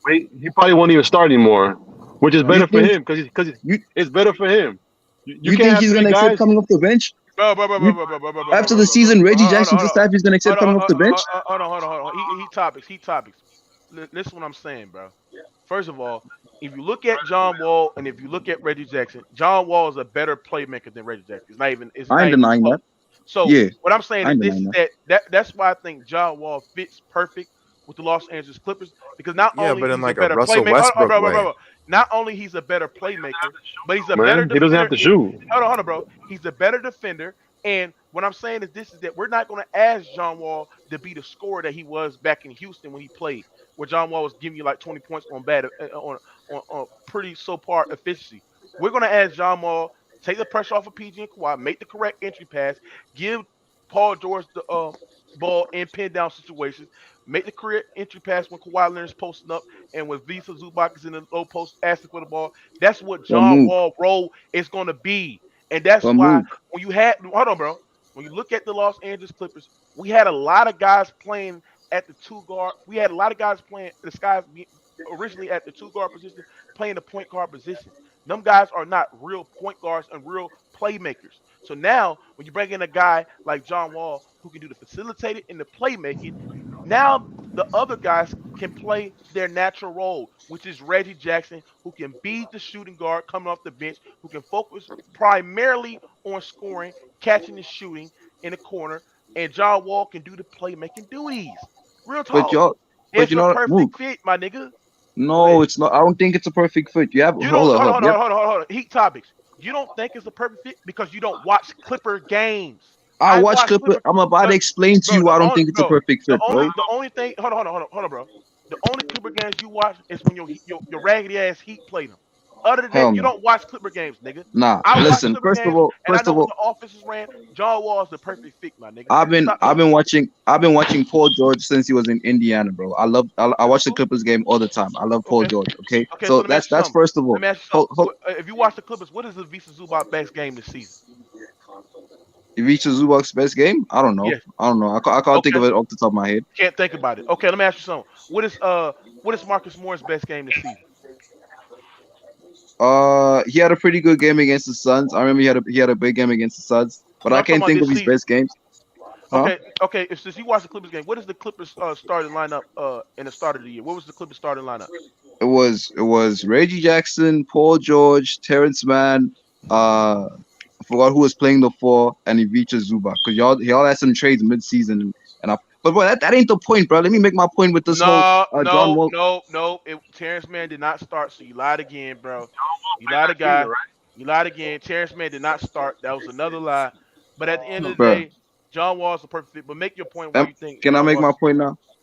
but he probably won't even start anymore, which is you better for think him because you it's better for him. You you can't think have he's three gonna accept guys. coming off the bench? You after the Bro. season, Reggie Hold on, Jackson hold just on. said he's gonna accept coming off the bench. Hold on. Heat topics. Heat topics. Listen, what I'm saying, bro. First of all, if you look at John Wall and if you look at Reggie Jackson, John Wall is a better playmaker than Reggie Jackson. It's I not ain't even denying that. close. So Yeah, what I'm saying I is ain't this denying is that. that's why I think John Wall fits perfect with the Los Angeles Clippers because not Yeah, only but in he's a like a better Russell playmaker, Westbrook way. not only he's a better playmaker, but he's a better Man, he doesn't have defender. to shoot. Hold on, bro. He's a better defender. And what I'm saying is this is that we're not going to ask John Wall to be the scorer that he was back in Houston when he played, where John Wall was giving you like 20 points on bad on pretty subpar efficiency. We're going to ask John Wall take the pressure off of PG and Kawhi, make the correct entry pass, give Paul George the ball in pin down situations, make the correct entry pass when Kawhi Leonard's posting up and when Visa Zubac is in the low post asking for the ball. That's what But John Mook, Wall role is going to be. And that's but why Mook, when you had hold on, bro. When you look at the Los Angeles Clippers, we had a lot of guys playing at the two guard. We had a lot of guys playing the guys originally at the two guard position, playing the point guard position. Them guys are not real point guards and real playmakers. So now, when you bring in a guy like John Wall who can do the facilitating and the playmaking, now the other guys can play their natural role, which is Reggie Jackson, who can be the shooting guard coming off the bench, who can focus primarily on scoring, catching and shooting in the corner, and John Wall can do the playmaking duties. Real but talk. y'all, but It's you a know what, Mook? perfect fit, my nigga. Go No, ahead. it's not. I don't think it's a perfect fit. You have You don't hold up. You have hold on. Heat topics. You don't think it's a perfect fit because you don't watch Clipper games. I I watch watch Clipper. Clipper, I'm about to but explain to bro, you why I don't think it's a perfect fit, bro. the only thing. Hold on, bro. The only Clipper games you watch is when your raggedy ass Heat play them. Other than Hell that, you no. don't watch Clipper games, nigga. Nah. I watch Listen. Clipper games, and I First know of what all, the offenses ran. John Wall is the perfect fit, my nigga. Stop I've playing. been watching Paul George since he was in Indiana, bro. I watch the Clippers game all the time. I love Paul Okay, George. Okay, okay. So so let me ask you that's something. first of Let all. me ask you Hold, something. hold, If you watch the Clippers, what is the Visa Zubac best game this season? you reached Zubac's best game? I don't know. Yes. I don't know. I can't think Okay. of it off the top of my head. Can't think about it. Okay, let me ask you something. What is Marcus Moore's best game this season? He had a pretty good game against the Suns. I remember he had a big game against the Suns, but No, I I'm talking can't about think this of his season. best games. Huh? Okay. If since you watched the Clippers game, what is the Clippers starting lineup in the start of the year? What was the Clippers starting lineup? It was Reggie Jackson, Paul George, Terrence Mann. I forgot who was playing the four, and Ivica Zubac. Because y'all had some trades mid-season, and but boy, that ain't the point, bro. Let me make my point with this whole No, John no, Wall. no, no. Terrence Mann did not start, so you lied again, bro. You Play lied last season, again. right? You lied again. Terrence Mann did not start. That was another lie. But at the end of the Bro, day, John Wall's the perfect fit. But make your point why um, you think can I John make Wall. my point now?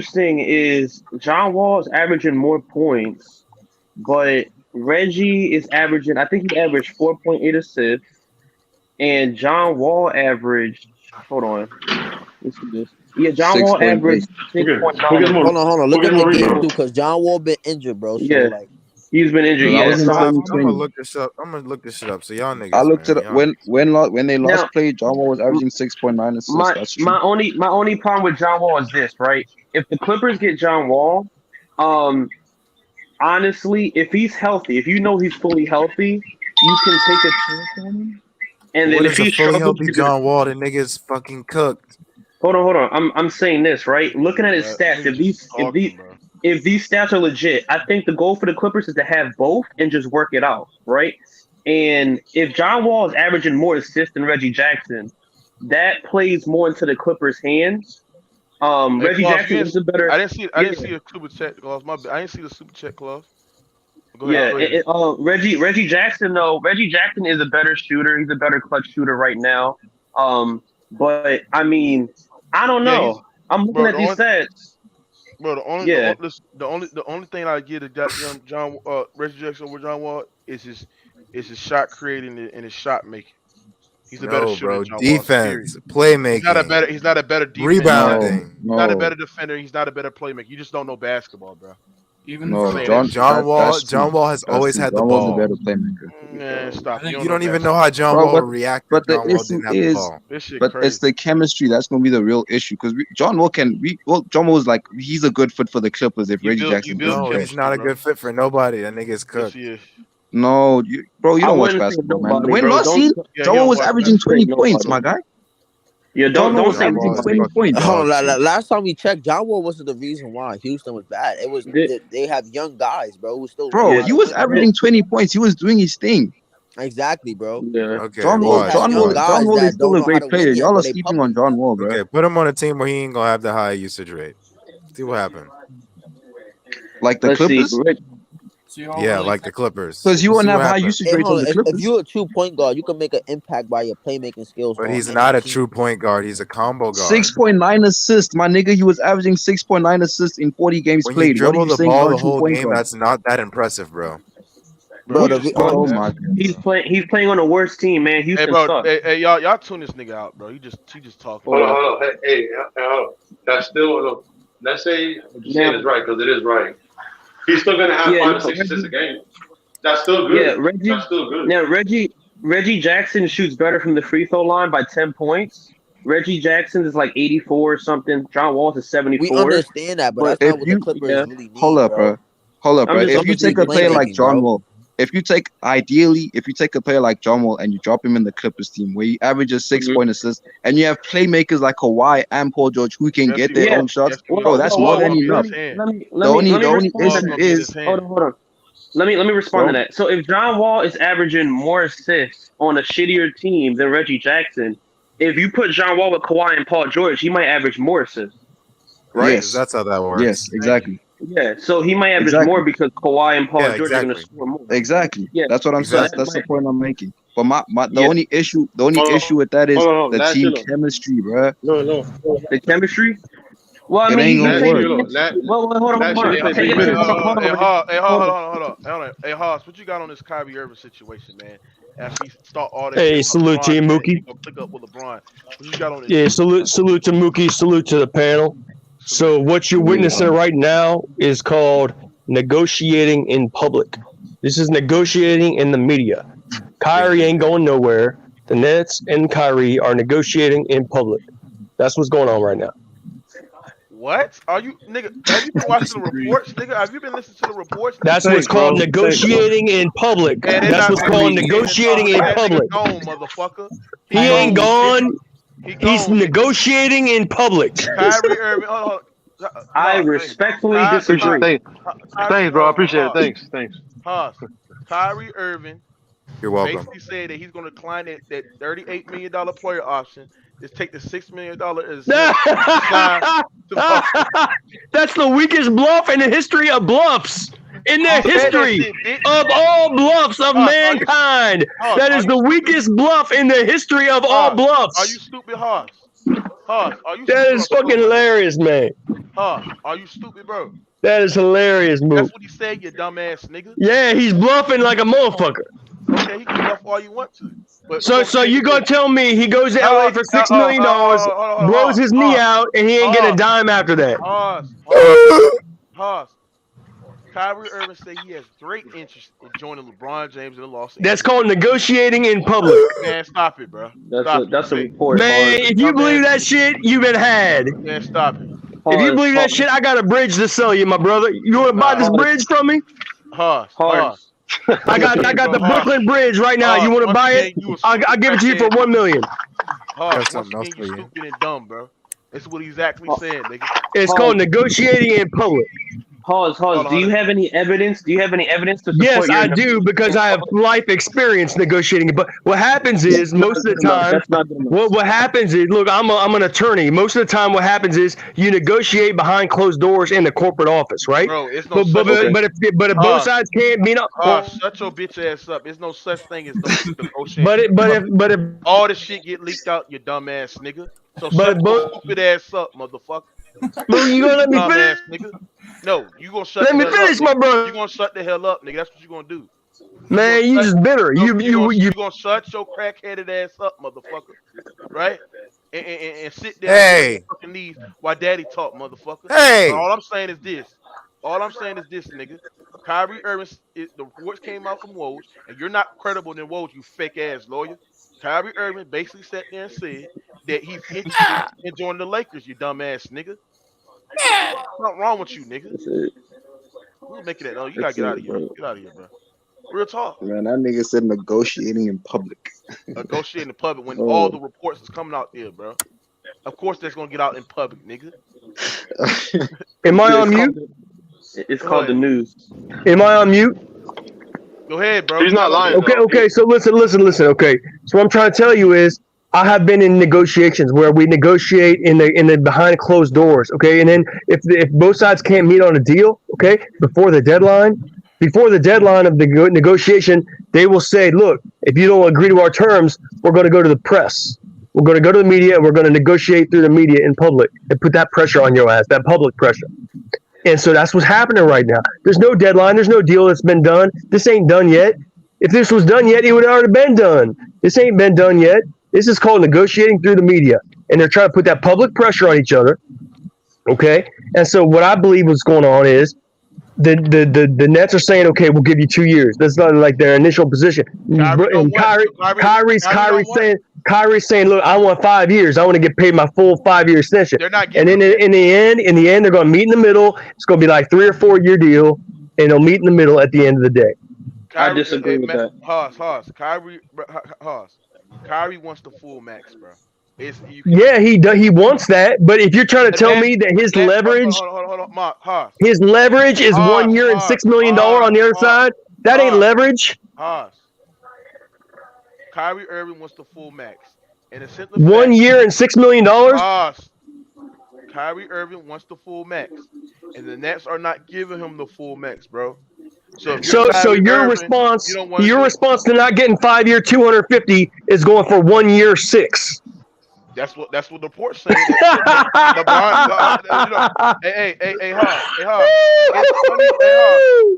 interesting is John Wall's averaging more points, but Reggie is averaging. I think he averaged 4.8 assists, and John Wall averaged. Hold on, let's see this. Yeah, John Wall 6.8. averaged Who six get point who nine gets more assists. Hold on. who Look gets at the more game rebounds? too, because John Wall been injured, bro. So Yeah, like, he's been injured. No, that Yeah, was in so I'm gonna 2020. look this up. I'm gonna look this shit up. So y'all I niggas, looked man. at it Y'all niggas. when they now last played. John Wall was averaging 6.9 assists. my That's true. my only problem with John Wall is this, right? If the Clippers get John Wall, um, honestly, if he's healthy, if you know he's fully healthy, you can take a chance on him. And then What if is a he fully struggles, healthy you can John Wall? The nigga's fucking cooked. hold on. I'm saying this, right? Looking at his stats, Niggas just talking, bro. if these stats are legit, I think the goal for the Clippers is to have both and just work it out, right? And if John Wall is averaging more assists than Reggie Jackson, that plays more into the Clippers' hands. Hey, Reggie Claus, Jackson you didn't. is a better, I didn't see. I yeah, didn't see a super chat, Claus. My bad. I didn't see the super chat, Claus. Go ahead. yeah. Go ahead. Reggie Jackson though, Reggie Jackson is a better shooter. He's a better clutch shooter right now. But I mean, I don't Yeah, know. he's I'm looking bro. at these stats. Yeah, Listen, the only thing I give to John Reggie Jackson over John Wall is his shot creating and his shot making. He's a better No, shooter than bro. John Wall. Period. Defense, playmaking, He's not a better defender. No, rebounding. He's not a no, better defender. He's not a better playmaker. You just don't know basketball, bro. Even I'm no. saying that John, shit. John that Wall. that's true. John Wall has That's always true. had the John Wall's a better ball. playmaker. Man, I stop. You think don't You know don't even know how basketball. John Bro, Wall but would react if but the John Wall issue didn't have the is, ball. This shit but it's crazy. the chemistry that's gonna be the real issue. Because John Wall can, John Wall is like he's a good fit for the Clippers if Reggie You Jackson build isn't No, there. he's chemistry, not a bro. good fit for nobody. That nigga's Yes, cooked. he is. No, bro, you I don't watch wouldn't say basketball, man. nobody, When bro. last season, Yeah, he John Wall don't was watch averaging Say 20 basketball. points, nobody. my guy. Yeah, John Wall was John averaging Wall is 20 fucking points. dog shit. last time we checked, John Wall wasn't the reason why Houston was bad. It was Did, they have young guys, bro, who still learning Bro, yeah, how he to was win, did, bro. averaging 20 points. He was doing his thing. Exactly, bro. yeah. Okay, They just have watch, young watch. John guys Wall is that still don't a know how great to win player. yet, Y'all are but they sleeping on pumping. John Wall, bro. Okay, put him on a team where he ain't gonna have the high usage rate. See what happens. Like the Let's see. Clippers, so you all Yeah, really like the think Clippers. because you We'll won't see have what high happens. usage Hey, rates on hold on. the If Clippers. you're a true point guard, you can make an impact by your playmaking skills But on he's any not a team. true point guard. He's a combo guard. 6.9 assists, my nigga. He was averaging 6.9 assists in 40 games When you played. What are dribble you the saying ball about a the true whole point game, guard? that's not that impressive, bro. Bro, Bro, you the just Bro, talking, Oh man. my he's god. playing on a worse team, man. Hey, Houston bro. sucks. Y'all tune this nigga out, bro. He just talking, Hold on, man. Yeah. hold on. Hold on. That's still let's say what you're saying Now, is right because it is right. He's still gonna have yeah, 5 to 6 assists a game. That's still yeah, good. Reggie. That's still good. Now, Reggie Jackson shoots better from the free throw line by 10 points. Reggie Jackson is like 84 or something. John Wall is We 74. understand that, but But that's If not what the you yeah, Clippers really hold need, up, bro. bro. Hold up, bro. I'm The just If you Clippers saying take need a he's player like playmaking, John bro. Wall, if you take a player like John Wall and you drop him in the Clippers team where he averages six Mhm. point assists and you have playmakers like Kawhi and Paul George who can Yes, get he their Yeah. will. own shots, Yes, he will. bro, Well, that's well, more Ball well, than gonna be in let enough. his me hand. let me The let me only let me the only respond to Ball issue that. gonna be in his is, hand. Hold on. Let me respond to bro, that. So if John Wall is averaging more assists on a shittier team than Reggie Jackson, if you put John Wall with Kawhi and Paul George, he might average more assists, Right? right? Because yes, that's how that yes, works. Thank you. exactly, Yeah. So he might average more exactly, because Kawhi and Paul Yeah, George are going to exactly. score more. exactly. Yeah. That's what I'm So saying. that Exactly. That's the might. point I'm making. But the Yeah. only issue with that is Hold on. the Last year, team look. chemistry, bro. No. The chemistry. Well, I It mean, ain't gonna Last he year, work. look. well, hold on, Last year they Hey, played Take 30 it to minutes. hold on, Reggie. Hold on. Hold on. Hey, Hoss, what you got on this Kyrie Irving situation, man? After he start all that shit Hey, about salute to LeBron you, saying he Mookie. gonna click up with LeBron, what you got on this Yeah, shit? salute to Mookie. Salute to the panel. Salute. So what you're witnessing right now is called negotiating in public. This is negotiating in the media. Ding, Kyrie ding, ain't ding. going nowhere. The Nets and Kyrie are negotiating in public. That's what's going on right now. What? Are you nigga? Have you been I watching the disagree. reports, nigga? Have you been listening to the reports, nigga? That's what's Thanks, called bro. Thanks, bro. negotiating in public. Man, they're That's not what's called negotiating in negotiating public. in That nigga public. gone, motherfucker. He He ain't gone, nigga. gone. He He's gone, nigga. negotiating in public. Kyrie Irving. Hold on. I Hey, respectfully Appreciate disagree. thanks. Kyrie. Thanks, bro. I Hold on, appreciate it. Thanks. Haas. Kyrie Irving You're welcome. basically said that he's going to decline that $38 million player option. Just take the $6 million exempt to sign to Boston. That's the weakest bluff in the history of bluffs. In the Said that history shit, bitch. of all bluffs of Haas, mankind. Haas, That are is you the stupid? weakest bluff in the history of all Haas, are you bluffs. stupid, Haas? Haas, are you That stupid or is slow, fucking my nigga? hilarious, man. Haas, are you stupid, bro? That is hilarious, That's Mook. what he said, you dumbass nigga. Yeah, he's bluffing like a motherfucker. Okay, he can bluff all you want to, but we're So, gonna so stand you with gonna this. tell me he goes to LA for $6 million, Hold blows his knee out, and he ain't getting a dime after that? Hoss. Kyrie Irving said he has great interest in joining LeBron James in the Los That's Angeles. called negotiating in public. Man, stop it, bro. That's Stop a it. that's a You report, Man, Hard. a if you believe dumbass that nigga. shit, you've been had. Man, stop it. If you Hard, believe that Hard, shit, I got a bridge to sell you, my brother. You want to buy this Nah, Hard, bridge from me? Hoss. Hard. I Once got again, bro, the Hoss. Brooklyn Bridge right now. You want to Once buy it? again, you a I'll stupid give it to you for crackhead, $1 nigga. million. I got Once something else again, for you you. stupid and dumb, bro. That's what he's actually saying, nigga. It's Hard. called negotiating in public. Pause. Hold on, Do hold you on. have any evidence? Do you have any evidence to Yes, support your I do because negotiating I have public? life experience negotiating. But what happens That's is not most of good the enough. time, That's not good enough. what happens is, look, I'm an attorney. Most of the time, what happens is you negotiate behind closed doors in the corporate office, right? Bro, it's no But but such but Okay. thing. but if but if both Hoss. sides can't meet up, well, Shut your bitch ass up. There's no such thing as no negotiating but in it, but if public. but if All this shit get leaked out, you dumbass nigga. So but shut if your both, stupid ass up, motherfucker. well, you gonna You let me finish? dumbass nigga. No, you gonna shut Let the me hell up, finish, nigga. my brother. You gonna shut the hell up, nigga. That's what you gonna do. You gonna Man, you shut just bitter. You you gonna shut your crackheaded ass up, motherfucker. Right? And sit down on your Hey, motherfucking knees while daddy talk, motherfucker. But hey. all I'm saying is this. All I'm saying is this, nigga. Kyrie Irving, the reports came out from Woj, and you're not credible than Woj, you fake ass lawyer. Kyrie Irving basically sat there and said that he's interested in joining the Lakers, you dumbass nigga. What's wrong with you, nigga? That's it. Who's making that? No, you gotta That's get out of it, here. bro. Get out of here, bro. Real talk. Man, that nigga said negotiating in public. Negotiate in the public when all Oh, the reports is coming out there, bro. Of course, that's gonna get out in public, nigga. am I it's on mute? called it's Go called the ahead. news. Am I on mute? Go ahead, bro. He's You not got lying it. Okay, though. okay. So listen. Okay. So what I'm trying to tell you is I have been in negotiations where we negotiate in the behind closed doors. Okay, and then if both sides can't meet on a deal, okay, before the deadline of the negotiation, they will say, look, if you don't agree to our terms, we're going to go to the press. We're going to go to the media and we're going to negotiate through the media in public and put that pressure on your ass, that public pressure. And so that's what's happening right now. There's no deadline. There's no deal that's been done. This ain't done yet. If this was done yet, it would have already been done. This ain't been done yet. This is called negotiating through the media. And they're trying to put that public pressure on each other. Okay. And so what I believe what's going on is the Nets are saying, okay, we'll give you 2 years. That's not like their initial position. Kyrie don't And what? Kyrie don't what? Kyrie's saying, look, I want 5 years. I want to get paid my full 5 year extension. They're not And giving then him that. in the end, they're going to meet in the middle. It's going to be like 3 or 4 year deal, and they'll meet in the middle at the end of the day. I Kyrie, disagree with that. Kyrie wants the full max, bro. It's you can. Yeah, he wants that. But if you're trying to The tell Nets, me that the Nets. Hold on, Mark, his leverage is 1 year and $6 million on the other side, that ain't leverage. Haas. Kyrie Irving wants the full max, and the simple 1 fact, year and $6 million. Kyrie Irving wants the full max, and the Nets are not giving him the full max, bro. So if you're So Kyrie your Irving, you response don't want to do. to not getting 5 year 250 is going for 1 year 6. That's what the report's saying. LeBron,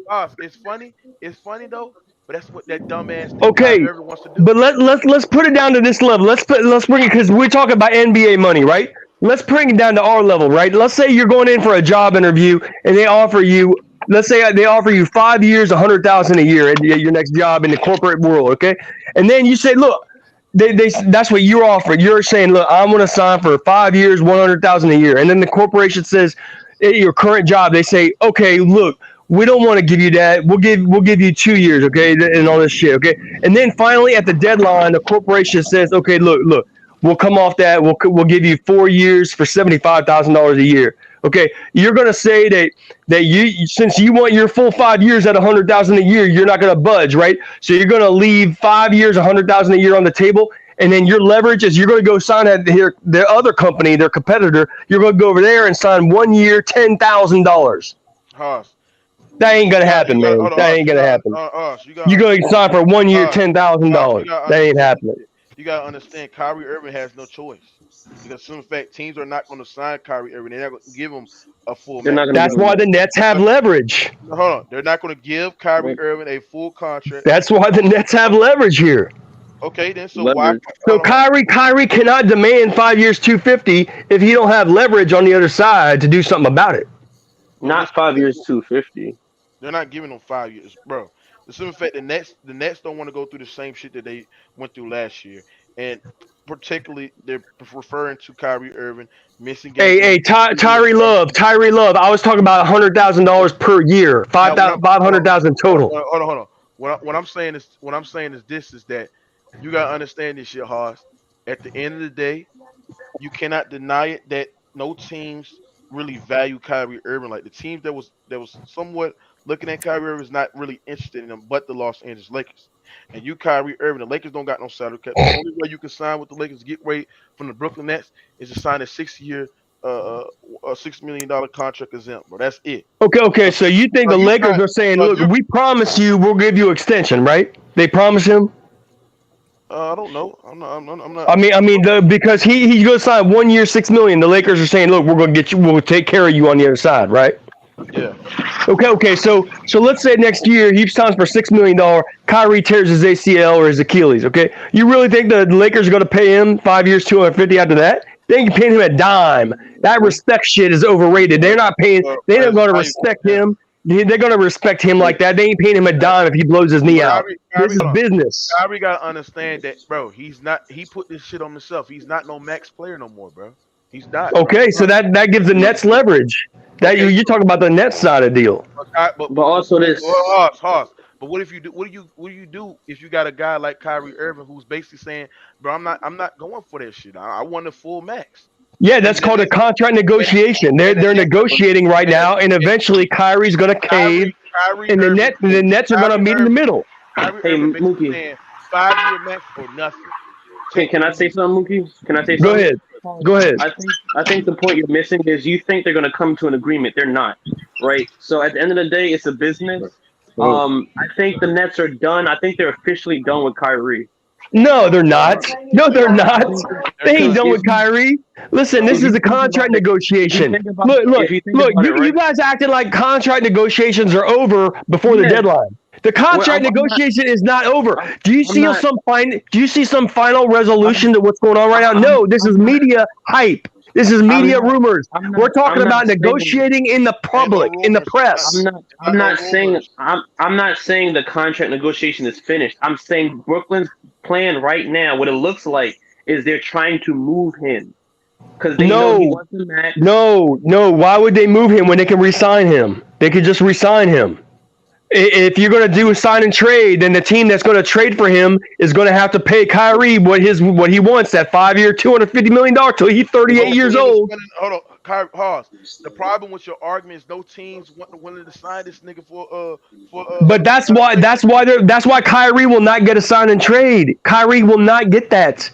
Haas. It's funny. It's funny though, but that's what that dumbass nigga Okay, Kyrie Irving wants to do. but let's put it down to this level. Let's bring it because we're talking about NBA money, right? Let's bring it down to our level, right? Let's say you're going in for a job interview and they offer you, let's say they offer you 5 years, 100,000 a year at your next job in the corporate world, okay? And then you say, look, that's what you're offering. You're saying, look, I'm going to sign for 5 years, 100,000 a year, and then the corporation says, at your current job, they say, okay, look, we don't want to give you that. We'll give you 2 years, okay, and all this shit, okay. And then finally, at the deadline, the corporation says, okay, look, we'll come off that. We'll give you 4 years for $75,000 a year. Okay, you're gonna say that you since you want your full 5 years at 100,000 a year, you're not gonna budge, right? So you're gonna leave 5 years, 100,000 a year on the table, and then your leverage is you're gonna go sign at their other company, their competitor. You're gonna go over there and sign 1 year, $10,000. Haas. That ain't gonna happen, man. That ain't gonna happen. You're gonna sign for 1 year, $10,000. That ain't happening. you gotta understand Kyrie Irving has no choice because, in fact, teams are not going to sign Kyrie Irving. They're not going to give him a full They're not max. gonna give That's him why the that. Nets have leverage. Hold on, they're not going to give Kyrie Right. Irving a full contract. That's why the Nets have leverage here. Okay, then so why? Leverage. So Hold on. Kyrie cannot demand 5 years, 250 if he don't have leverage on the other side to do something about it. Well, Not 5 years, 250. they're not giving them 5 years, bro. The simple fact the Nets don't want to go through the same shit that they went through last year, and particularly they're referring to Kyrie Irving missing games. Tyree Love. I was talking about $100,000 per year, Now, what I'm, hold on, 500,000 total. hold on. What I'm saying is this is that you gotta understand this shit, Haas. At the end of the day, you cannot deny it that no teams really value Kyrie Irving. Like the teams that was somewhat looking at Kyrie Irving is not really interested in him, but the Los Angeles Lakers. And you, Kyrie Irving, the Lakers don't got no salary cap. The only way you can sign with the Lakers, get rate from the Brooklyn Nets, is to sign a 6 year, a $6 million contract exempt, bro. That's it. Okay. So you think So the you Lakers got, are saying, so "Look, you, we promise you, we'll give you extension," right? They promise him. I don't know. I'm not. Because he's going to sign 1 year, $6 million. The Lakers are saying, "Look, we're going to get you. We'll take care of you on the other side," right? Yeah. Okay. So let's say next year he signs for $6 million. Kyrie tears his ACL or his Achilles. Okay, you really think the Lakers are going to pay him 5 years, 250 after that? They ain't paying him a dime. That respect shit is overrated. They're not paying. They're not going to respect him. They're going to respect him like that. They ain't paying him a dime if he blows his knee out. This is business. Kyrie gotta understand that, bro. He's not. He put this shit on himself. He's not no max player no more, bro. He's not. Okay, so that gives the Nets leverage. That you're talking about the Nets side of the deal. But also this. Hoss. But what if you do? What do you do if you got a guy like Kyrie Irving who's basically saying, "Bro, I'm not going for that shit. I want a full max." Yeah, that's called a contract negotiation. They're negotiating right now, and eventually Kyrie's going to cave, and the Nets are going to meet in the middle. Kyrie Irving basically saying 5 year max or nothing. Can I say something, Mookie? Can I say Go something? ahead. Go ahead. I think the point you're missing is you think they're going to come to an agreement. They're not, right? So at the end of the day, it's a business. I think the Nets are done. I think they're officially done with Kyrie. No, they're not. No, they're not. They ain't done with Kyrie. Listen, this is a contract negotiation. Look. You guys acted like contract negotiations are over before the deadline. The contract negotiation is not over. Do you see some final resolution to what's going on right now? No, this is media hype. This is media rumors. We're talking about negotiating in the public, in the press. I'm not saying the contract negotiation is finished. I'm saying Brooklyn's plan right now, what it looks like, is they're trying to move him because they know he wants the max. No. Why would they move him when they can re-sign him? They could just re-sign him. If you're going to do a sign and trade, then the team that's going to trade for him is going to have to pay Kyrie what he wants, that 5 year, $250 million till he's 38 years old. Hold on, Kyrie, pause. The problem with your argument is no teams willing to sign this nigga for. But that's why Kyrie will not get a sign and trade. Kyrie will not get that.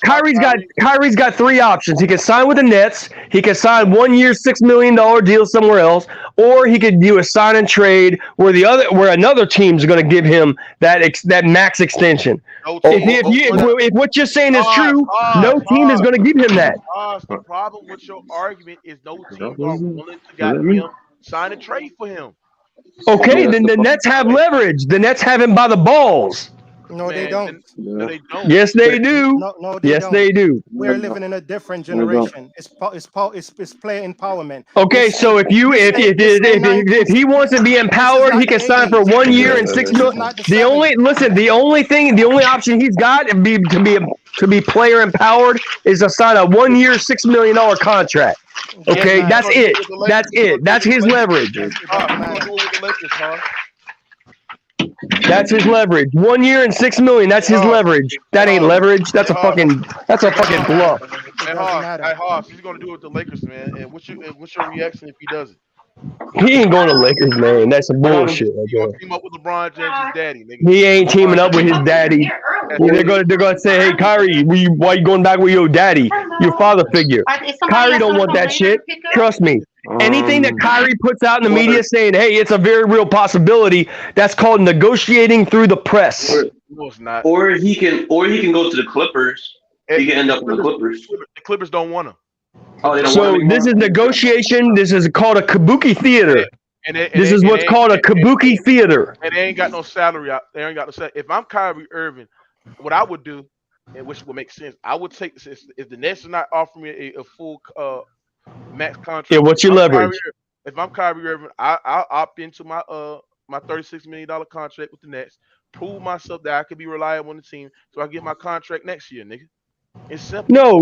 Kyrie's got three options. He can sign with the Nets. He can sign 1 year, $6 million deal somewhere else, or he could do a sign and trade where another team's going to give him that max extension. If what you're saying is true, no team is going to give him that. The problem with your argument is no teams are willing to got him sign a trade for him. Okay, then the Nets have leverage. The Nets have him by the balls. No, they don't. No, they don't. Yes, they do. No, they yes, don't. they do. We're living in a different generation. It's player empowerment. Okay, so if he wants to be empowered, he can sign for 1 year and $6 million. The only option he's got to be player empowered is to sign a 1 year, $6 million contract. Okay, that's it. That's it. That's his leverage. That's his leverage. 1 year and $6 million. That's his leverage. That ain't leverage. That's a fucking bluff. Hey, Hoss, he's gonna do it with the Lakers, man. And what's your reaction if he does it? He ain't going to Lakers, man. That's some bullshit. He's gonna team up with LeBron James' daddy, nigga. He ain't teaming up with his daddy. They're gonna say, "Hey, Kyrie, why you going back with your daddy, your father figure?" Kyrie don't want that shit. Trust me. Anything that Kyrie puts out in the media saying, "Hey, it's a very real possibility," that's called negotiating through the press. No, it's not. Or he can go to the Clippers. He can end up in the Clippers. The Clippers don't want him. Oh, they don't want So him this anymore. is negotiation. This is called a kabuki theater. This is And what's called a kabuki theater. and they ain't got no salary out. They ain't got no salary. If I'm Kyrie Irving, what I would do, and which would make sense, I would take if the Nets are not offering me a full max contract. Yeah, what's your leverage? If I'm Kyrie Irving, I'll opt into my $36 million contract with the Nets. Prove myself that I can be reliable on the team, so I get my contract next year, nigga. It's simple. No.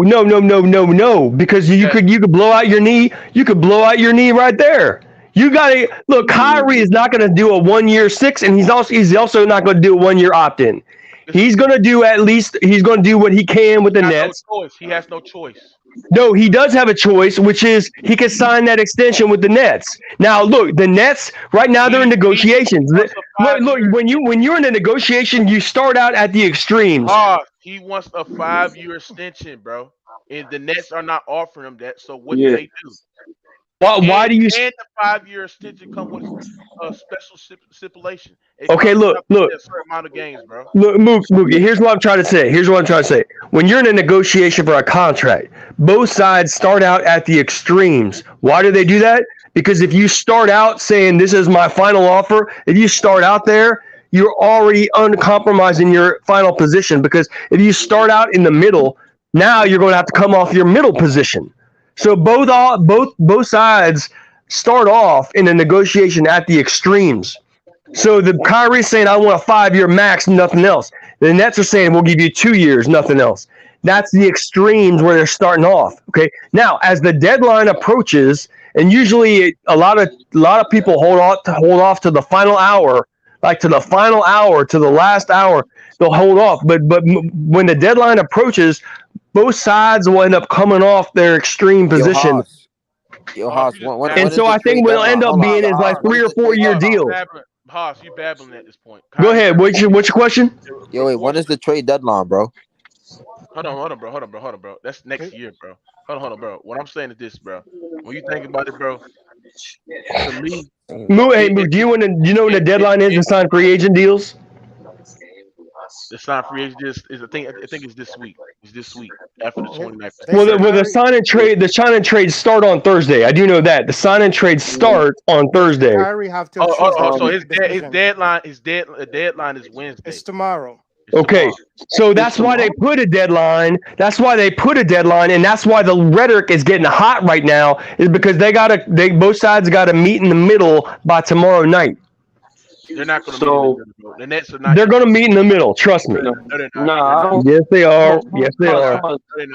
Because you could blow out your knee. You could blow out your knee right there. You gotta look. Kyrie is not gonna do a 1 year $6, and he's also not gonna do a 1 year opt in. He's gonna do he's gonna do what he can with the Nets. No choice. He has no choice. No, he does have a choice, which is he can sign that extension with the Nets. Now, look, the Nets right now they're in negotiations. Look, when you're in a negotiation, you start out at the extremes. He wants a 5-year extension, bro, and the Nets are not offering him that. So what do they do? Why do you? And the 5-year extension come with a special stipulation. Okay, look. A certain amount of games, bro. Look, Mookie, here's what I'm trying to say. When you're in a negotiation for a contract, both sides start out at the extremes. Why do they do that? Because if you start out saying this is my final offer, if you start out there, you're already uncompromised in your final position. Because if you start out in the middle, now you're going to have to come off your middle position. So both sides start off in a negotiation at the extremes. So the Kyrie's saying, I want a 5-year max, nothing else. The Nets are saying, we'll give you 2 years, nothing else. That's the extremes where they're starting off. Okay. Now, as the deadline approaches, and usually a lot of people hold off to the final hour, like to the final hour, to the last hour, they'll hold off. But when the deadline approaches, both sides will end up coming off their extreme position. And so I think what it'll end up being is like 3 or 4 year deals. Haas, you babbling at this point. Go ahead. What's your question? Yo, wait, when is the trade deadline, bro? Hold on, bro. That's next year, bro. Hold on, bro. What I'm saying is this, bro. When you think about it, bro, to me, do you know when the deadline is to sign free agent deals? The sign free agent is I think it's this week. It's this week after the 29th. Well, the sign and trade start on Thursday. I do know that the sign and trade start on Thursday. Kyrie have to. So his deadline is Wednesday. It's tomorrow. Okay, so that's why they put a deadline. That's why they put a deadline, and that's why the rhetoric is getting hot right now. Is because both sides got to meet in the middle by tomorrow night. They're not going to meet in the middle. The Nets are not. They're going to meet in the middle. Trust me. No, they're not. Yes, they are. Yes, they are. You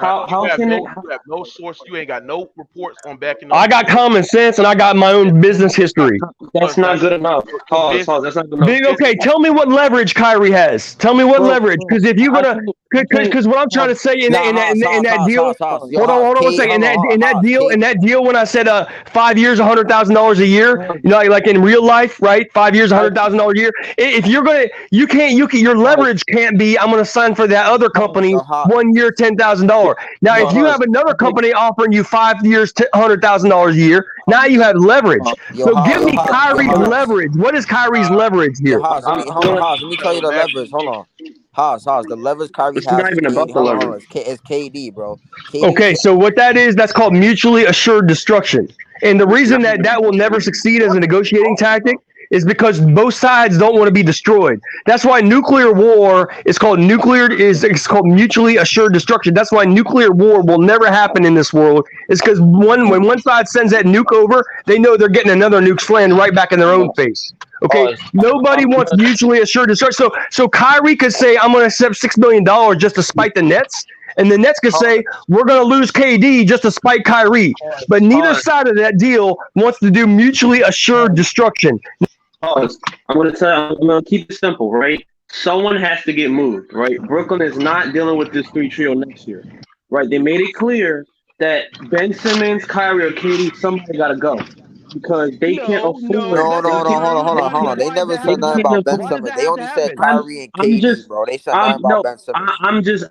have no source. You ain't got no reports on backing. I got common sense, and I got my own business history. That's not good enough. That's not good enough. Okay, tell me what leverage Kyrie has. Tell me what leverage, because if you're gonna, because what I'm trying to say in that deal. Hold on 1 second. In that deal, when I said 5 years, $100,000 a year, like in real life, right? 5 years, $100,000 a year. If you're gonna, your leverage can't be, I'm gonna sign for that other company 1 year, $10,000. Now, if you have another company offering you 5 years, $100,000 a year, now you have leverage. So give me Kyrie's leverage. What is Kyrie's leverage here? Haas, let me tell you the leverage. Hold on. Haas, the leverage Kyrie has. It's not even about the leverage. It's KD, bro. Okay, so what that is, that's called mutually assured destruction. And the reason that will never succeed as a negotiating tactic is because both sides don't want to be destroyed. That's why nuclear war is called it's called mutually assured destruction. That's why nuclear war will never happen in this world. It's because when one side sends that nuke over, they know they're getting another nuke slammed right back in their own face. Okay, nobody wants mutually assured destruction. So Kyrie could say, I'm going to accept $6 million just to spite the Nets. And the Nets could say, we're going to lose KD just to spite Kyrie. But neither side of that deal wants to do mutually assured destruction. I'm going to keep it simple, right? Someone has to get moved, right? Brooklyn is not dealing with this 3 trio next year, right? They made it clear that Ben Simmons, Kyrie, or KD, somebody got to go. because they can't afford. No, That no, They no, doesn't. can't. hold on, hold They on, hold can't. on. They Why does never that They have said to nothing can't about happen? Ben Why afford. does Simmons. that They have to only said happen? I'm. Kyrie and I'm KD, just. bro. They said I'm nothing about no. Ben Simmons.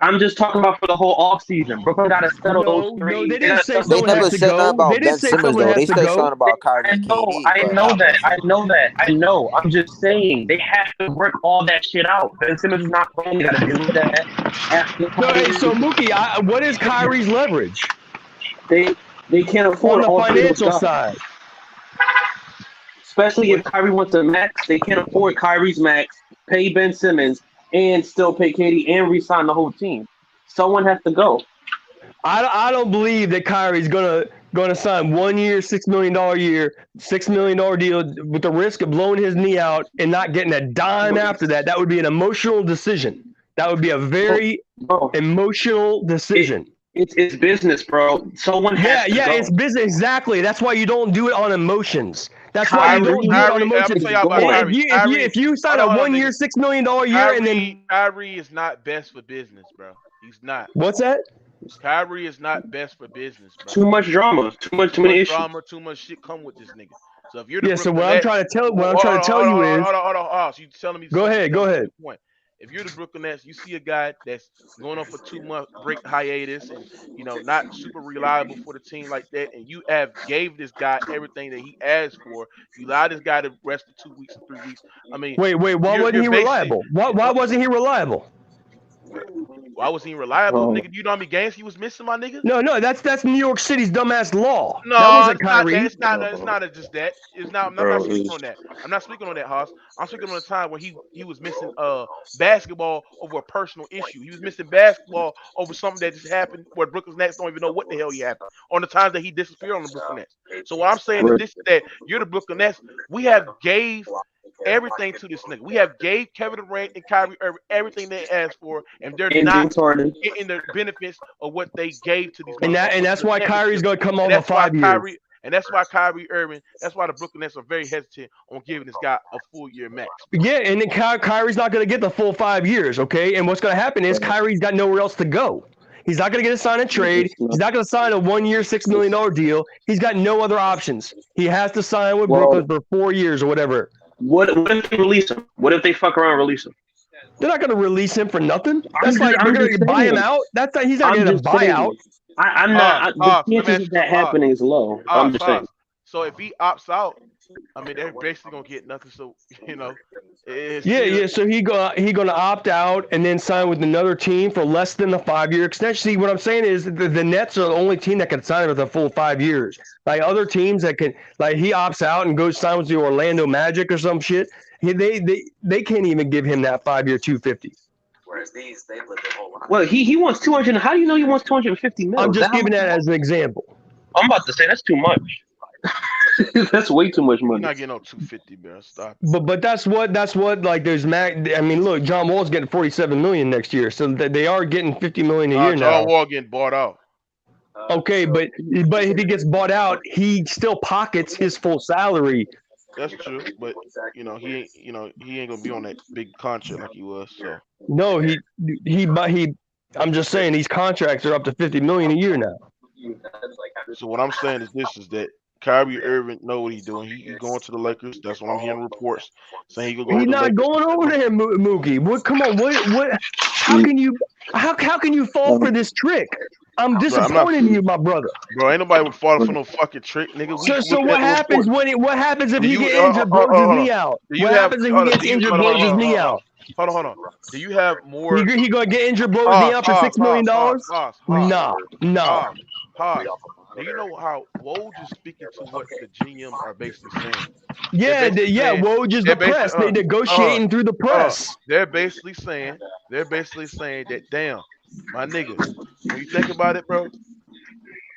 I'm just talking about for the whole off season. Brooklyn got to settle those No, three. they They didn't got to say settle They those someone three. has never to said nothing go. They about didn't Ben say Simmons someone though. has They to said go. something about Kyrie and KD, I but know not Ben that. I Simmons. know that. I know. I'm just saying they have to work all that shit out. Ben Simmons is not playing. They got to deal with that after So, hey, Kyrie. so Mookie, what is Kyrie's leverage They they can't on afford the all three of those financial guys. side? Especially if What? Kyrie wants a max, they can't afford Kyrie's max, pay Ben Simmons, and still pay KD and re-sign the whole team. Someone has to go. I don't believe that Kyrie's gonna sign 1 year, $6 million year, $6 million deal with the risk of blowing his knee out and not getting a dime after that. That would be an emotional decision. That would be a Bro, very bro, emotional it, decision. it's business, bro. Someone Yeah, has to yeah, it's go. business. Exactly. That's why you don't do it on emotions. That's why you don't Kyrie do it on I'm gonna emotions. tell is y'all about going. Kyrie. If you sign a Hold on, 1 year, nigga. $6 million year, and then Kyrie is not best for business, bro. He's not. what's that? Kyrie is not best for business, bro. Too much drama. Too Too many much issues. drama, too much shit come with this nigga. So if you're the Yeah. So Brooklyn Nets, what I'm hold trying on, to tell you is, hold on. So you telling me go something ahead, you never go told ahead. me the point. If you're the Brooklyn Nets, you see a guy that's going on for 2 month break hiatus and not super reliable for the team like that, and you have gave this guy everything that he asked for. You allow this guy to rest for 2 weeks or 3 weeks. I mean, Wait. Why wasn't you're he basically reliable? Why wasn't he reliable? why was he reliable, Oh, nigga? Do you know how many games he was missing, my nigga? No. That's New York City's dumbass law. That No, wasn't it's not that. Kyrie. It's not just that. It's not. I'm not bro, speaking on that. I'm not speaking on that, Haas. I'm speaking on the time when he was missing basketball over a personal issue. He was missing basketball over something that just happened where Brooklyn Nets don't even know what the hell he happened on the times that he disappeared on the Brooklyn Nets. So what I'm saying is we're this: that you're the Brooklyn Nets. We have gave everything to this nigga. We have gave Kevin Durant and Kyrie Irving everything they asked for, and they're and not James Harden. getting the benefits of what they gave to these And motherfuckers for that's the why Kyrie's championship. going to come And off of that's why 5 years. Kyrie and that's why Kyrie Irving, that's why the Brooklyn Nets are very hesitant on giving this guy a full year max, bro. Yeah, and then Kyrie's not going to get the full 5 years, okay? And what's going to happen is Kyrie's got nowhere else to go. He's not going to get a sign and trade. It's not. He's not going to sign a 1 year, $6 million deal. He's got no other options. He has to sign with Well, Brooklyn for 4 years or whatever. what if they release him? What if they fuck around and release him? They're not going to release him for nothing. That's like they're I'm going just to buy him saying. out. That's not, he's not I'm getting a just buyout. saying. I'm not. Haas, The Haas, let me chances ask of you that something, Haas. happening is low. I'm Haas, just saying. Haas. So if he opts out, I mean they're basically gonna get nothing. So it's still Yeah. So he gonna opt out and then sign with another team for less than the 5 year extension. See, what I'm saying is the Nets are the only team that can sign with a full 5 years. Like other teams that can, like he opts out and goes sign with the Orlando Magic or some shit. They can't even give him that 5 year 250. Well, he wants 200. How do you know he wants 250 I'm mils? Is that just how giving much he that as wants? an example. I'm about to say that's too much. That's way too much you're money. not getting no 250, bro. Stop it. But that's what like there's I mean, look, John Wall's getting 47 million next year, so they are getting 50 million a year John now. Wall getting bought out. Okay, but if he gets bought out, he still pockets his full salary. That's true, but he ain't gonna be on that big contract like he was. So No, he. I'm just saying these contracts are up to 50 million a year now. what I'm saying is this: is that Kyrie Irving know what he's doing. He going to the Lakers. That's what I'm hearing reports saying he gonna go He's to the not Lakers. going over there, Mookie. What? Come on, what? How Mm, can you? How can you fall for this trick? I'm Bro, I'm not. disappointed in you, my brother. Bro, ain't nobody would fall for no fucking trick, nigga. We So looking what at the happens report. what happens if Do he you get injured, blows his hold on? knee out? Do you What have happens if he hold on? gets Do you injured, hold on? blows his knee out? Hold on? Do you have more He going to get injured, blow his knee Haas, out for Haas, Haas, Haas, $6 million? Haas, Haas, Nah, nah. Haas, Haas? Do you know how Woj is speaking to what the GM are basically saying? They're Yeah, basically yeah. saying Woj is they're the basically press. They hold on, negotiating through the hold on. press. They're basically saying that damn, my nigga, when you think about it, bro,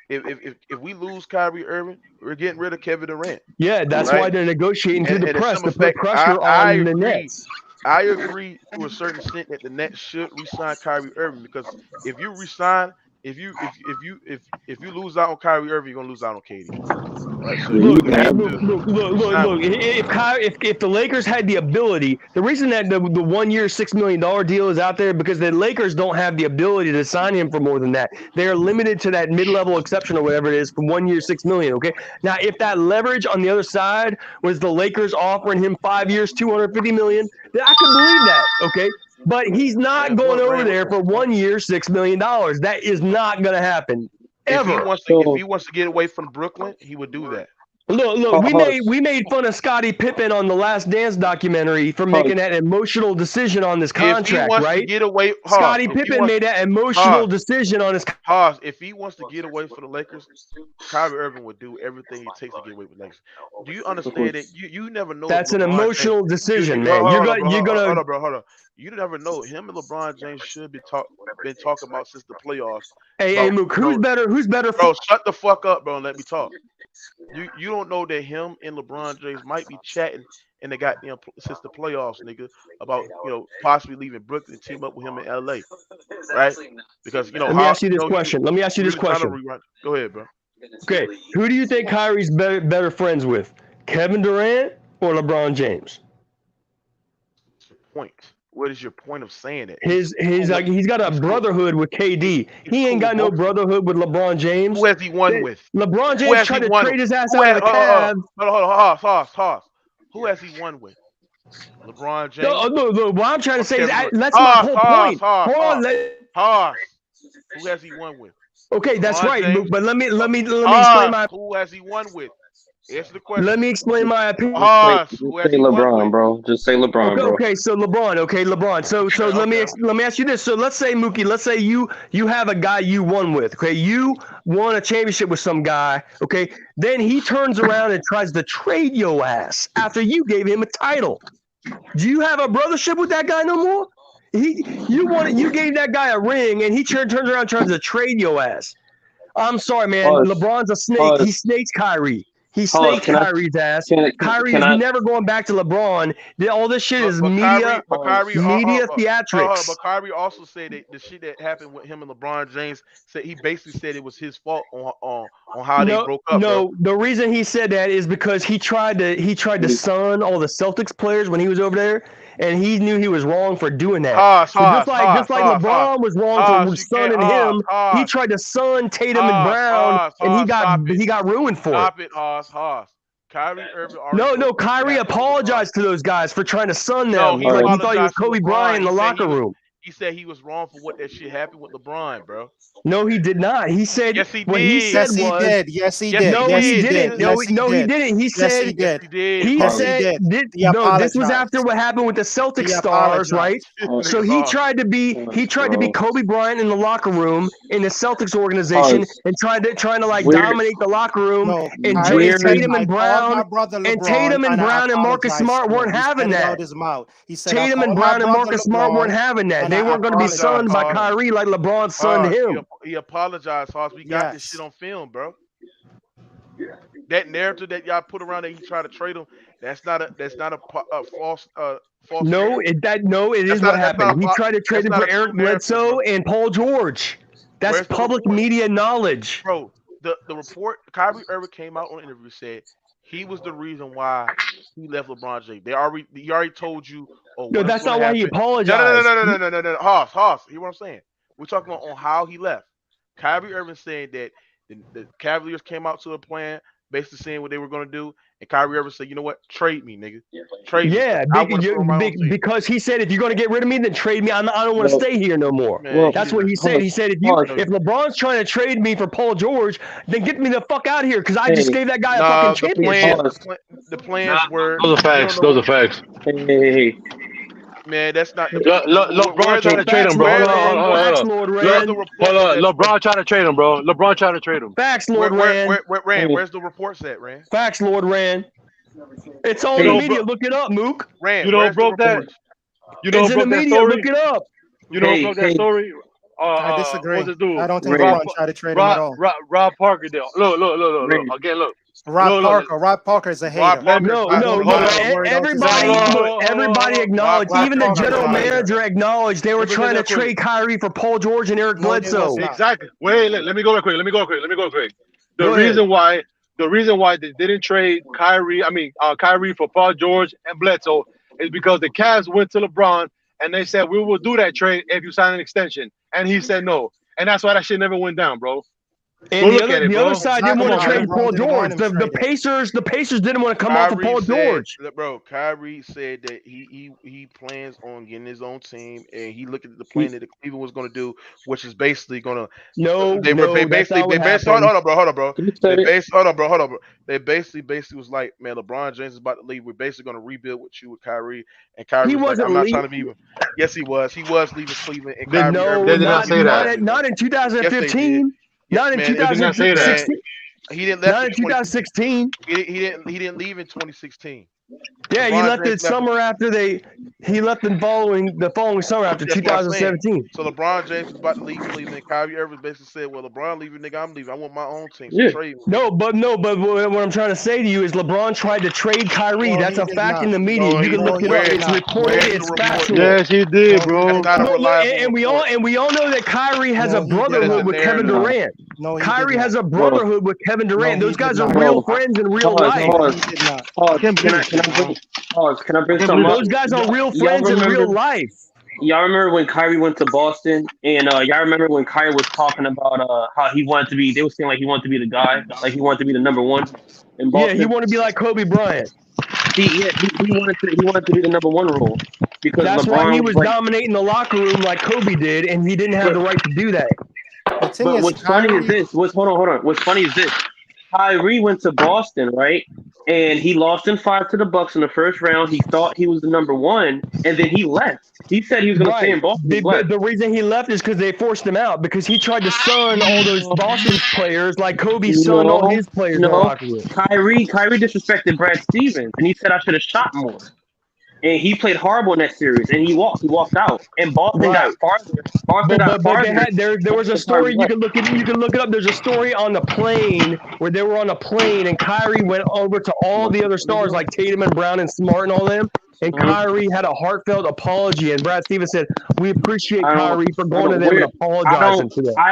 if we lose Kyrie Irving, we're getting rid of Kevin Durant, Yeah, that's right? why they're negotiating through And the and in press some to put effect, I pressure I on the agree. Nets. I agree to a certain extent that the Nets should resign Kyrie Irving because if you resign if you lose out on Kyrie Irving, you're gonna lose out on KD. Right. So Yeah, you you Look, have look, to look, look, look, sign look. with him. If the Lakers had the ability, the reason that the 1 year $6 million deal is out there because the Lakers don't have the ability to sign him for more than that. They are limited to that mid level exception or whatever it is for 1 year $6 million. Okay. Now, if that leverage on the other side was the Lakers offering him 5 years, $250 million, then I could believe that. Okay. But he's not And going what over Rand? there for 1 year, $6 million. That is not going to happen ever. If so he wants to get away from Brooklyn, he would do that. Look, we Hoss, made fun of Scottie Pippen on the Last Dance documentary for making Hoss, that emotional decision on this If he contract, wants to right? get away, Haas, Scottie if he Pippen wants made that emotional Haas, decision on his. Haas, if he wants to get away from the Lakers, Kyrie Irving would do everything it takes to get away with the Lakers. Do you mhm. understand that you never know if That's an LeBron James emotional you decision, hold, man. hold on, bro, You're gonna. hold on. You never know. Him and LeBron James should be been talking about since the playoffs Hey, about Mook, who's better? Who's better? bro, shut the fuck up, bro, and let me talk. You don't know that him and LeBron James might be chatting in the goddamn since the playoffs, nigga, about possibly leaving Brooklyn and team up with him in LA, right? Because Let me how ask you this question. Let me ask he you this really trying to question. rewrite. Go ahead, bro. Okay, who do you think Kyrie's better friends with? Kevin Durant or LeBron James? What's your point? What is your point of saying that? He's His cool with like he's got a he's cool brotherhood with KD. he's He ain't cool with got no both of them. brotherhood with LeBron Who James. has he won with? LeBron Who James has he tried to won? trade his ass Who out of has the Cavs. hold on, Hoss. Who has he won with? LeBron No, James look, what I'm trying to or say is Kevin Durant? that's my whole point. Hold on. Hoss. Who has he won with? Okay, that's LeBron right, Mook. James. But let me explain Hoss. my Who has he won with? Answer the let question. me explain my opinion. Hoss. Just Who has say he won LeBron, with? bro. Just say LeBron, Okay, bro. okay, so LeBron, So Okay. let me ask you this. So let's say Mookie, let's say you have a guy you won with. Okay, you won a championship with some guy. Okay, then he turns around and tries to trade your ass after you gave him a title. Do you have a brothership with that guy no more? You gave that guy a ring and he turns around and tries to trade your ass. I'm sorry, man. Pause. LeBron's a snake. He Pause. snakes Kyrie. He Pause. snaked Kyrie's ass. Kyrie Can is I never going back to LeBron. All this shit is But media, Kyrie, pause? theatrics. but Kyrie also said that the shit that happened with him and LeBron James said he basically said it was his fault on how they No, broke up, bro. no. The reason he said that is because he tried to sun all the Celtics players when he was over there, and he knew he was wrong for doing that. Haas, So just Haas, like just Haas, like Haas, Haas, LeBron was wrong for Haas. You can't, sunning him, he Haas, tried to sun Tatum and Haas, Brown, Haas, and he Haas. got Stop it, he got ruined for it. stop it, Haas. Kyrie Irving already No, broke up with Kyrie LeBron. apologized to those guys for trying to sun No, them. he Like he thought he was apologized to Kobe Bryant LeBron. in the locker room. He said he was wrong for what that shit happened with LeBron, bro. No, he did not. He said Yes, he what he did. said Yes, he was did. Yes, he Yes, he did. no, Yes, he he did, did. didn't. nigga. No, Yes, he no, he did. didn't. He Yes, said he Yes, did. he did. he Yes, he said did. He no. This was after apologized. what happened with the Celtic He stars, right? apologized. So Nigga, he Haas. tried to be Bro. Kobe Bryant in the locker room in the Celtics organization Pause. and trying to like Where dominate the locker room. No, And Kyrie said, Tatum "I and called my Brown brother LeBron and I and Marcus apologized Smart to him." weren't He having said it that. out his mouth. He said, "I Tatum and called my Brown and brother Marcus Smart weren't LeBron having that. and They I weren't going to be Apologize, sunned apologized by to Haas. him." Kyrie like LeBron sunned Haas. him. He apologized, Haas. We got this shit Yes. on film, bro. That narrative that y'all put around that he tried to trade him, that's not a false No, narrative. it is what happened. He tried to trade That's him not for a true Eric narrative, Bledsoe bro. and Paul George. That's Where's the public report, media knowledge. bro? The report. Kyrie Irving came out on an interview said he was the reason why he left LeBron James. He already told you, oh, No, what is that's going to not why he happen. No, no, no, apologized. no, no, no, no, no, no. Haas. Hear what I'm saying? We're talking about on how he left. Kyrie Irving saying that the Cavaliers came out to a plan, basically saying what they were going to do, and Kyrie Irving said, you know what, trade me, nigga, trade me. Yeah, I want to put on my own team. because he said if you're going to get rid of me, then trade me. I don't want to Well, stay here no more. Man, he That's didn't. what he said. He pause. said Pause. if LeBron's trying to trade me for Paul George, then get me the fuck out of here because I just Hey, gave that guy a fucking Nah, championship. pause. the plans were Those are you don't facts. know, Those are facts. Hey. man. That's not the LeBron where trying the to trade Facts, him, bro. Lord Hold where's on, the hold Rand. on, report? hold Facts, on. Lord Where's Le- the Rand. report that says LeBron trying to trade him, bro. LeBron trying to trade him. Facts, Lord Rand. Rand? Hey. Where's the reports at, Rand? Facts, Lord Rand. It's all in You the Hey. know, bro. media. Look it up, Mook. You Rand, know who where's the broke that? reports? You know It's who in the broke that media. Look story? it up. You know who broke that Hey. story? I What's disagree. this dude? I don't think Ray. Rob, LeBron tried to trade him at all. Rob Parker. Look. Ray. Again, look. Rob Look, Parker. Rob Parker is a Rob hater. Parker is No, not. no, Hold no. on, Don't worry about his Everybody, opinion. look, everybody Rob acknowledged. Parker Even the is not Parker's a general a hater. hater. manager acknowledged they were let me go trying there to quick. trade Kyrie for Paul George and Eric No, they was Bledsoe. not. Exactly. Wait, let me go there quick. Let me go quick. The Go ahead. reason why they didn't trade Kyrie for Paul George and Bledsoe is because the Cavs went to LeBron and they said we will do that trade if you sign an extension, and he said no, and that's why that shit never went down, bro. Go And look at it, the other bro. side didn't Come want to on, Exactly why trade man. LeBron Paul didn't want George. him The traded. Pacers didn't want to come off of Kyrie Paul said, George. look, bro. Kyrie said that he plans on getting his own team, and he looked at the He, plan that the Cleveland was going to do, which is basically going to. no, that's not They what based happened. hold on, bro. He They said it. based hold on, bro. They basically was like, man, LeBron James is about to leave. We're basically going to rebuild with you with Kyrie, and Kyrie He was like, wasn't I'm not leaving. trying to be even. Yes, he was. He was leaving Cleveland, and They Kyrie Irving No, was they did going to not not be his say not that. in, replacement. not in Yes, they did. 2015. Yeah, Not in man. They did not say that. Man, 2016. he didn't left Not in in 20. 2016. He didn't leave in 2016. Yeah, he LeBron left James it left. summer after they. He left the following summer after That's what I'm saying. 2017. So LeBron James was about to leave Cleveland. Kyrie Irving basically said, "Well, LeBron leaving, nigga, I'm leaving. I want my own team. So Yeah. trade me, nigga." No, but what I'm trying to say to you is LeBron tried to trade Kyrie. No, That's he a did fact in not. the media. No, You he can No, look he it up. did where It's not. reported. No, where's he the It's did not. report? factual. Yes, he did, No, he That's did bro. not a not. No, no, reliable and report. we all know that Kyrie has a No, he did That is brotherhood the not. with Kevin narrative. Nah, Durant. No, he did Kyrie not. has a bro. brotherhood with Kevin No, Durant. he Those did guys are not. real Bro, friends in real pause, life. No, pause, he did not. I pause. can't Can believe I this can shit, I bro. bring pause? Can I I bring can't something believe this up? Those shit. guys are real Y'all friends in real remember? life. Y'all remember when Kyrie went to Boston, and y'all remember when Kyrie was talking about how he wanted to be? They were saying like he wanted to be the guy, like he wanted to be the number one in Yeah, he Boston. wanted to be like Kobe Bryant. He wanted to be the number one role because That's why he LeBron was was like. dominating the locker room like Kobe did, and he didn't have the right to do that. The thing But is, what's funny is Kyrie. this. Hold on. What's funny is this. Kyrie went to Boston, right? And he lost in five to the Bucks in the first round. He thought he was the number one, and then he left. He said he was going to stay Right. in Boston. He left. The reason he left is because they forced him out because he tried to sun all those Boston players like Kobe sunned all No, his players in the no. locker room. Kyrie disrespected Brad Stevens, and he said I should have shot more. And he played horrible in that series, and he walked. He walked out, and Boston got Right. farther. Boston got But they farther had there was a after Kyrie story you left. can look at you can look it up. There's a story on the plane where they were on a plane and Kyrie went over to all the other stars like Tatum and Brown and Smart and all them. And Mhm. Kyrie had a heartfelt apology, and Brad Stevens said, "We appreciate Kyrie for I going to don't. them and Where I apologizing don't. to them." I